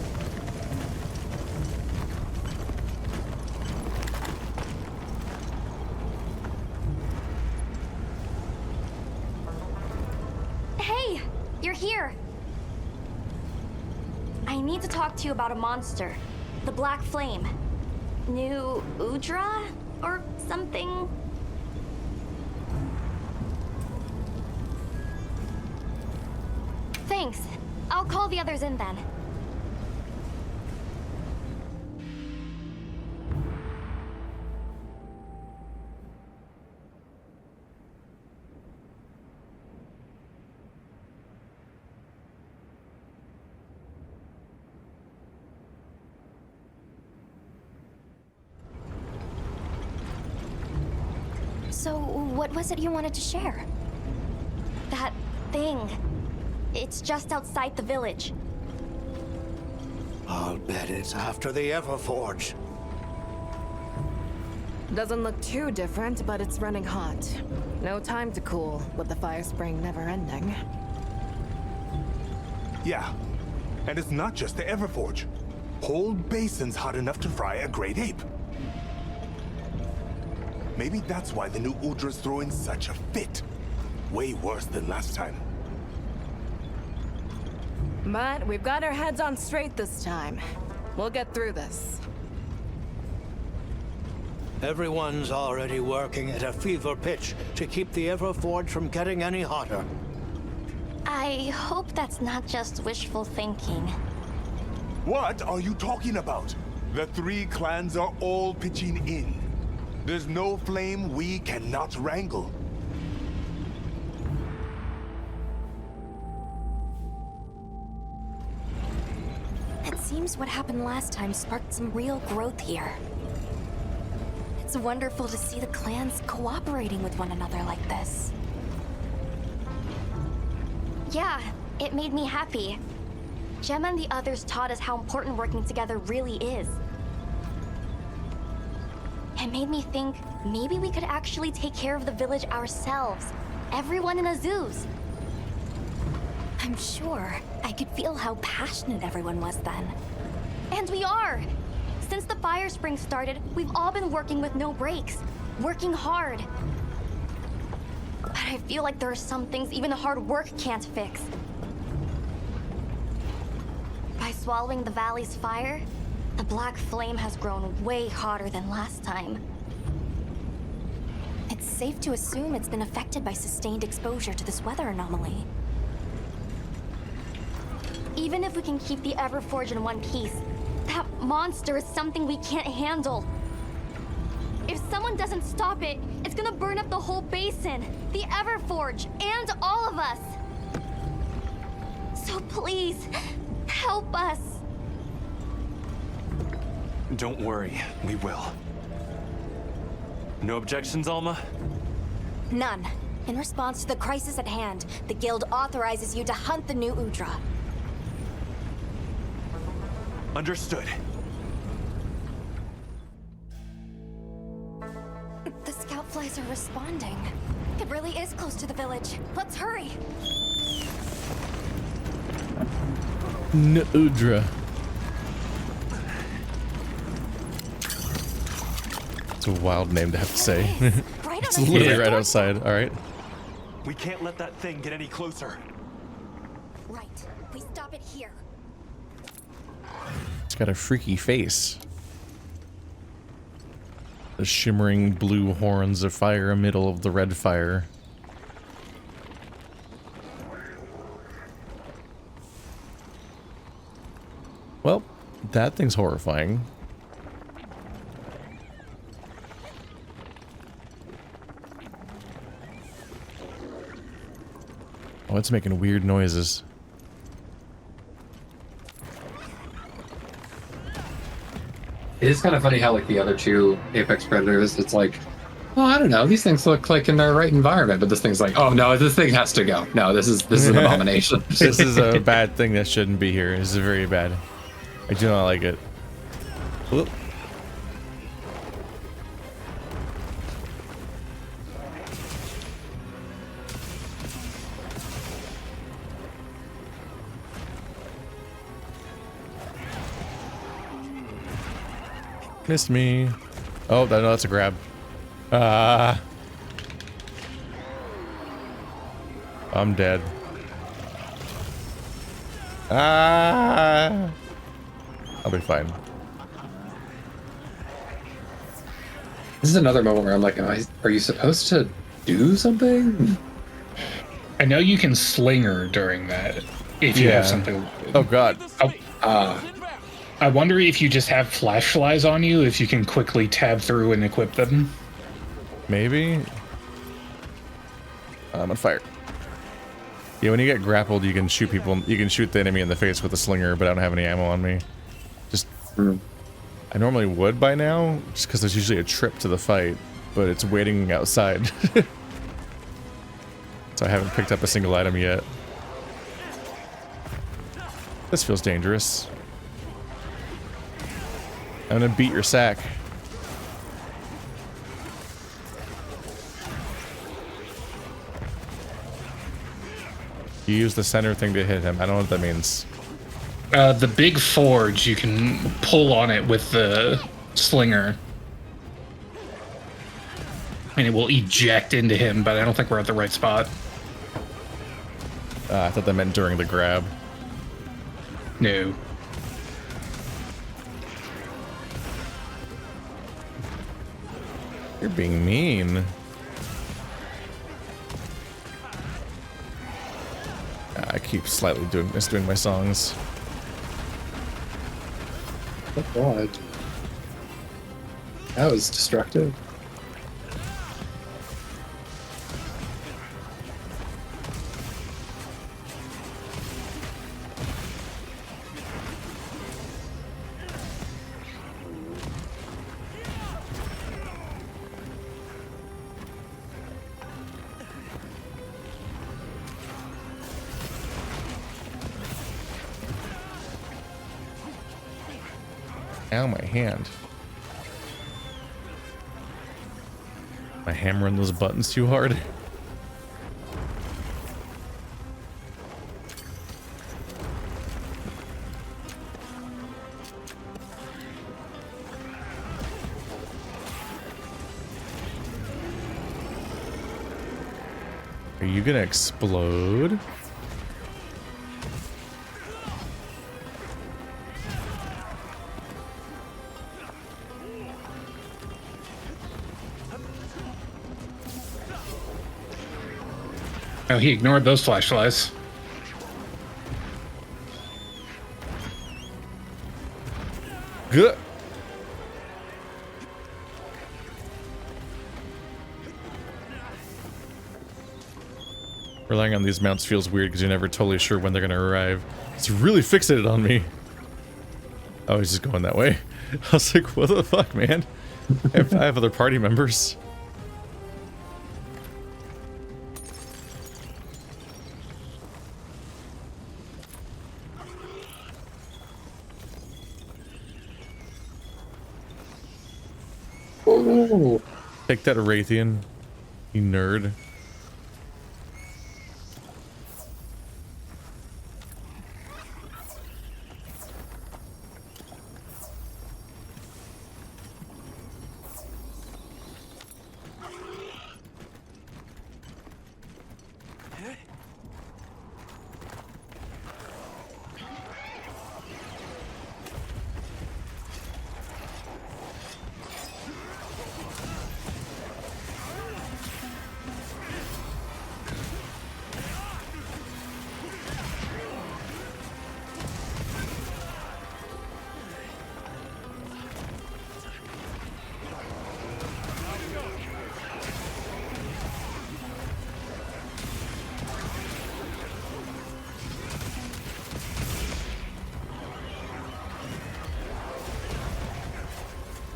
Hey, you're here. I need to talk to you about a monster. The Black Flame. New Udra? Or something? Thanks. I'll call the others in then. So, what was it you wanted to share? That thing. It's just outside the village. I'll bet it's after the Everforge. Doesn't look too different, but it's running hot. No time to cool, with the fire spring never ending. Yeah, and it's not just the Everforge. Whole basin's hot enough to fry a great ape. Maybe that's why the new Udra's throwing such a fit. Way worse than last time. But we've got our heads on straight this time. We'll get through this. Everyone's already working at a fever pitch to keep the Everforge from getting any hotter. I hope that's not just wishful thinking. What are you talking about? The three clans are all pitching in. There's no flame we cannot wrangle. It seems what happened last time sparked some real growth here. It's wonderful to see the clans cooperating with one another like this. Yeah, it made me happy. Gemma and the others taught us how important working together really is. It made me think maybe we could actually take care of the village ourselves. Everyone in Azuz. I'm sure I could feel how passionate everyone was then. And we are! Since the fire spring started, we've all been working with no breaks. Working hard. But I feel like there are some things even hard work can't fix. By swallowing the valley's fire, the black flame has grown way hotter than last time. It's safe to assume it's been affected by sustained exposure to this weather anomaly. Even if we can keep the Everforge in one piece, that monster is something we can't handle. If someone doesn't stop it, it's gonna burn up the whole basin, the Everforge, and all of us. So please, help us. Don't worry, we will. No objections, Alma? None. In response to the crisis at hand, the guild authorizes you to hunt the new Udra. Understood. The scout flies are responding. It really is close to the village. Let's hurry. Udra. It's a wild name to have to say. It's literally right outside. All right. We can't let that thing get any closer. Right. We stop it here. It's got a freaky face. The shimmering blue horns of fire in the middle of the red fire. Well, that thing's horrifying. Oh, it's making weird noises. It is kind of funny how, like, the other two apex predators, it's like, well, I don't know, these things look like in their right environment, but this thing's like, oh no, this thing has to go. No, this is an abomination. This is a bad thing that shouldn't be here. This is very bad. I do not like it. Whoop. Missed me. Oh, no, that's a grab. I'm dead. I'll be fine. This is another moment where I'm like, are you supposed to do something? I know you can slinger during that. if you have something. Oh god. I wonder if you just have flash flies on you, if you can quickly tab through and equip them. Maybe. I'm on fire. Yeah, when you get grappled, you can shoot people. You can shoot the enemy in the face with a slinger, but I don't have any ammo on me. Just, I normally would by now, just because there's usually a trip to the fight, but it's waiting outside. So I haven't picked up a single item yet. This feels dangerous. I'm gonna beat your sack. You use the center thing to hit him. I don't know what that means. The big forge, you can pull on it with the slinger. And it will eject into him, but I don't think we're at the right spot. I thought that meant during the grab. No. You're being mean. I keep slightly misdoing my songs. Oh god. That was destructive. Ow, my hand. Am I hammering those buttons too hard? Are you gonna explode? Oh, he ignored those flashlights. Good. Relying on these mounts feels weird because you're never totally sure when they're gonna arrive. It's really fixated on me. Oh, he's just going that way. I was like, what the fuck, man? I have 5 other party members. Oh. Take that, Arathian, you nerd.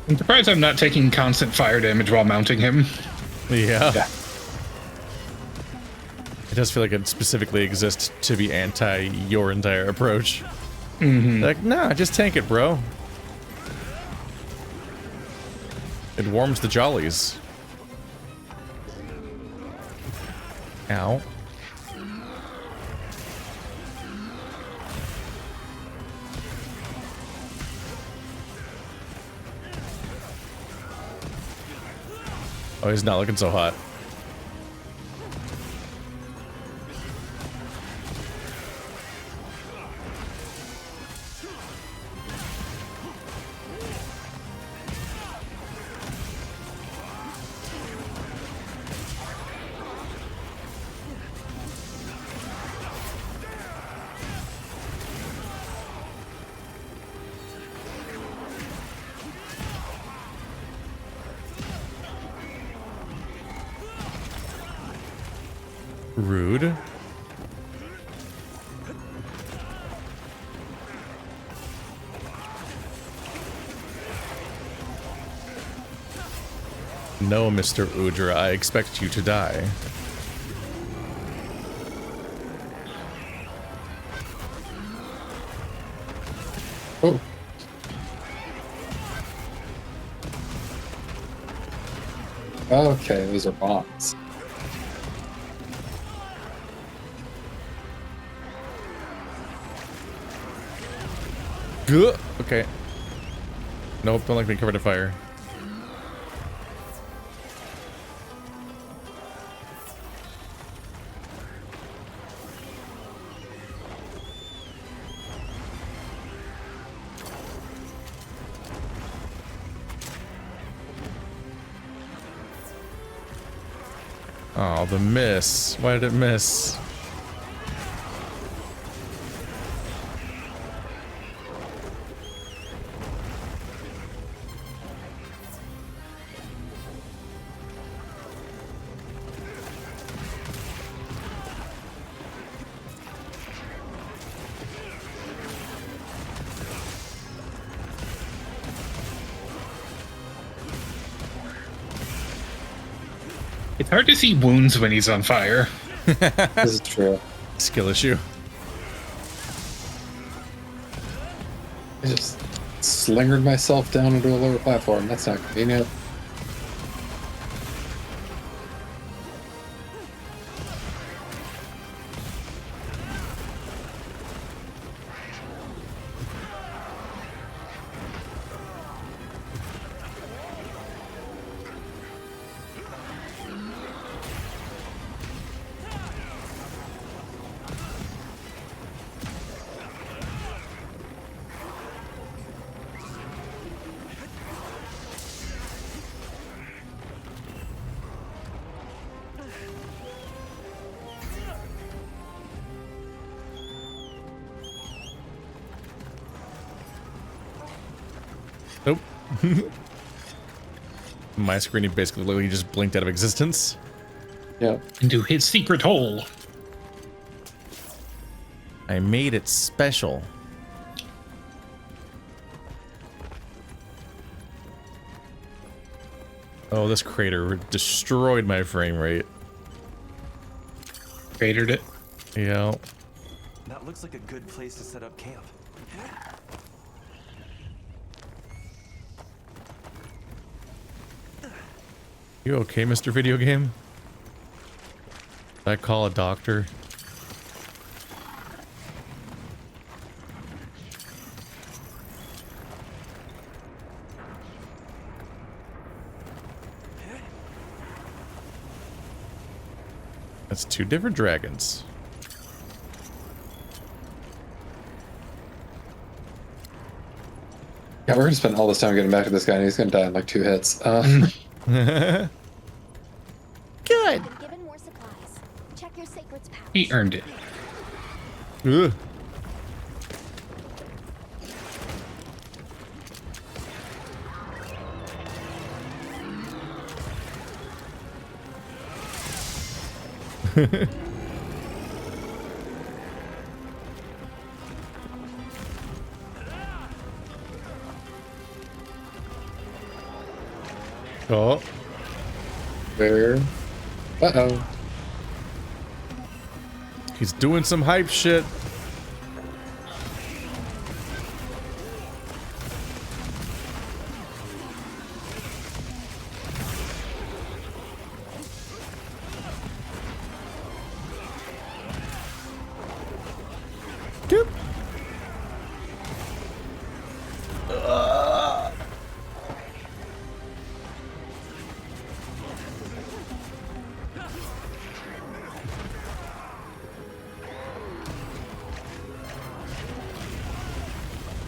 I'm surprised I'm not taking constant fire damage while mounting him. Yeah. It does feel like it specifically exists to be anti your entire approach. Like, nah, just tank it, bro. It warms the jollies. Ow. Oh, he's not looking so hot. Rude. No, Mr. Udra, I expect you to die. Oh. Okay, those are bombs. Good. Okay. Nope, don't like being covered in fire. Oh, the miss. Why did it miss? It's hard to see wounds when he's on fire. This is true. Skill issue. I just slingered myself down into a lower platform. That's not convenient. Nope. My screen basically literally just blinked out of existence. Yeah. Into his secret hole. I made it special. Oh, this crater destroyed my frame rate. Cratered it. Yeah. That looks like a good place to set up camp. You okay, Mr. Video Game? Did I call a doctor? That's two different dragons. Yeah, we're gonna spend all this time getting back to this guy, and he's gonna die in like 2 hits. Good. Given more supplies. Check your sacred's pouch. He earned it. Ugh. Oh. Where? Uh-oh. He's doing some hype shit. Doop.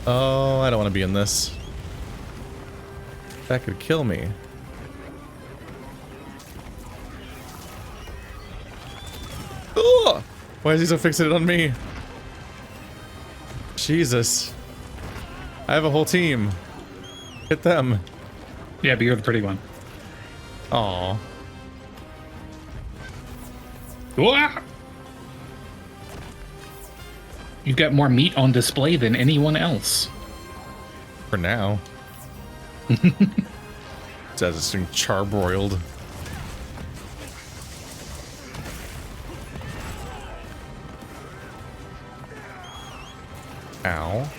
Oh, I don't want to be in this. That could kill me. Ugh! Why is he so fixated on me? Jesus. I have a whole team. Hit them. Yeah, but you're the pretty one. Aw. Wah! You've got more meat on display than anyone else. For now. It's as this thing charbroiled. Ow.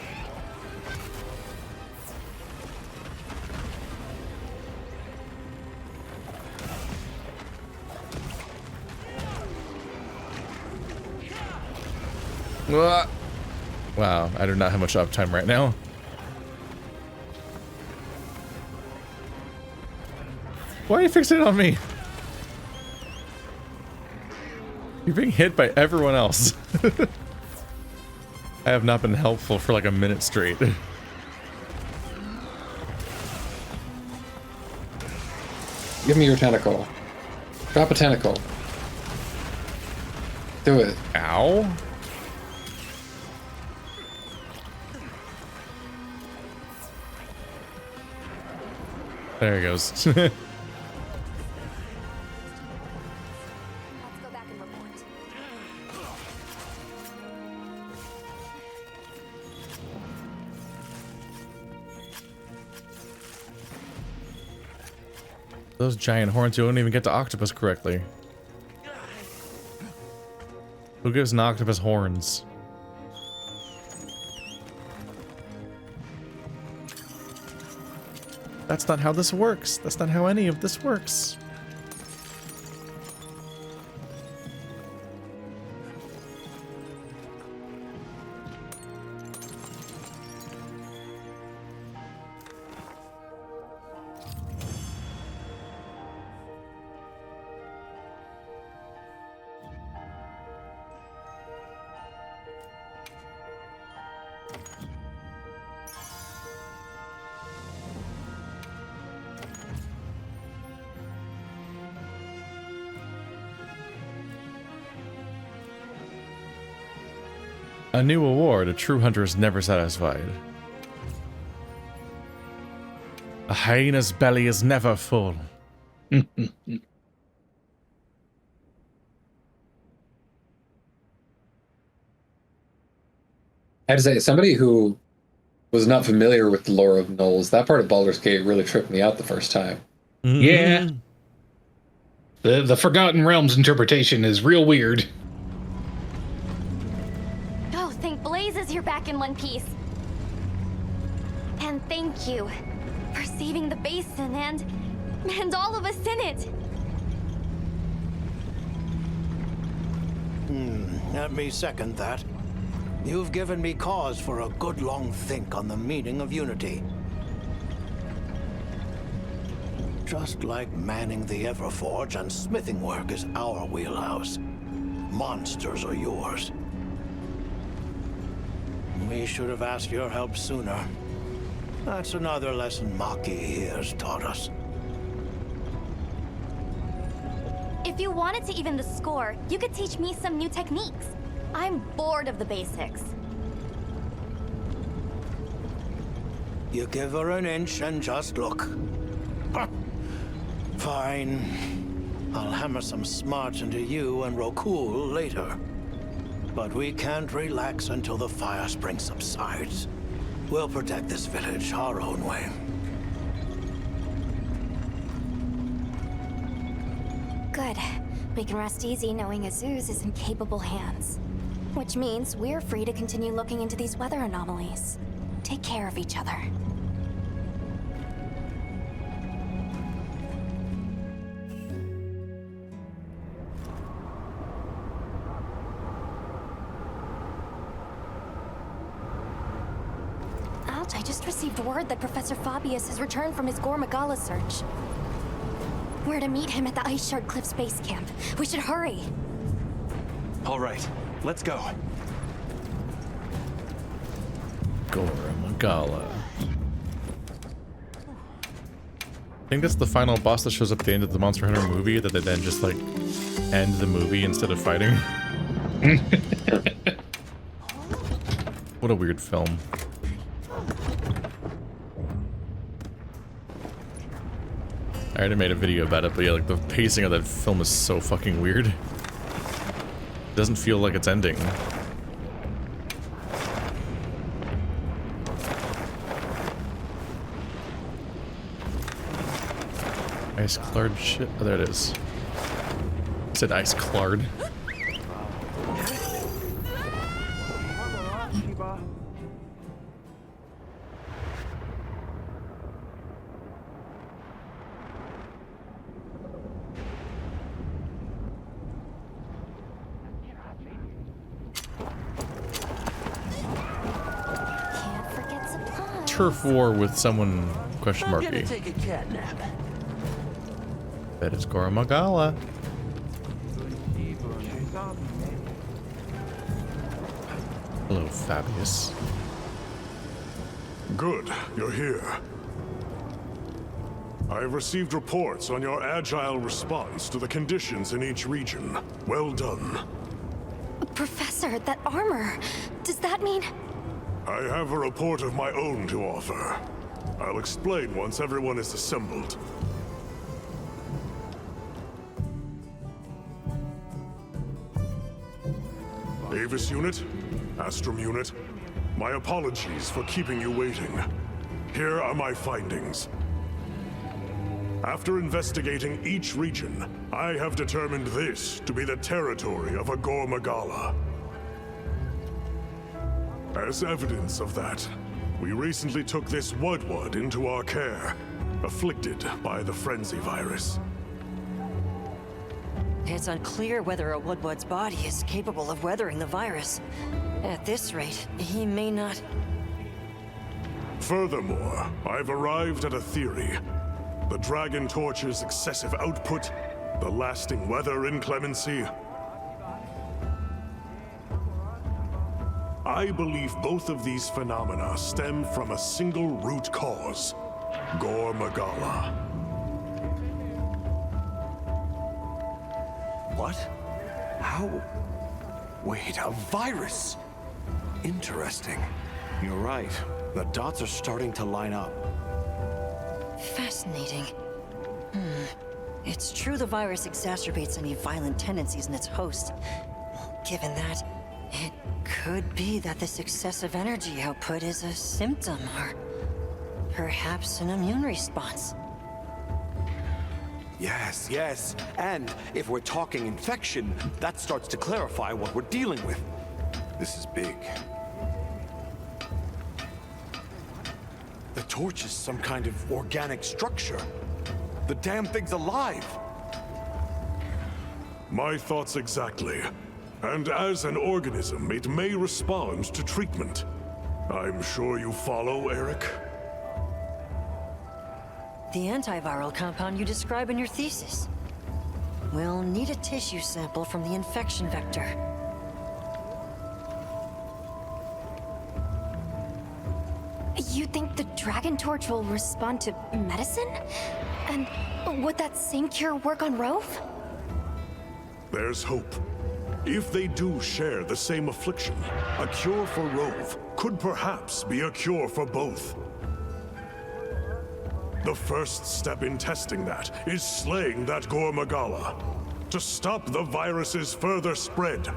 Wow, I do not have much uptime right now. Why are you fixating on me? You're being hit by everyone else. I have not been helpful for like a minute straight. Give me your tentacle. Drop a tentacle. Do it. Ow. There he goes. Those giant horns, you don't even get to octopus correctly. Who gives an octopus horns? That's not how this works. That's not how any of this works. A new award. A true hunter is never satisfied. A hyena's belly is never full. I had to say, as somebody who was not familiar with the lore of gnolls, that part of Baldur's Gate really tripped me out the first time. Yeah. The Forgotten Realms interpretation is real weird. Oh, thank blazes you're back in one piece. And thank you for saving the basin and all of us in it. Let me second that. You've given me cause for a good long think on the meaning of unity. Just like manning the Everforge and smithing work is our wheelhouse, monsters are yours. We should have asked your help sooner. That's another lesson Maki here's taught us. If you wanted to even the score, you could teach me some new techniques. I'm bored of the basics. You give her an inch and just look. Fine. I'll hammer some smarts into you and Rokul later. But we can't relax until the fire spring subsides. We'll protect this village our own way. Good. We can rest easy knowing Azuz is in capable hands. Which means we're free to continue looking into these weather anomalies. Take care of each other. Ouch, I just received word that Professor Fabius has returned from his Gore Magala search. We're to meet him at the Ice Shard Cliffs base camp. We should hurry. All right, let's go. Gore Magala. I think that's the final boss that shows up at the end of the Monster Hunter movie, that they then just like end the movie instead of fighting. What a weird film. I already made a video about it, but yeah, like the pacing of that film is so fucking weird. Doesn't feel like it's ending. Ice-clared shit. Oh, there it is. It said ice-clared. Turf war with someone question mark. Take a cat nap. That is Gore Magala. Hello, Fabius. Good, you're here. I have received reports on your agile response to the conditions in each region. Well done. Professor, that armor. Does that mean... I have a report of my own to offer. I'll explain once everyone is assembled. Avis unit, Astrum unit, my apologies for keeping you waiting. Here are my findings. After investigating each region, I have determined this to be the territory of a Gore Magala. As evidence of that, we recently took this Wudwud into our care, afflicted by the frenzy virus. It's unclear whether a Woodward's body is capable of weathering the virus. At this rate, he may not... Furthermore, I've arrived at a theory. The Dragon Torch's excessive output, the lasting weather inclemency. I believe both of these phenomena stem from a single root cause, Gore Magala. What? How? Wait, a virus? Interesting. You're right. The dots are starting to line up. Fascinating. It's true the virus exacerbates any violent tendencies in its host. Given that, it could be that this excessive energy output is a symptom, or perhaps an immune response. Yes, yes. And if we're talking infection, that starts to clarify what we're dealing with. This is big. The torch is some kind of organic structure. The damn thing's alive. My thoughts exactly. And as an organism, it may respond to treatment. I'm sure you follow, Eric? The antiviral compound you describe in your thesis. We'll need a tissue sample from the infection vector. You think the Dragon Torch will respond to medicine? And would that same cure work on Rove? There's hope. If they do share the same affliction, a cure for Rove could perhaps be a cure for both. The first step in testing that is slaying that Gore Magala to stop the virus's further spread.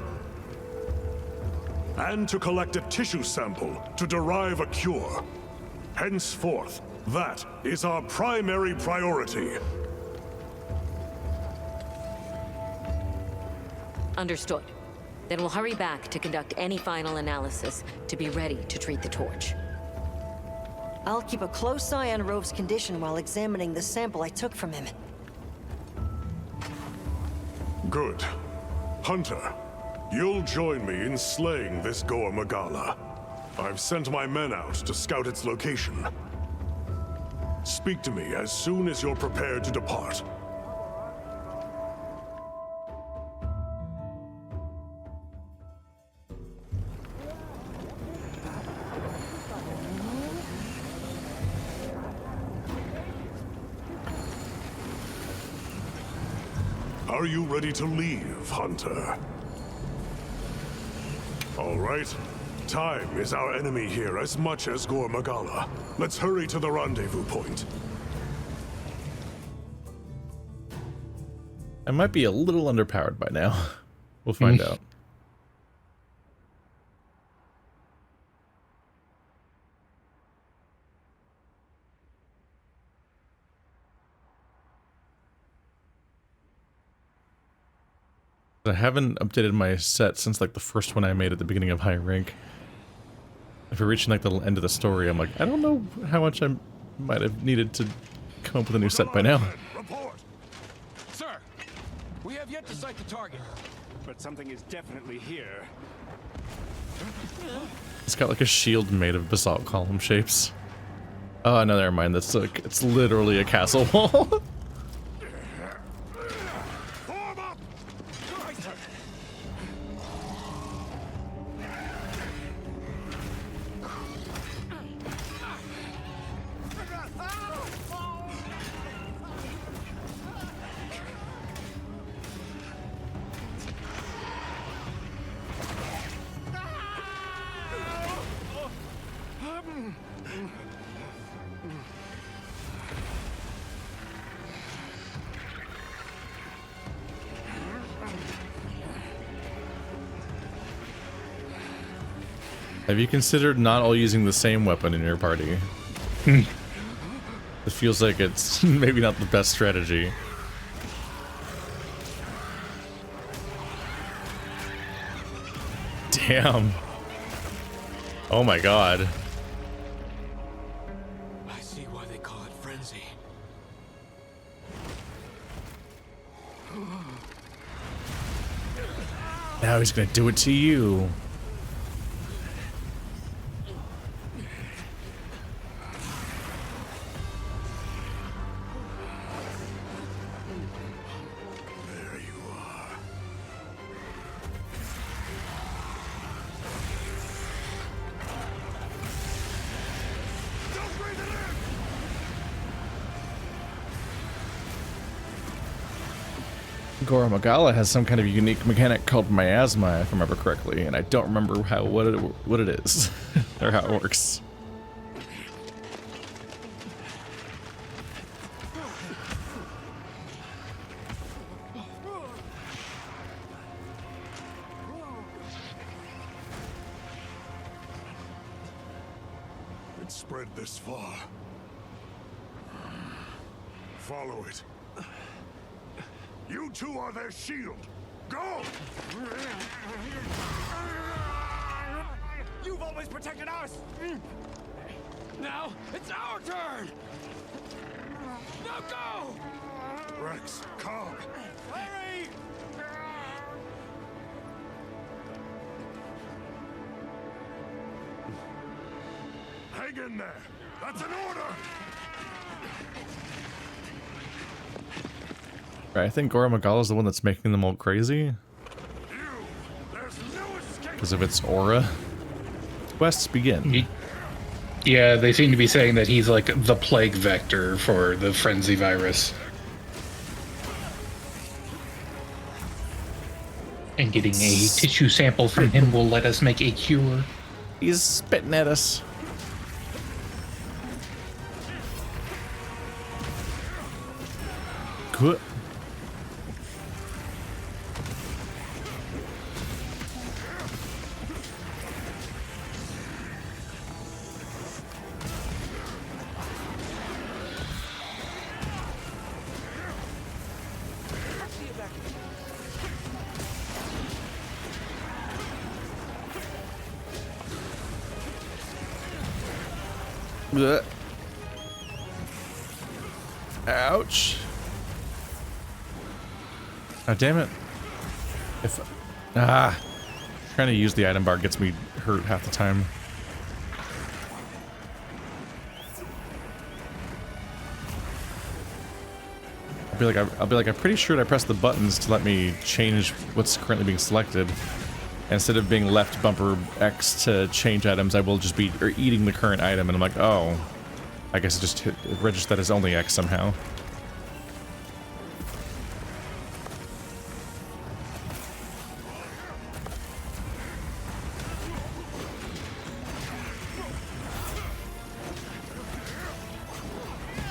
And to collect a tissue sample to derive a cure. Henceforth, that is our primary priority. Understood. Then we'll hurry back to conduct any final analysis to be ready to treat the torch. I'll keep a close eye on Rove's condition while examining the sample I took from him. Good. Hunter, you'll join me in slaying this Gore Magala. I've sent my men out to scout its location. Speak to me as soon as you're prepared to depart. Are you ready to leave, Hunter? All right. Time is our enemy here as much as Gore Magala. Let's hurry to the rendezvous point. I might be a little underpowered by now. We'll find out. I haven't updated my set since like the first one I made at the beginning of high rank. If we're reaching like the end of the story, I'm like, I don't know how much I might have needed to come up with a new set by now. Report. Sir, we have yet to sight the target, but something is definitely here. It's got like a shield made of basalt column shapes. Oh no, never mind. That's like, it's literally a castle wall. Have you considered not all using the same weapon in your party? It feels like it's maybe not the best strategy. Damn. Oh my god. I see why they call it frenzy. Now he's gonna do it to you. Gore Magala has some kind of unique mechanic called miasma, if I remember correctly, and I don't remember what it is or how it works. It's spread this far. Follow it. You two are their shield. Go! You've always protected us! Now, it's our turn! Now go! Rex, calm. Hurry! Hang in there. That's an order! Right, I think Gore Magala is the one that's making them all crazy. Because of its aura. Quests begin. Yeah, they seem to be saying that he's like the plague vector for the frenzy virus. And getting a tissue sample from him will let us make a cure. He's spitting at us. Good. Blech. Ouch. Oh, damn it. Trying to use the item bar gets me hurt half the time. I'll be like, I'm pretty sure I pressed the buttons to let me change what's currently being selected. Instead of being left bumper X to change items, I will just be eating the current item, and I'm like, oh, I guess it registered that as only X somehow.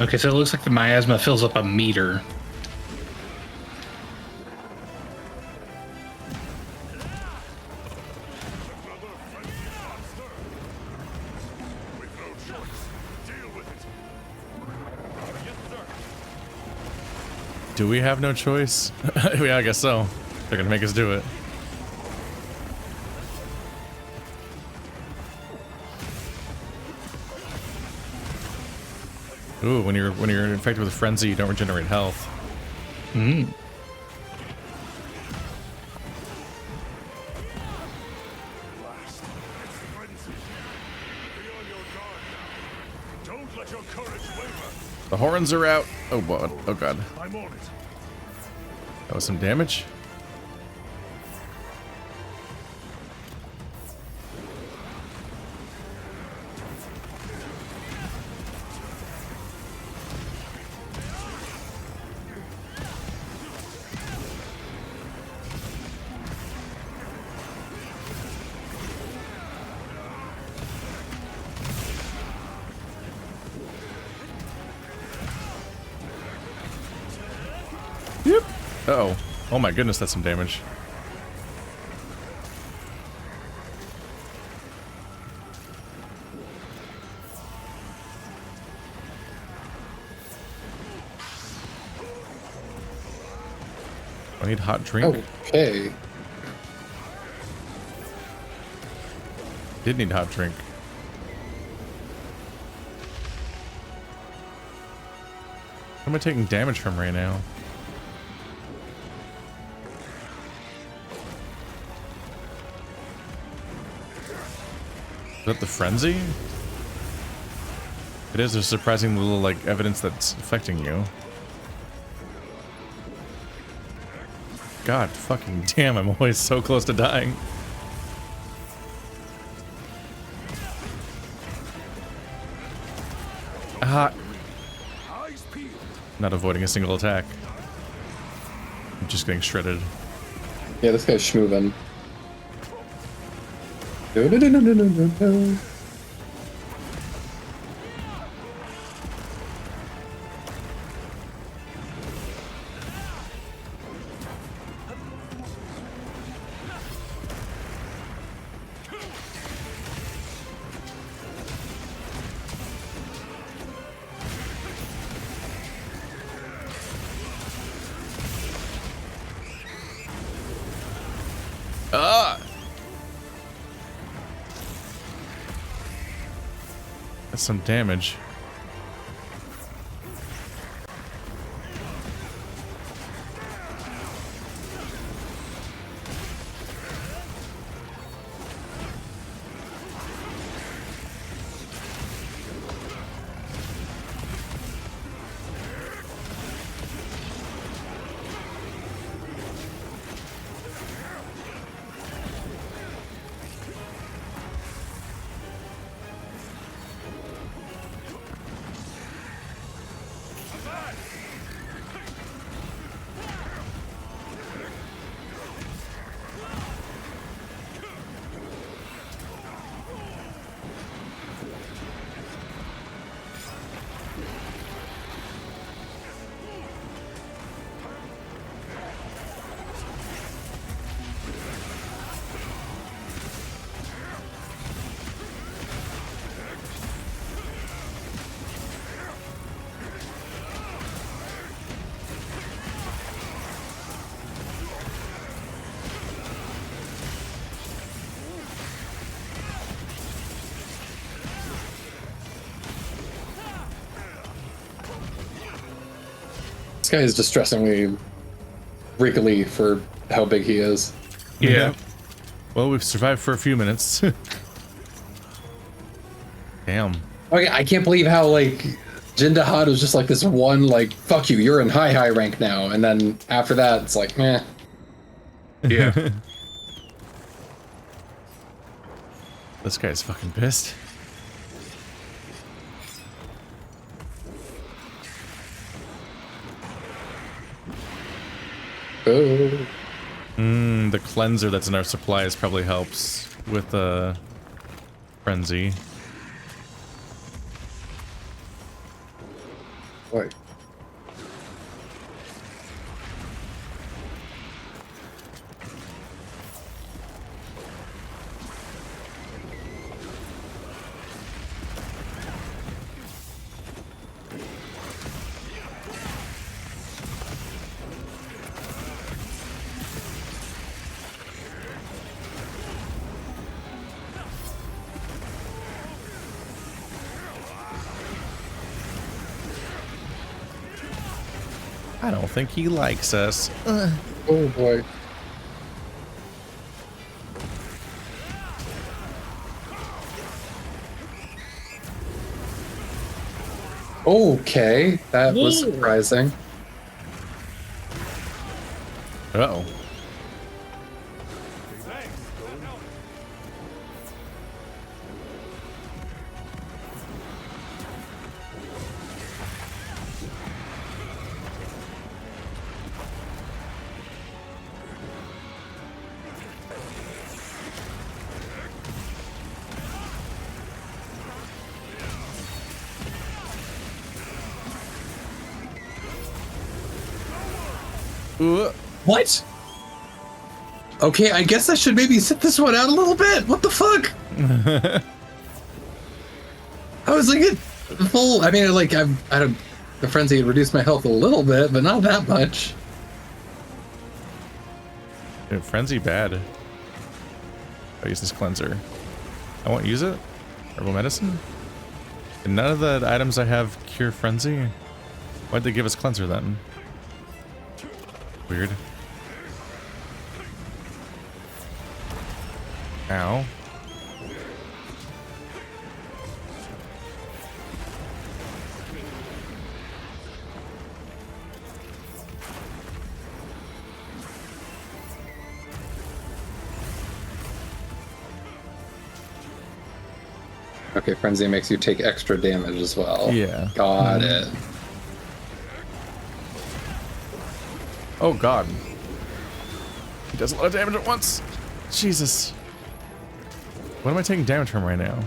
Okay, so it looks like the miasma fills up a meter. Do we have no choice? Yeah, I guess so. They're gonna make us do it. Ooh, when you're infected with frenzy, you don't regenerate health. Hmm. The horns are out. Oh, boy. Oh god. I'm on it. That was some damage. Yep. Uh-oh. Oh my goodness, that's some damage. I need hot drink. Okay. Did need hot drink. What am I taking damage from right now? Is that the frenzy? It is a surprising little, like, evidence that's affecting you. God fucking damn, I'm always so close to dying. Ah. Not avoiding a single attack. I'm just getting shredded. Yeah, this guy's schmoovin'. No. Ah! That's some damage. This guy is distressingly wriggly for how big he is. Yeah. Well, we've survived for a few minutes. Damn. Okay, I can't believe how, like, Jin Dahaad was just like this one, like, fuck you, you're in high rank now. And then after that, it's like, meh. Yeah. This guy's fucking pissed. Oh. The cleanser that's in our supplies probably helps with the frenzy. Wait. I don't think he likes us. Oh boy. Okay, that was surprising. Uh-oh. What? Okay, I guess I should maybe sit this one out a little bit. What the fuck? I was like, full. I mean, like, I don't. The frenzy had reduced my health a little bit, but not that much. Dude, frenzy bad. I'll use this cleanser. I won't use it. Herbal medicine. And none of the items I have cure frenzy. Why'd they give us cleanser then? Weird. Ow. Okay, frenzy makes you take extra damage as well. Yeah. Got it. Oh god. He does a lot of damage at once. Jesus. What am I taking damage from right now?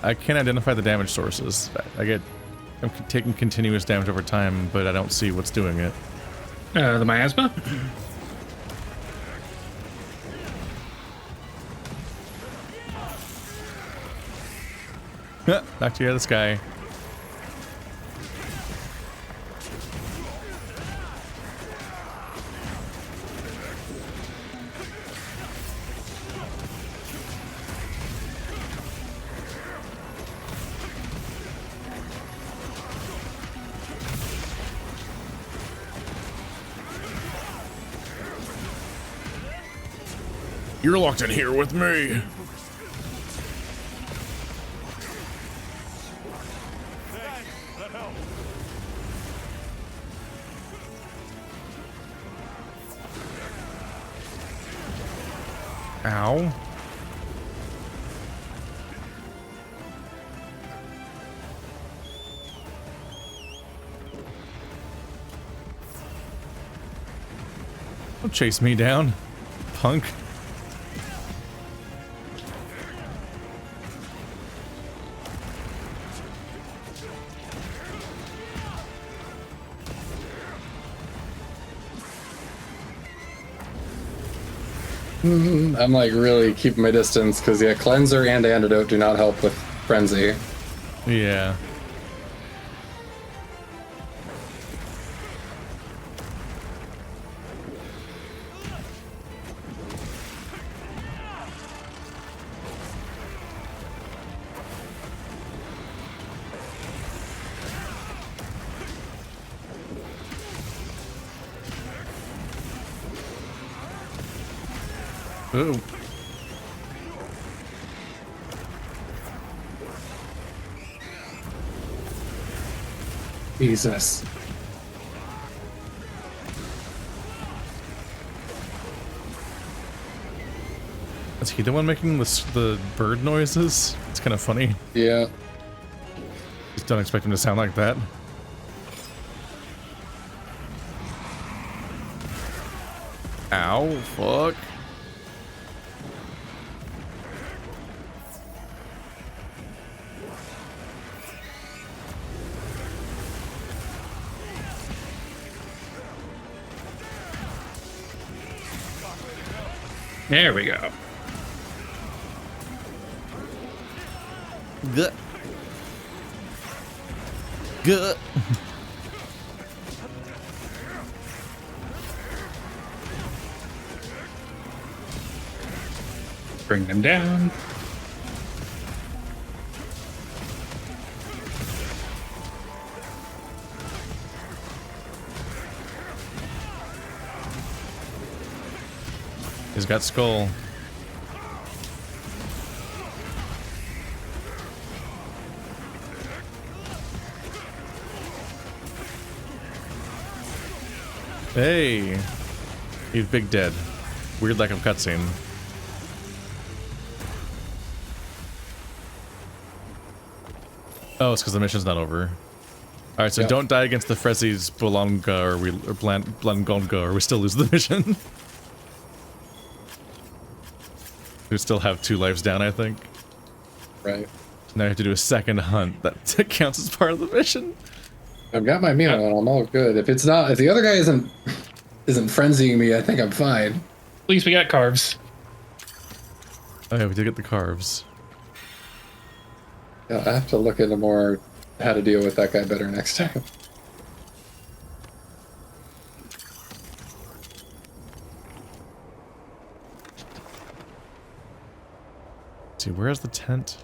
I can't identify the damage sources. I'm taking continuous damage over time, but I don't see what's doing it. The miasma? Knocked you out of the sky. You're locked in here with me. Ow. Don't chase me down, punk. I'm like really keeping my distance because yeah, cleanser and antidote do not help with frenzy. Yeah. Ooh. Jesus. Is he the one making the bird noises? It's kind of funny. Yeah. Just don't expect him to sound like that. Ow, fuck. There we go. Good. Good. Bring them down. got Skull. Hey! He's big dead. Weird lack of cutscene. Oh, it's because the mission's not over. Alright, so don't die against the Frezzi's Bolonga or Blangonga or we still lose the mission. We still have 2 lives down, I think. Right. Now I have to do a second hunt that counts as part of the mission. I've got my meal and I'm all good. If the other guy isn't frenzying me, I think I'm fine. At least we got carves. Oh yeah, we did get the carves. Yeah, I have to look into more how to deal with that guy better next time. Let's see, where's the tent?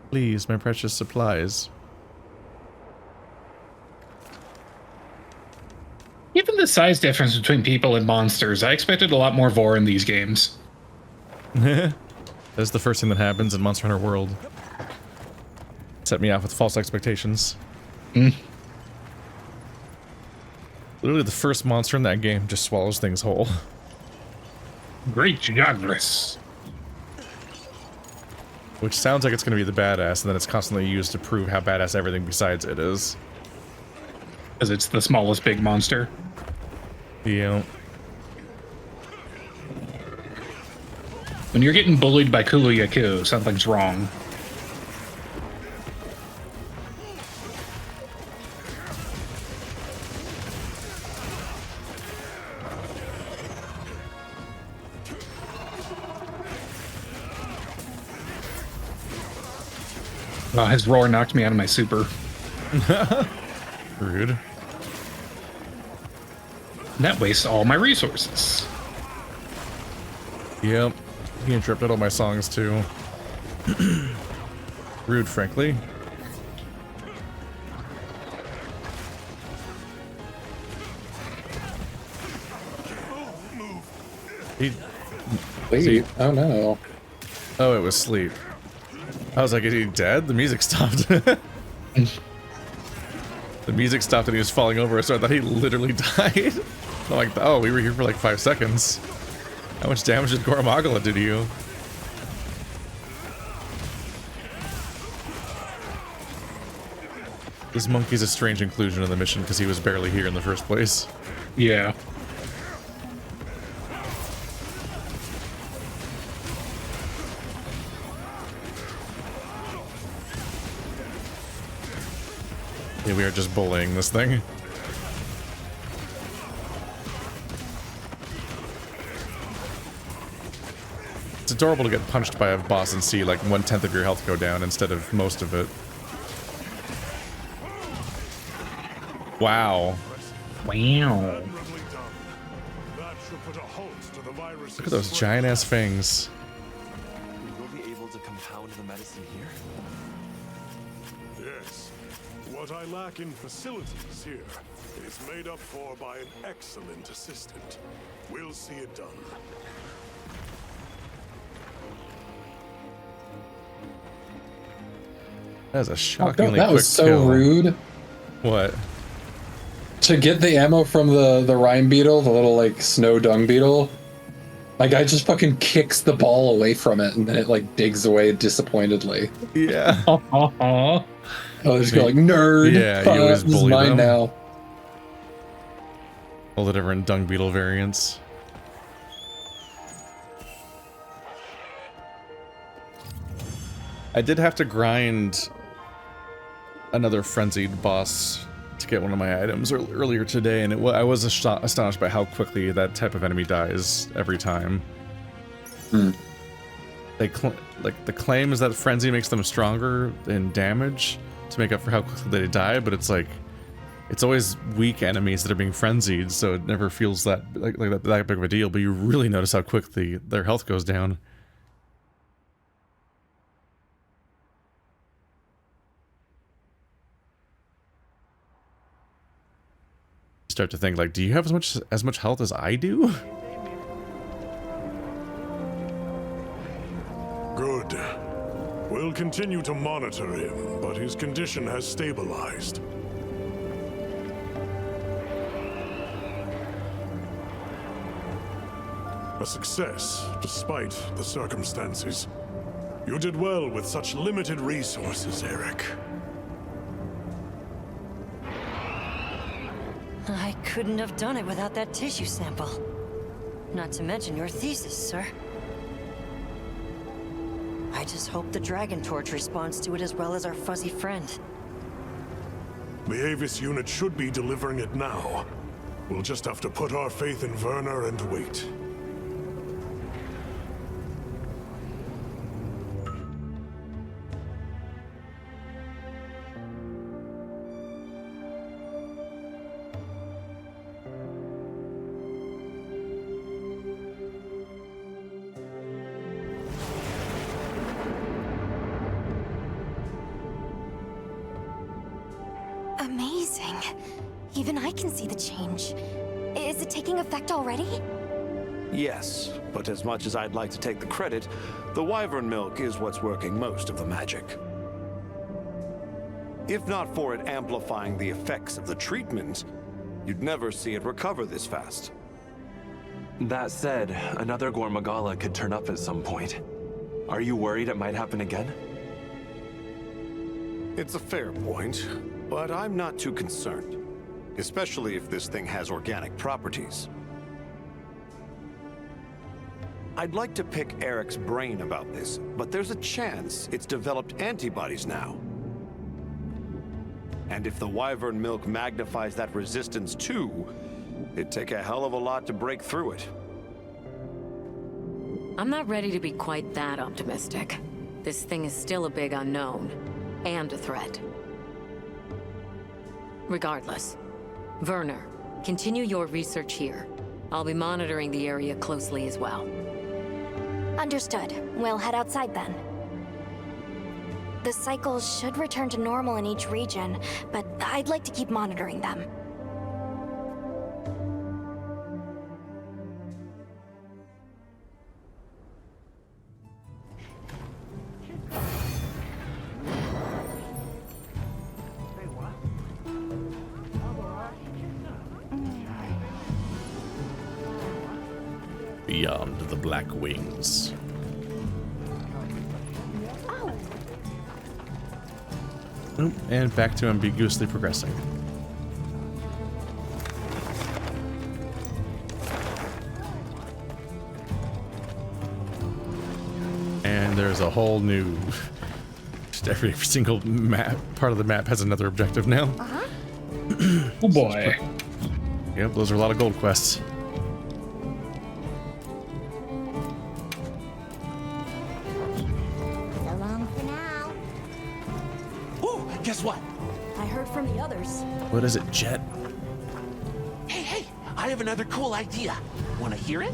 Please, my precious supplies. Given the size difference between people and monsters, I expected a lot more vor in these games. That's the first thing that happens in Monster Hunter World. Set me off with false expectations. Literally the first monster in that game just swallows things whole. Great Jagras. Which sounds like it's going to be the badass, and then it's constantly used to prove how badass everything besides it is. Because it's the smallest big monster. Yeah. When you're getting bullied by Kulu-Yaku, something's wrong. His roar knocked me out of my super. Rude. And that wastes all my resources. Yep. He interrupted all my songs too. Rude, frankly. Sleep? Oh no. Oh, it was sleep. I was like, is he dead? The music stopped. The music stopped and he was falling over, so I thought he literally died. I'm like, oh, we were here for like 5 seconds. How much damage did Gore Magala do to you? This monkey's a strange inclusion in the mission because he was barely here in the first place. Yeah. Yeah, we are just bullying this thing. It's adorable to get punched by a boss and see like 1/10 of your health go down instead of most of it. Wow. Wow. Look at those giant ass fangs. Will we be able to compound the medicine here? Yes. What I lack in facilities here is made up for by an excellent assistant. We'll see it done. That is a shockingly that quick was so kill. rude. What? To get the ammo from the rime beetle, the little like snow dung beetle, my guy just fucking kicks the ball away from it and then it like digs away disappointedly. Yeah. I was just go like, nerd. Yeah, you always this is bully mine them. now. All the different dung beetle variants. I did have to grind another frenzied boss to get one of my items earlier today, and I was astonished by how quickly that type of enemy dies every time. They like the claim is that frenzy makes them stronger in damage to make up for how quickly they die, but it's like it's always weak enemies that are being frenzied, so it never feels that that big of a deal. But you really notice how quickly their health goes down. start to think, like, do you have as much health as I do? Good. We'll continue to monitor him, but his condition has stabilized. A success, despite the circumstances. You did well with such limited resources, Eric. I couldn't have done it without that tissue sample. Not to mention your thesis, sir. I just hope the Dragon Torch responds to it as well as our fuzzy friend. The Avis unit should be delivering it now. We'll just have to put our faith in Werner and wait. Amazing. Even I can see the change. Is it taking effect already? Yes, but as much as I'd like to take the credit, the wyvern milk is what's working most of the magic. If not for it amplifying the effects of the treatment, you'd never see it recover this fast. That said, another Gore Magala could turn up at some point. Are you worried it might happen again? It's a fair point, but I'm not too concerned. Especially if this thing has organic properties. I'd like to pick Eric's brain about this, but there's a chance it's developed antibodies now. And if the wyvern milk magnifies that resistance too, it'd take a hell of a lot to break through it. I'm not ready to be quite that optimistic. This thing is still a big unknown, and a threat. Regardless, Werner, continue your research here. I'll be monitoring the area closely as well. Understood. We'll head outside then. The cycles should return to normal in each region, but I'd like to keep monitoring them. Beyond the Black Wings. Oh, and back to ambiguously progressing. And there's a whole new... Just every single map, part of the map has another objective now. Oh boy. Yep, those are a lot of gold quests. Guess what? I heard from the others. What is it, Jet? Hey, I have another cool idea. Want to hear it?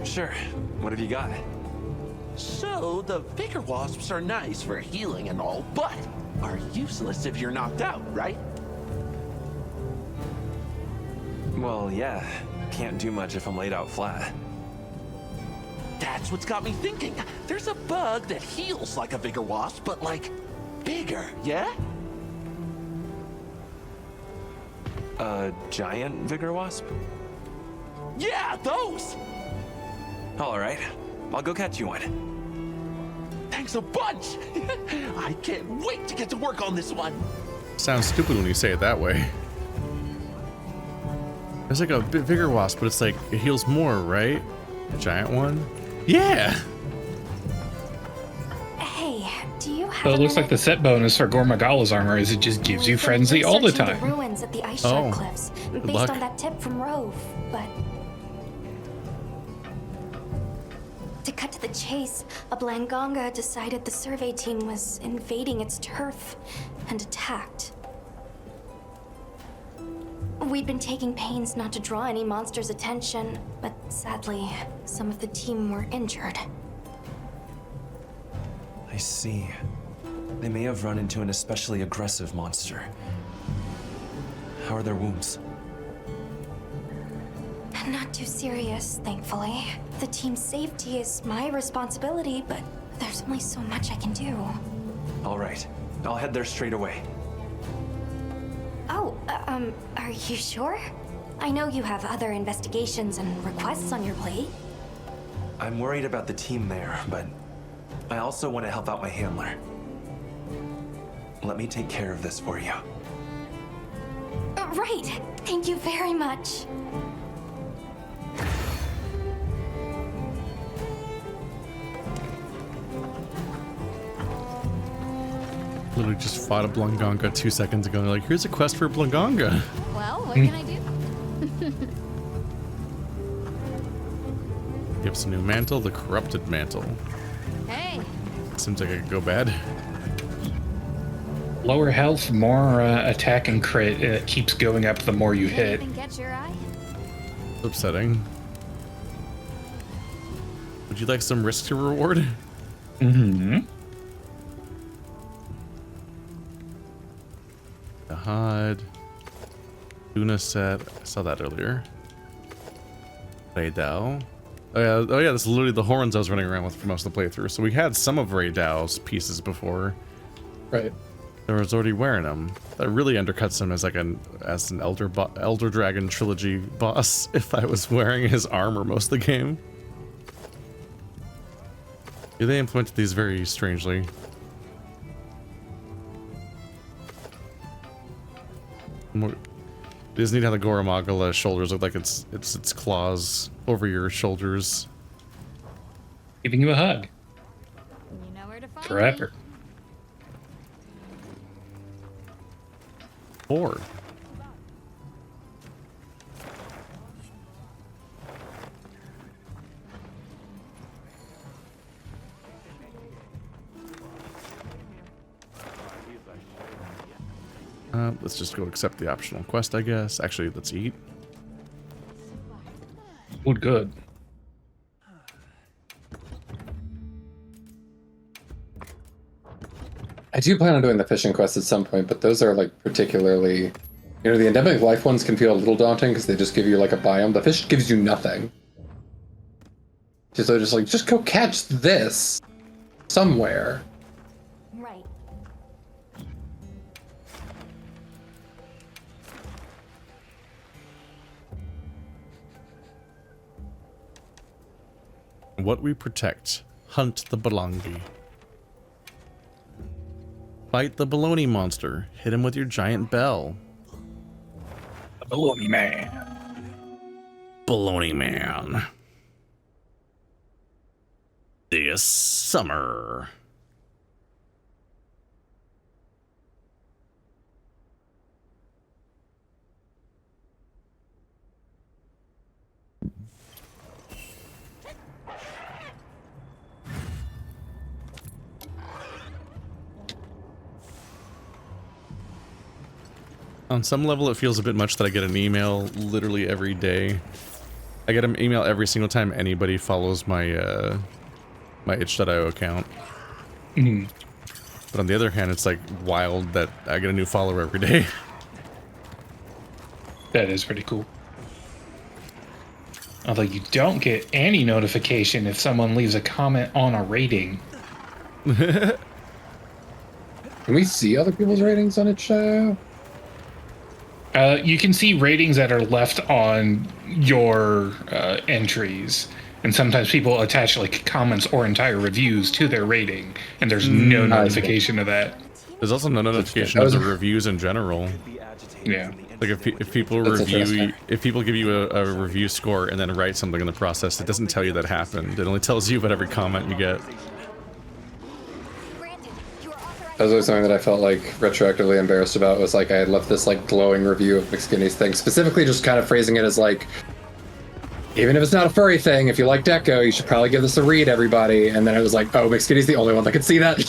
Sure. What have you got? So, the vigor wasps are nice for healing and all, but are useless if you're knocked out, right? Well, yeah. Can't do much if I'm laid out flat. That's what's got me thinking. There's a bug that heals like a vigor wasp, but like bigger, yeah? A giant vigor wasp? Yeah, those! All right. I'll go catch you one. Thanks a bunch! I can't wait to get to work on this one. Sounds stupid when you say it that way. There's like a vigor wasp, but it's like, it heals more, right? A giant one? Yeah! Hey, do you have So it looks like the set bonus for Gore Magala's armor is it just gives you frenzy all the time. The ruins at the ice shard cliffs, based luck. on that tip from Rove, but... To cut to the chase, a Blanganga decided the survey team was invading its turf and attacked. We'd been taking pains not to draw any monsters' attention, but sadly, some of the team were injured. I see. They may have run into an especially aggressive monster. How are their wounds? Not too serious, thankfully. The team's safety is my responsibility, but there's only so much I can do. All right. I'll head there straight away. Oh, are you sure? I know you have other investigations and requests on your plate. I'm worried about the team there, but I also want to help out my handler. Let me take care of this for you. Right. Thank you very much. Literally just fought a Blunganga 2 seconds ago. They're like, here's a quest for Blunganga. Well, what can I do? Gives a new mantle, the corrupted mantle. Hey. Seems like it could go bad. Lower health, more attack and crit. It keeps going up the more you hit. Anything catch your eye? Upsetting. Would you like some risk to reward? Mm-hmm. Dahaad. Tuna set. I saw that earlier. Radow. Oh yeah, this is literally the horns I was running around with for most of the playthrough. So we had some of Radow's pieces before. Right. I was already wearing them. That really undercuts him as like an Elder Dragon trilogy boss if I was wearing his armor most of the game. Yeah, they implemented these very strangely. More, it is neat how the Gore Magala shoulders look like it's claws over your shoulders. Giving you a hug. You know where to find Forever. 4. Let's just go accept the optional quest, I guess. Actually, let's eat. Good. I do plan on doing the fishing quest at some point, but those are like particularly, you know, the endemic life ones can feel a little daunting because they just give you like a biome. The fish gives you nothing. So just like, just go catch this somewhere. Right. What we protect. Hunt the Balangi. Fight the baloney monster. Hit him with your giant bell. The baloney man. Baloney man. This summer. On some level, it feels a bit much that I get an email literally every day. I get an email every single time anybody follows my my itch.io account. Mm. But on the other hand, it's like wild that I get a new follower every day. That is pretty cool. Although you don't get any notification if someone leaves a comment on a rating. Can we see other people's ratings on itch.io? You can see ratings that are left on your entries, and sometimes people attach like comments or entire reviews to their rating, and there's no notification of that. There's also no notification of the reviews in general. Yeah. Like if people review, if people give you a review score and then write something in the process, it doesn't tell you that happened. It only tells you about every comment you get. That was always something that I felt like retroactively embarrassed about, was like I had left this like glowing review of McSkinny's thing, specifically just kind of phrasing it as like, even if it's not a furry thing, if you like Deco, you should probably give this a read, everybody. And then it was like, oh, McSkinny's the only one that could see that.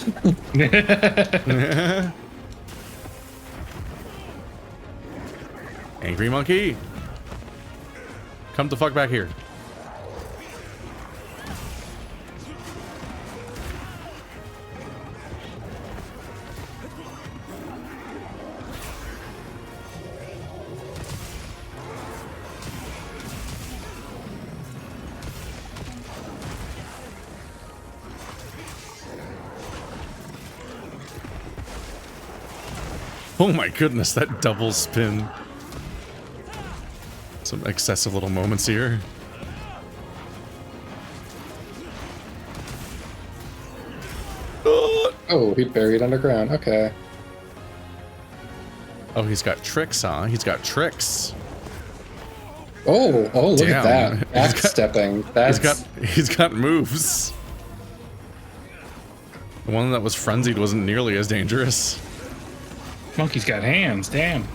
Angry monkey! Come the fuck back here. Oh my goodness, that double spin. Some excessive little moments here. Oh, he buried underground. Okay. Oh, he's got tricks, huh? He's got tricks. Oh, look Damn. at that. Backstepping. He's got moves. The one that was frenzied wasn't nearly as dangerous. Monkey's got hands, damn.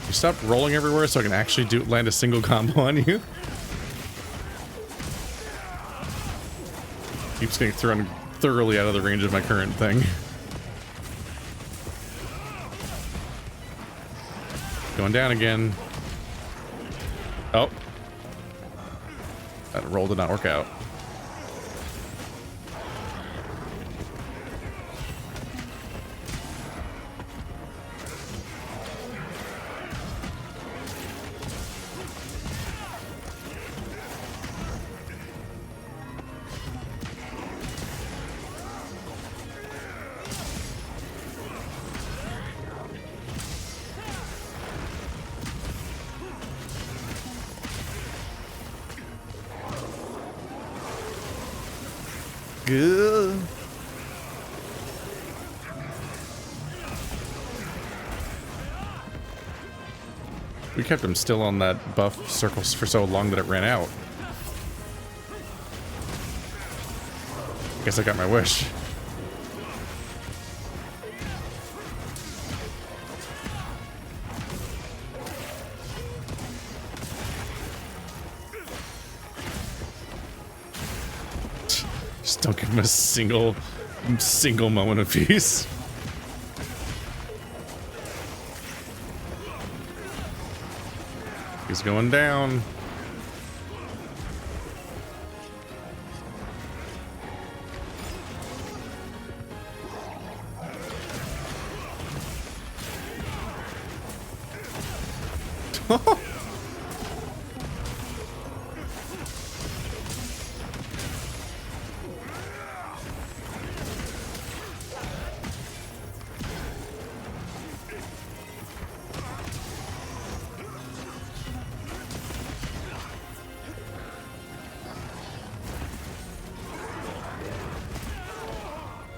Stop rolling everywhere so I can actually land a single combo on you. Keeps getting thrown thoroughly out of the range of my current thing. Going down again. Oh. That roll did not work out. Good. We kept him still on that buff circle for so long that it ran out. Guess I got my wish. Just don't give him a single moment of peace. He's going down.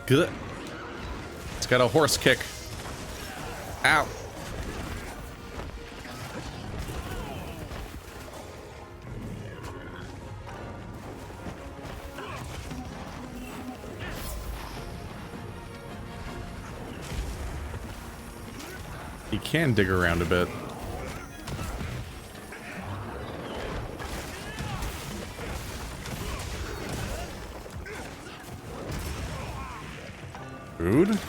Good. It's got a horse kick. Ow. He can dig around a bit. Rude.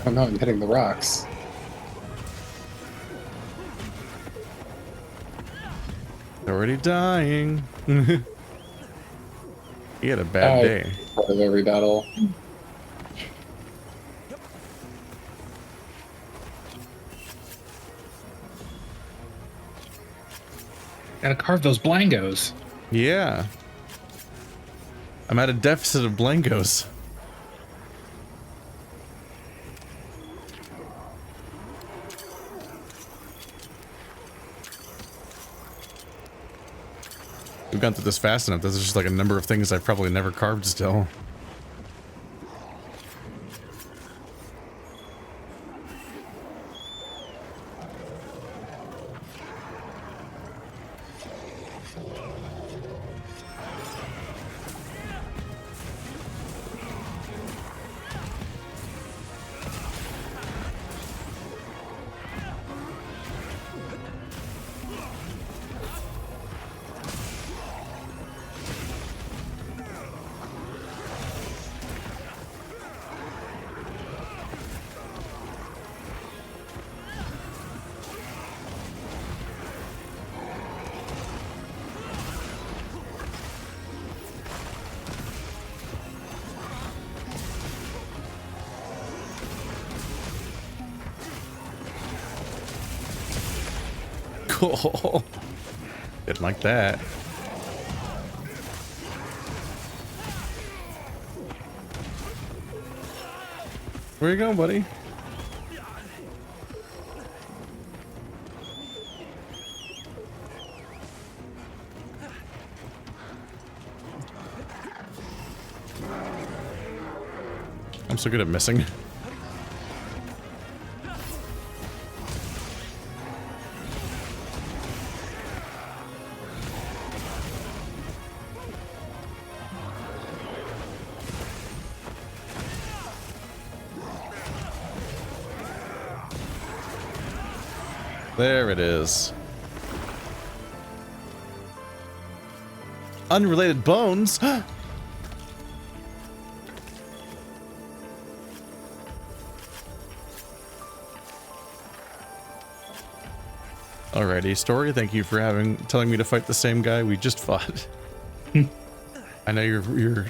Oh no, I'm hitting the rocks. Already dying. He had a bad day. Part of every battle. Gotta carve those blangos. Yeah. I'm at a deficit of blangos. We've gone through this fast enough. There's just like a number of things I've probably never carved still. Oh, didn't like that. Where you going, buddy? I'm so good at missing. There it is. Unrelated bones. Alrighty, story. Thank you for telling me to fight the same guy we just fought. I know you're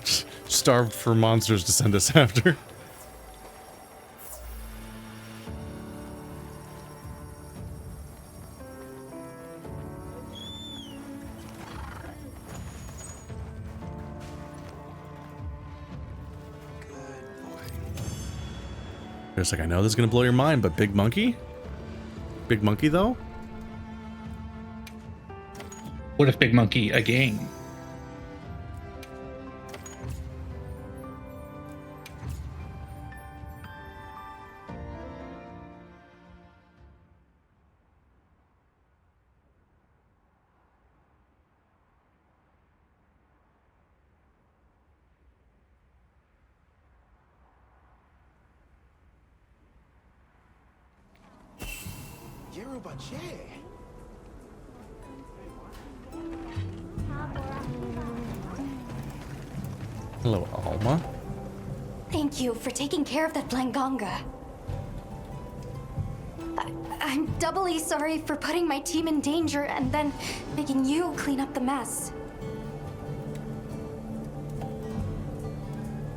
starved for monsters to send us after. It's like, I know this is gonna blow your mind, but big monkey? Big monkey though? What if Big Monkey again? Hello, Alma. Thank you for taking care of that Blanganga. I'm doubly sorry for putting my team in danger and then making you clean up the mess.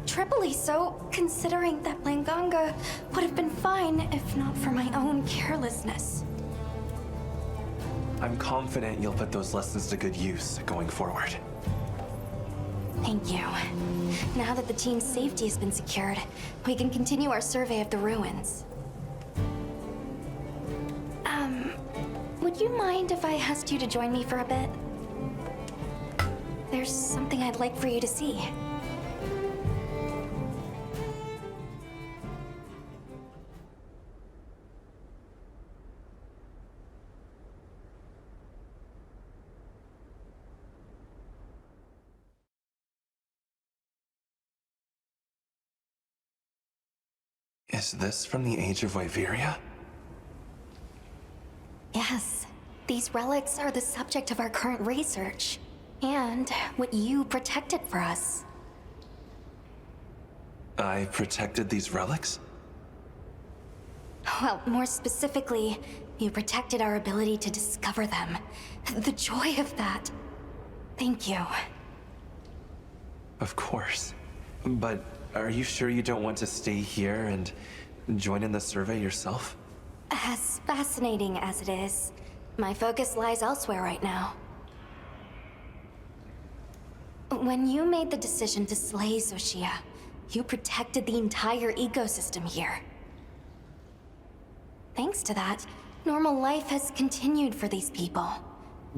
Triply so, considering that Blanganga would have been fine if not for my own carelessness. I'm confident you'll put those lessons to good use going forward. Thank you. Now that the team's safety has been secured, we can continue our survey of the ruins. Would you mind if I asked you to join me for a bit? There's something I'd like for you to see. Is this from the Age of Wyveria? Yes. These relics are the subject of our current research. And what you protected for us. I protected these relics? Well, more specifically, you protected our ability to discover them. The joy of that. Thank you. Of course. But are you sure you don't want to stay here and join in the survey yourself? As fascinating as it is, my focus lies elsewhere right now. When you made the decision to slay Xochitl, you protected the entire ecosystem here. Thanks to that, normal life has continued for these people.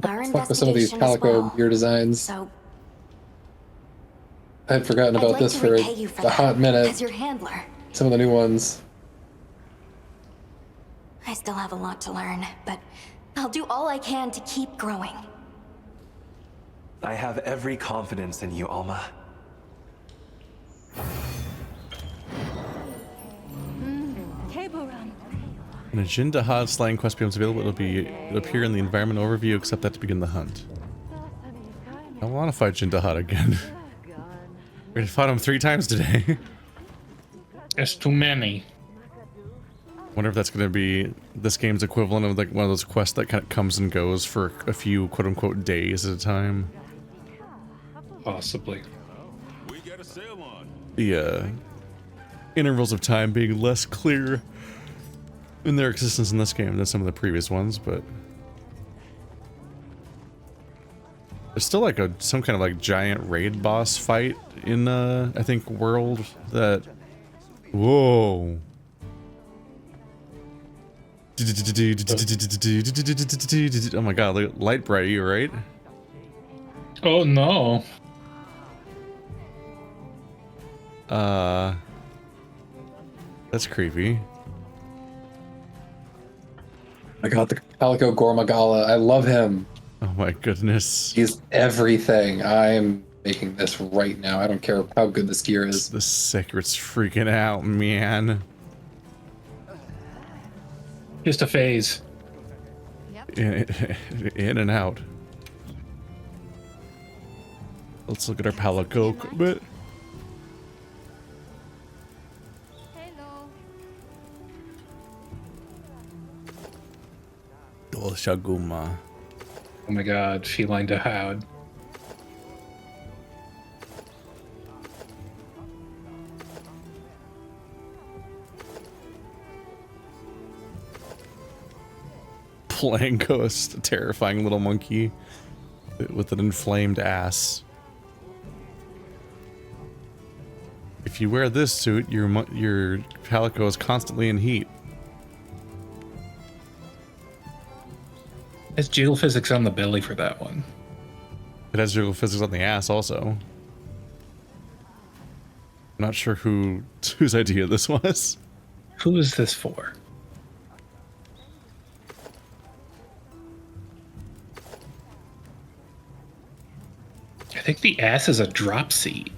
Our Fuck with some of these investigation as calico well. gear designs. So I had forgotten I'd about like this to for repay you for a that, hot minute. as your handler. Some of the new ones. I still have a lot to learn, but I'll do all I can to keep growing. I have every confidence in you, Alma. When a Jin Dahaad slaying quest becomes available, it'll appear in the environment overview, except that to begin the hunt. I want to fight Jin Dahaad again. We already fought him 3 times today. There's too many. Wonder if that's going to be this game's equivalent of like one of those quests that kind of comes and goes for a few quote-unquote days at a time. Possibly. The intervals of time being less clear in their existence in this game than some of the previous ones, but There's still like some kind of like giant raid boss fight in I think world that. Whoa. Oh my god, look, light bright, you right? Oh no. That's creepy. I got the Calico Gore Magala. I love him. Oh my goodness. He's everything. I'm making this right now. I don't care how good this gear is. The secret's freaking out, man. Just a phase. In and out. Let's look at our Palico a bit. Shaguma. Oh my god, feline Dahaad. Plangos, a terrifying little monkey with an inflamed ass. If you wear this suit, your Palico is constantly in heat. It's jiggle physics on the belly for that one. It has jiggle physics on the ass also. I'm not sure whose idea this was. Who is this for? I think the ass is a drop seat.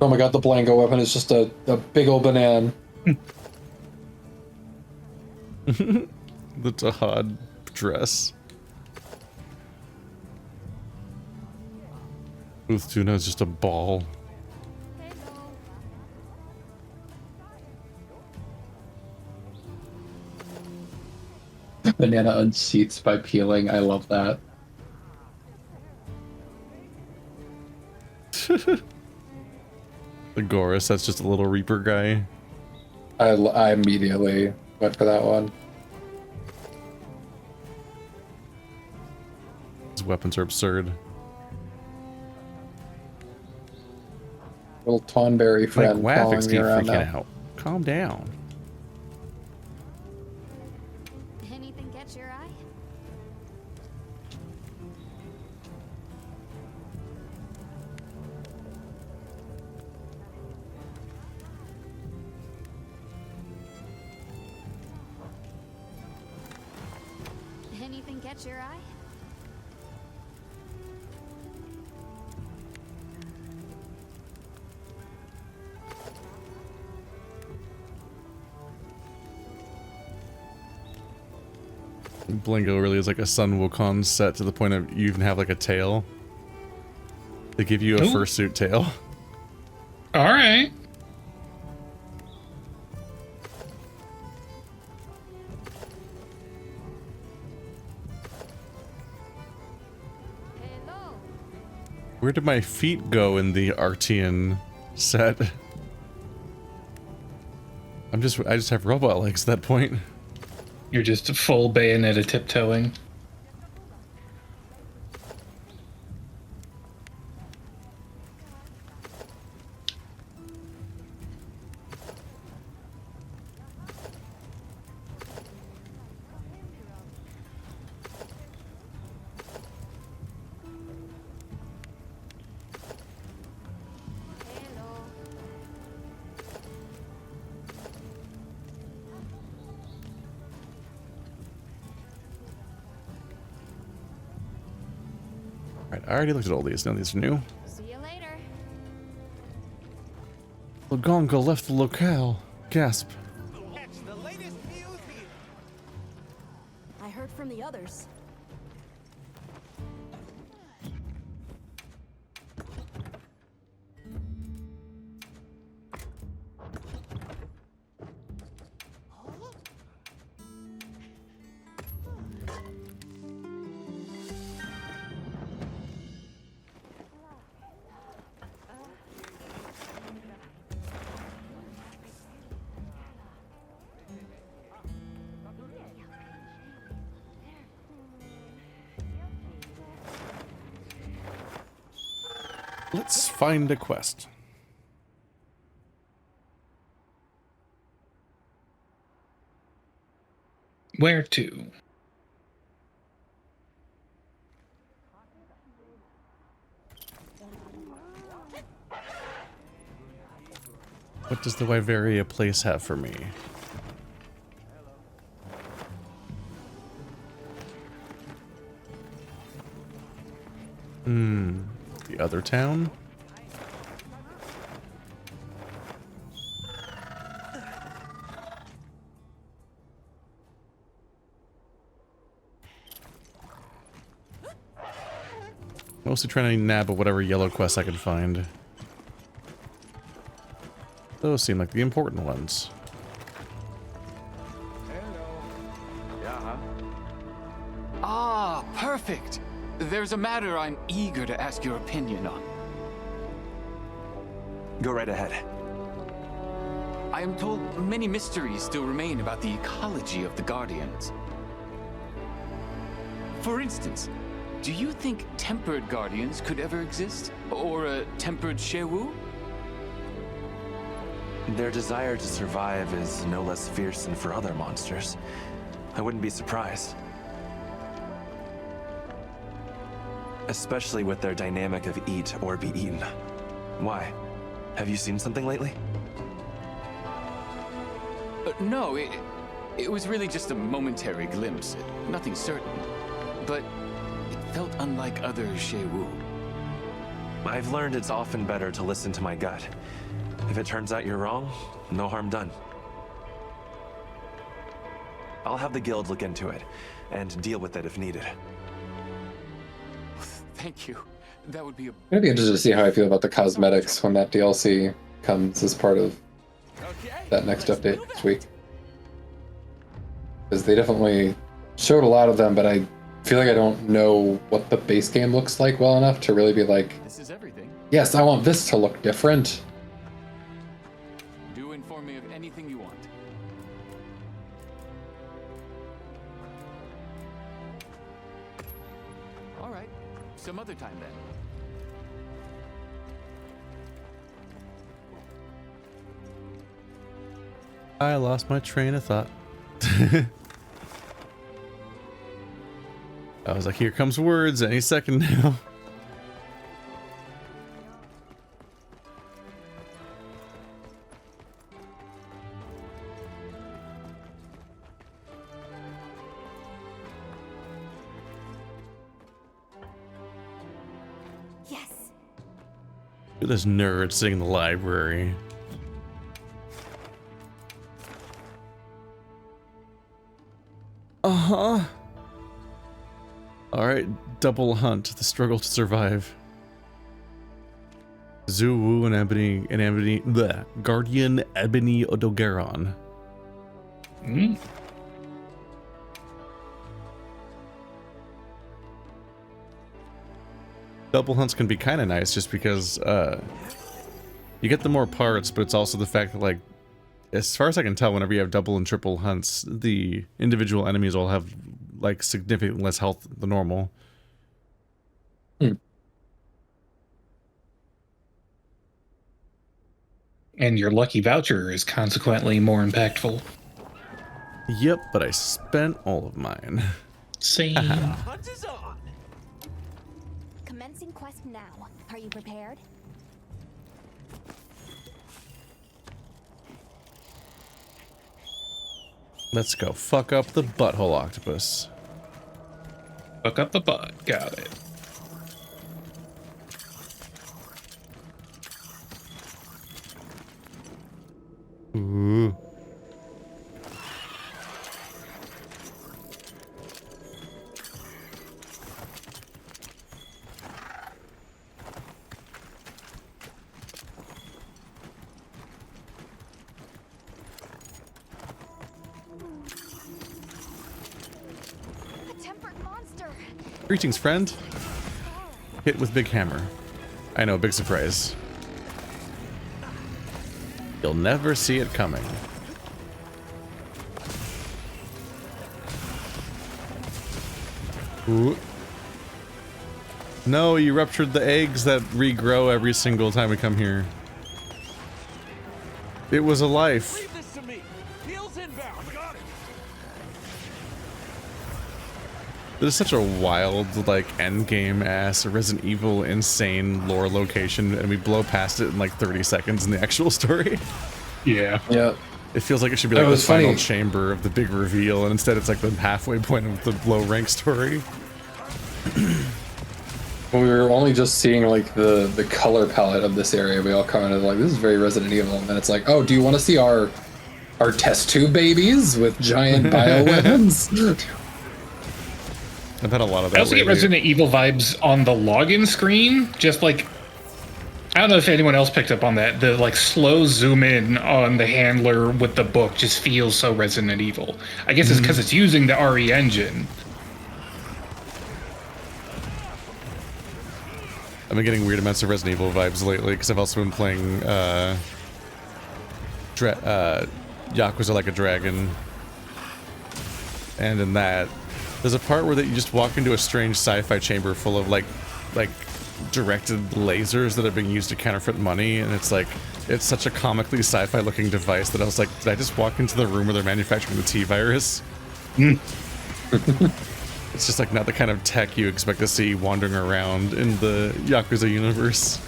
Oh my god, the Blanco weapon is just a big old banana. The Dahaad dress. Tuna is just a ball. Banana unseats by peeling. I love that. The Gorus, that's just a little Reaper guy. I immediately went for that one. His weapons are absurd. Little Tonberry friend like, following me around freaking now. out. Calm down. Anything catch your eye? Anything catch your eye? Blingo really is like a Sun Wukong set to the point of you even have like a tail. They give you a fursuit tail. Alright. Where did my feet go in the Artean set? I just have robot legs at that point. You're just full Bayonetta tiptoeing. Right, I already looked at all these. None of these are new. See you later. Lagonga left the locale. Gasp. I heard from the others. Let's find a quest. Where to? What does the Wyveria place have for me? The other town? Mostly trying to nab at whatever yellow quests I can find. Those seem like the important ones. Ah, perfect. There's a matter I'm eager to ask your opinion on. Go right ahead. I am told many mysteries still remain about the ecology of the Guardians. For instance, do you think tempered Guardians could ever exist? Or a tempered Shewu? Their desire to survive is no less fierce than for other monsters. I wouldn't be surprised. Especially with their dynamic of eat or be eaten. Why? Have you seen something lately? No, it was really just a momentary glimpse. Nothing certain. But it felt unlike other Shewu. I've learned it's often better to listen to my gut. If it turns out you're wrong, no harm done. I'll have the guild look into it, and deal with it if needed. Thank you. That would be a... I'd be interested to see how I feel about the cosmetics when that DLC comes as part of that next update this week. Because they definitely showed a lot of them, but I feel like I don't know what the base game looks like well enough to really be like, This is everything. yes, I want this to look different. Do inform me of anything you want. All right. Some other time then. I lost my train of thought. I was like, here comes words any second now. Yes. Look at this nerd sitting in the library. Uh-huh. Alright, double hunt, the struggle to survive. Zuwu and Ebony, the Guardian Ebony Odogaron. Double hunts can be kind of nice just because you get the more parts, but it's also the fact that, like, as far as I can tell, whenever you have double and triple hunts, the individual enemies will have, like, significantly less health than normal. And your lucky voucher is consequently more impactful. Yep, but I spent all of mine. Same. Hunt is on. Commencing quest now. Are you prepared? Let's go fuck up the butthole octopus. Fuck up the butt. Got it. Ooh. Greetings, friend. Hit with big hammer. I know, big surprise. You'll never see it coming. Ooh. No, you ruptured the eggs that regrow every single time we come here. It was a life. Leave this to me. Heels inbound. Got it. This is such a wild, like, endgame ass Resident Evil insane lore location, and we blow past it in like 30 seconds in the actual story. Yeah. Yeah. It feels like it should be like the final chamber of the big reveal, and instead it's like the halfway point of the low rank story. When we were only just seeing like the color palette of this area, we all commented like, this is very Resident Evil, and then it's like, oh, do you want to see our test tube babies with giant bioweapons? I've had a lot of that. I also get Resident Evil vibes on the login screen. Just like, I don't know if anyone else picked up on that. The like slow zoom in on the handler with the book just feels so Resident Evil. I guess it's because it's using the RE engine. I've been getting weird amounts of Resident Evil vibes lately because I've also been playing Yakuza Like a Dragon, and in that there's a part where that you just walk into a strange sci-fi chamber full of like directed lasers that are being used to counterfeit money, and it's like, it's such a comically sci-fi looking device that I was like, did I just walk into the room where they're manufacturing the T-virus? It's just like not the kind of tech you expect to see wandering around in the Yakuza universe.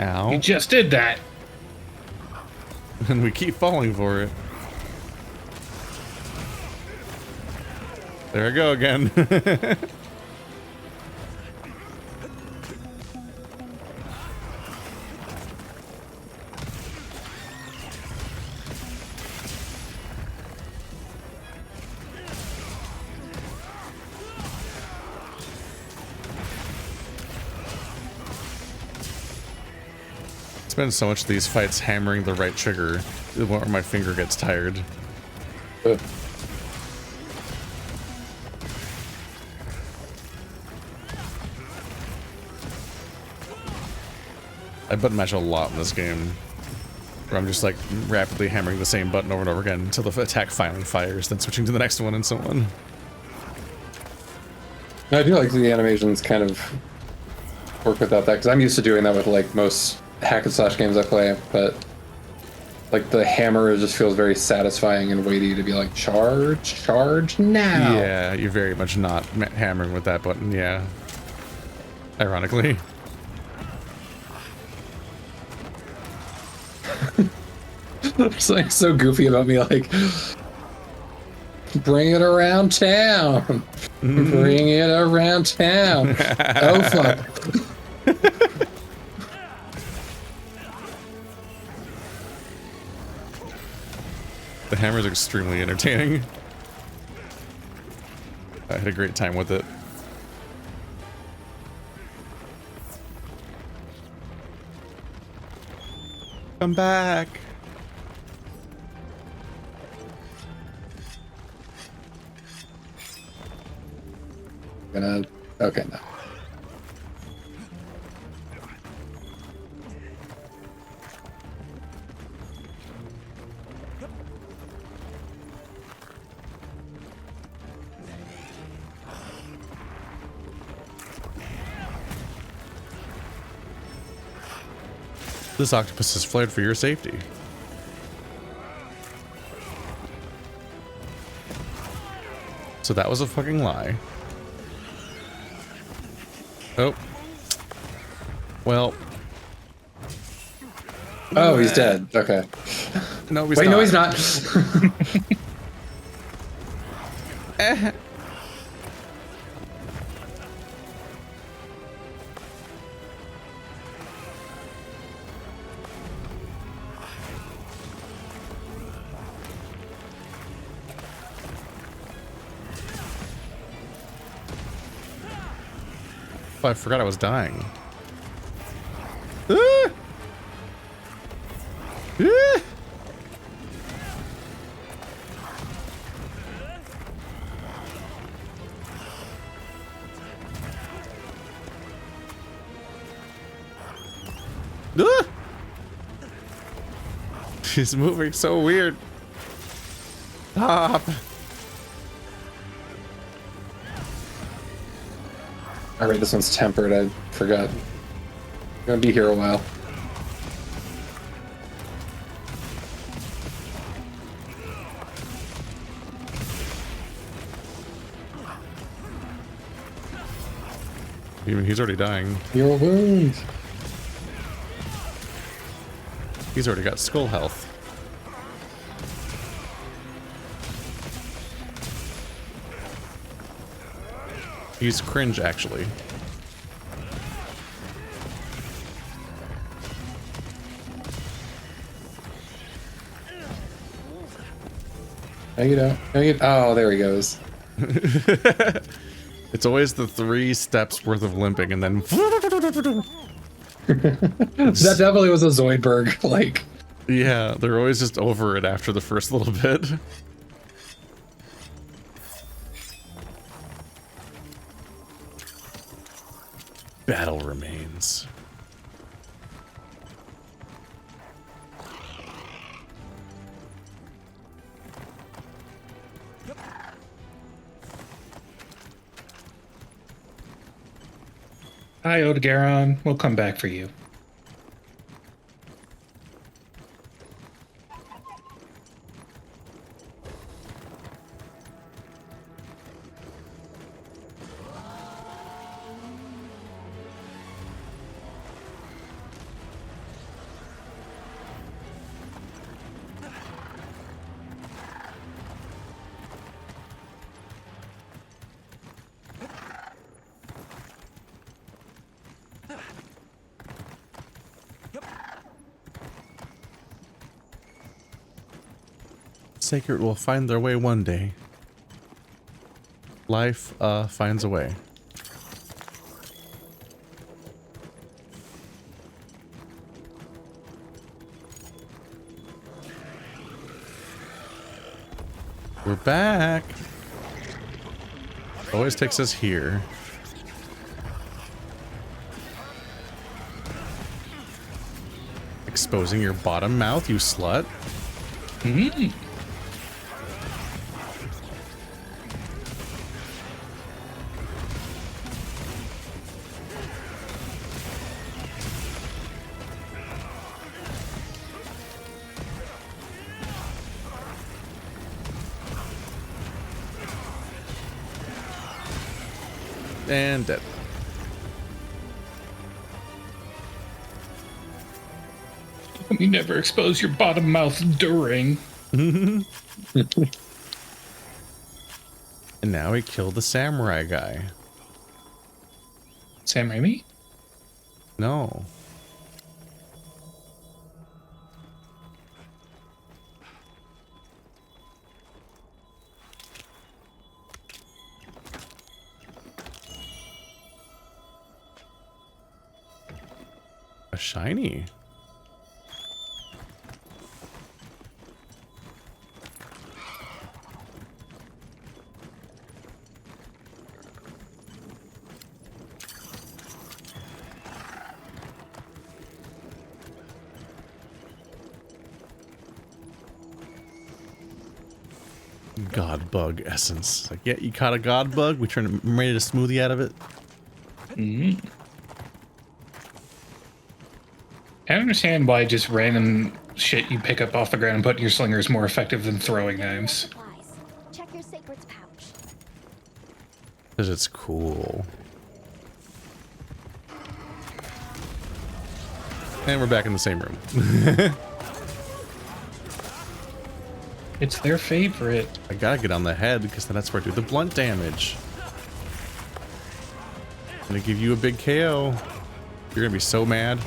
Ow. You just did that. And we keep falling for it. There I go again. Spend so much of these fights hammering the right trigger where my finger gets tired. I button mash a lot in this game, where I'm just like rapidly hammering the same button over and over again until the attack finally fires, then switching to the next one and so on. I do like the animations kind of work without that, because I'm used to doing that with like most hack and slash games I play, but like the hammer just feels very satisfying and weighty to be like, charge now. Yeah, you're very much not hammering with that button, yeah. Ironically. It's like so goofy about me, like, bring it around town. Bring it around town. Oh fuck. The hammer's extremely entertaining. I had a great time with it. Come back. Okay, no. This octopus is flared for your safety. So that was a fucking lie. Oh. Well. Oh, he's dead. Okay. No, he's Wait, not. no, he's not. Oh, I forgot I was dying. Ah! Ah! Ah! He's moving so weird. Stop. Alright, this one's tempered. I forgot. I'm gonna be here a while. Even he's already dying. Your wounds. He's already got skull health. He's cringe, actually. Oh, there he goes. It's always the 3 steps worth of limping, and then That definitely was a Zoidberg, like. yeah, they're always just over it after the first little bit. Battle remains. Hi, Odegaron. We'll come back for you. Sacred will find their way one day. Life finds a way. We're back. Always takes us here. Exposing your bottom mouth, you slut. Mm-hmm. And dead. You never expose your bottom mouth during. And now he killed the samurai guy. Sam Raimi? No. A shiny. God bug essence. Like, yeah, you caught a god bug. We made a smoothie out of it. Mm-hmm. I don't understand why just random shit you pick up off the ground and put in your slinger is more effective than throwing knives. Check your sacred's pouch. Because it's cool. And we're back in the same room. It's their favorite. I gotta get on the head because then that's where I do the blunt damage. I'm gonna give you a big KO. You're gonna be so mad.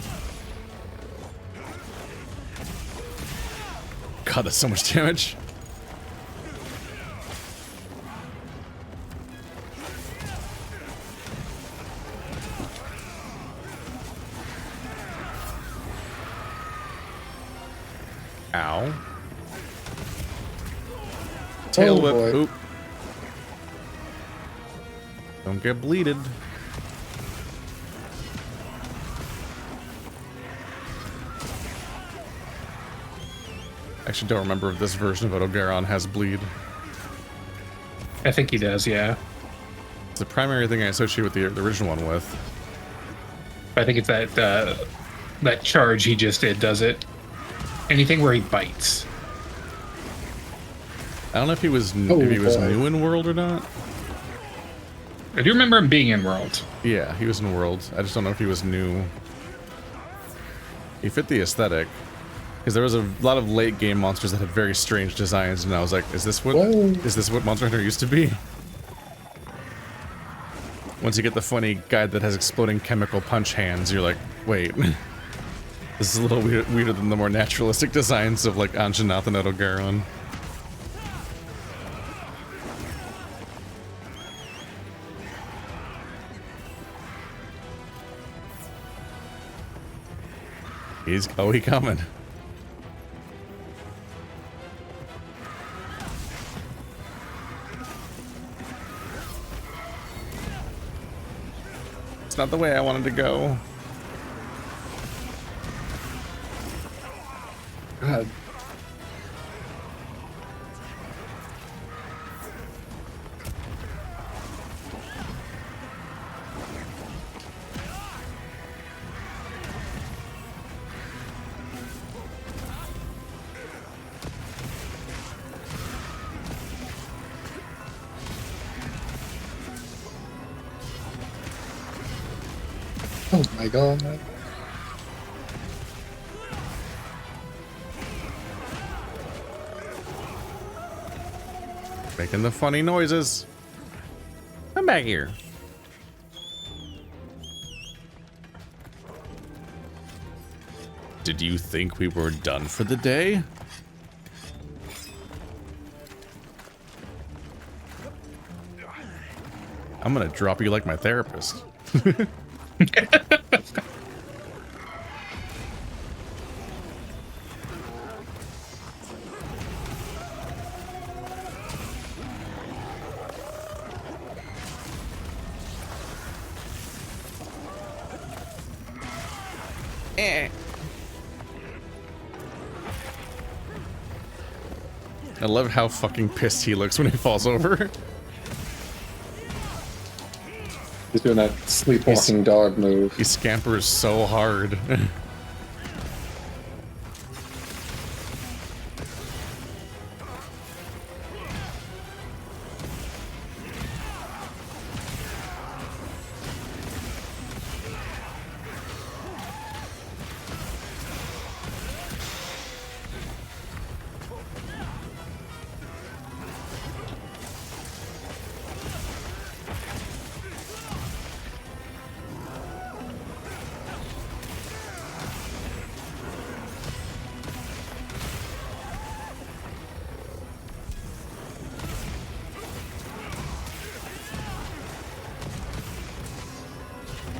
God, that's so much damage. Ow. Tail whip. Boy. Oop. Don't get bleeded. actually don't remember if this version of Odogaron has bleed. I think he does, yeah. It's the primary thing I associate with the original one with. I think it's that that charge he just did, does it? Anything where he bites. I don't know if he was new in World or not. I do remember him being in World. Yeah, he was in World. I just don't know if he was new. He fit the aesthetic. Because there was a lot of late game monsters that had very strange designs, and I was like, is this what Monster Hunter used to be? Once you get the funny guy that has exploding chemical punch hands, you're like, wait. This is a little weirder than the more naturalistic designs of like Anjanath and Odogaron. He coming. It's not the way I wanted to go. God. Oh my god. Making the funny noises. Come back here. Did you think we were done for the day? I'm gonna drop you like my therapist. I love how fucking pissed he looks when he falls over. He's doing that sleepwalking dog move. He scampers so hard.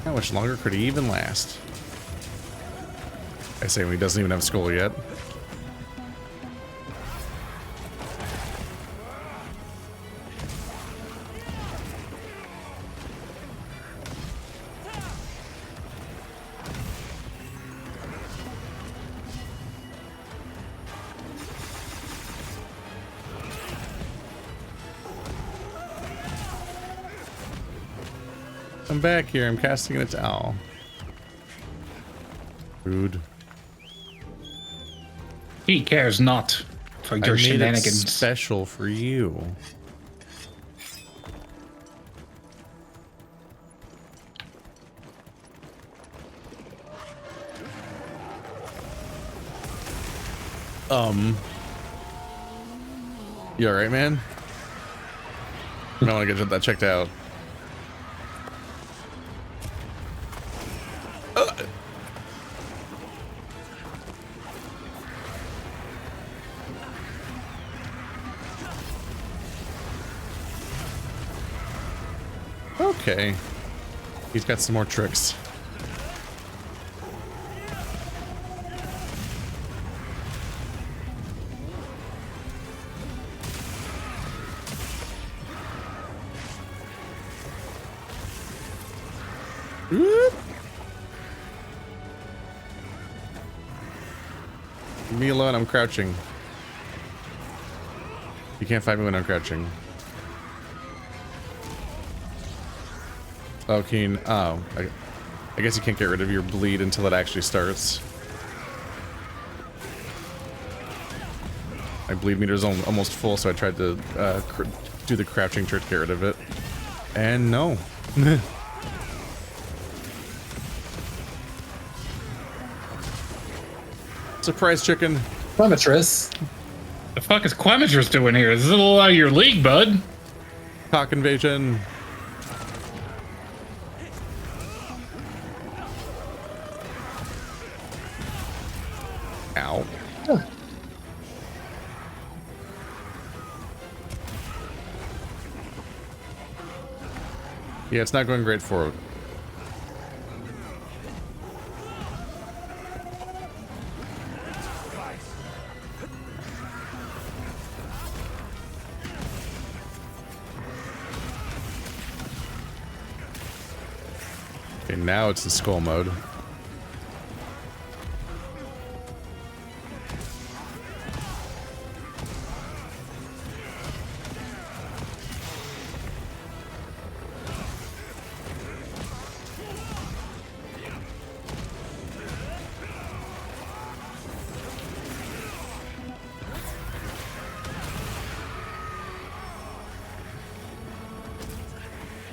How much longer could he even last? I say when he doesn't even have school yet. I'm back here. I'm casting an owl. Rude. He cares not for your shenanigans. It special for you. You alright, man? I want to get that checked out. Okay. He's got some more tricks. Whoop. Leave me alone, I'm crouching. You can't fight me when I'm crouching. Oh, Keen. Oh, I guess you can't get rid of your bleed until it actually starts. My bleed meter's almost full, so I tried to do the crouching trick to get rid of it. And no. Surprise chicken. Quematrus. The fuck is Quematrus doing here? This is a little out of your league, bud. Cock invasion. Ow. Huh. Yeah, it's not going great for it. Okay, now it's in skull mode.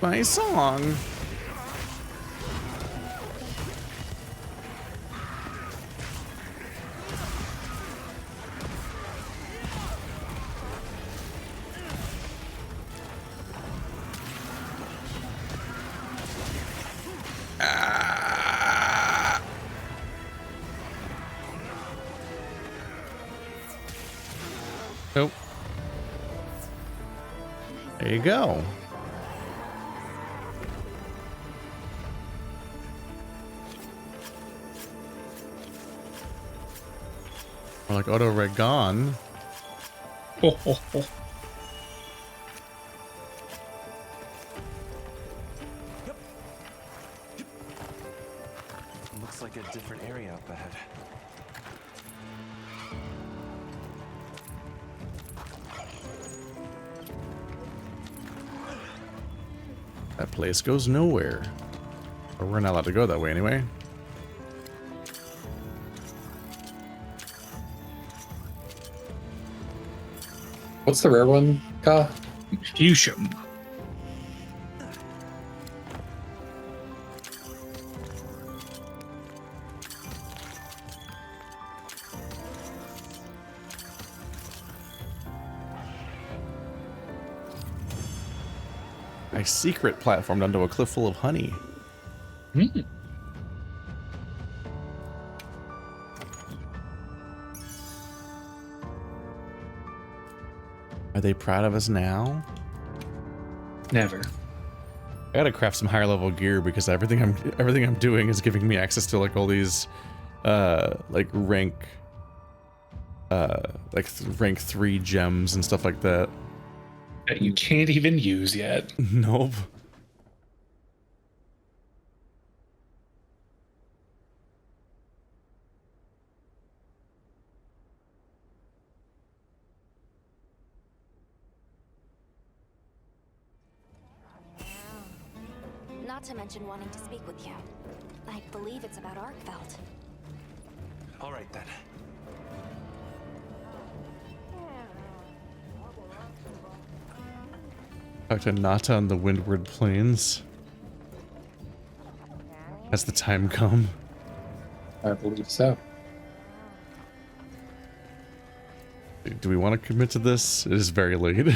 My song. Nope. There you go. Or like auto red gone. Oh, oh, oh. Looks like a different area up ahead. That place goes nowhere. Or we're not allowed to go that way anyway. What's the rare one, Ka? Fusion. I secret platformed onto a cliff full of honey. Mm. Are they proud of us now? Never. I gotta craft some higher level gear because everything I'm doing is giving me access to like all these like rank 3 gems and stuff like that. That you can't even use yet. Nope. Not to mention wanting to speak with you. I believe it's about Arkfeld. All right then. Talk to Nata on the Windward Plains. Has the time come? I believe so. Do we want to commit to this? It is very late.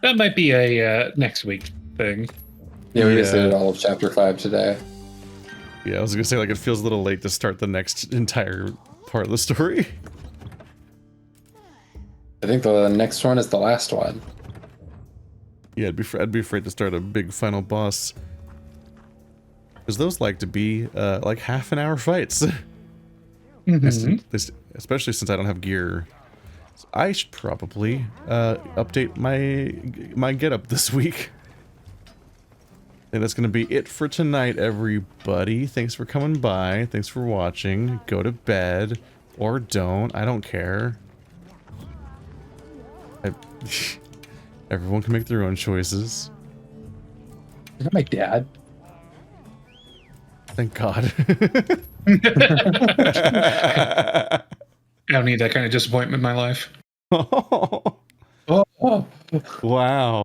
That might be a next week thing. Yeah, we visited all of Chapter 5 today. Yeah, I was gonna say, like, it feels a little late to start the next entire part of the story. I think the next one is the last one. Yeah, I'd be afraid to start a big final boss. Because those like to be, like, half-an-hour fights. Mm-hmm. Especially since I don't have gear. So I should probably update my getup this week. And that's gonna be it for tonight, everybody. Thanks for coming by. Thanks for watching. Go to bed. Or don't. I don't care. Everyone can make their own choices. Is that my dad? Thank God. I don't need that kind of disappointment in my life. Wow.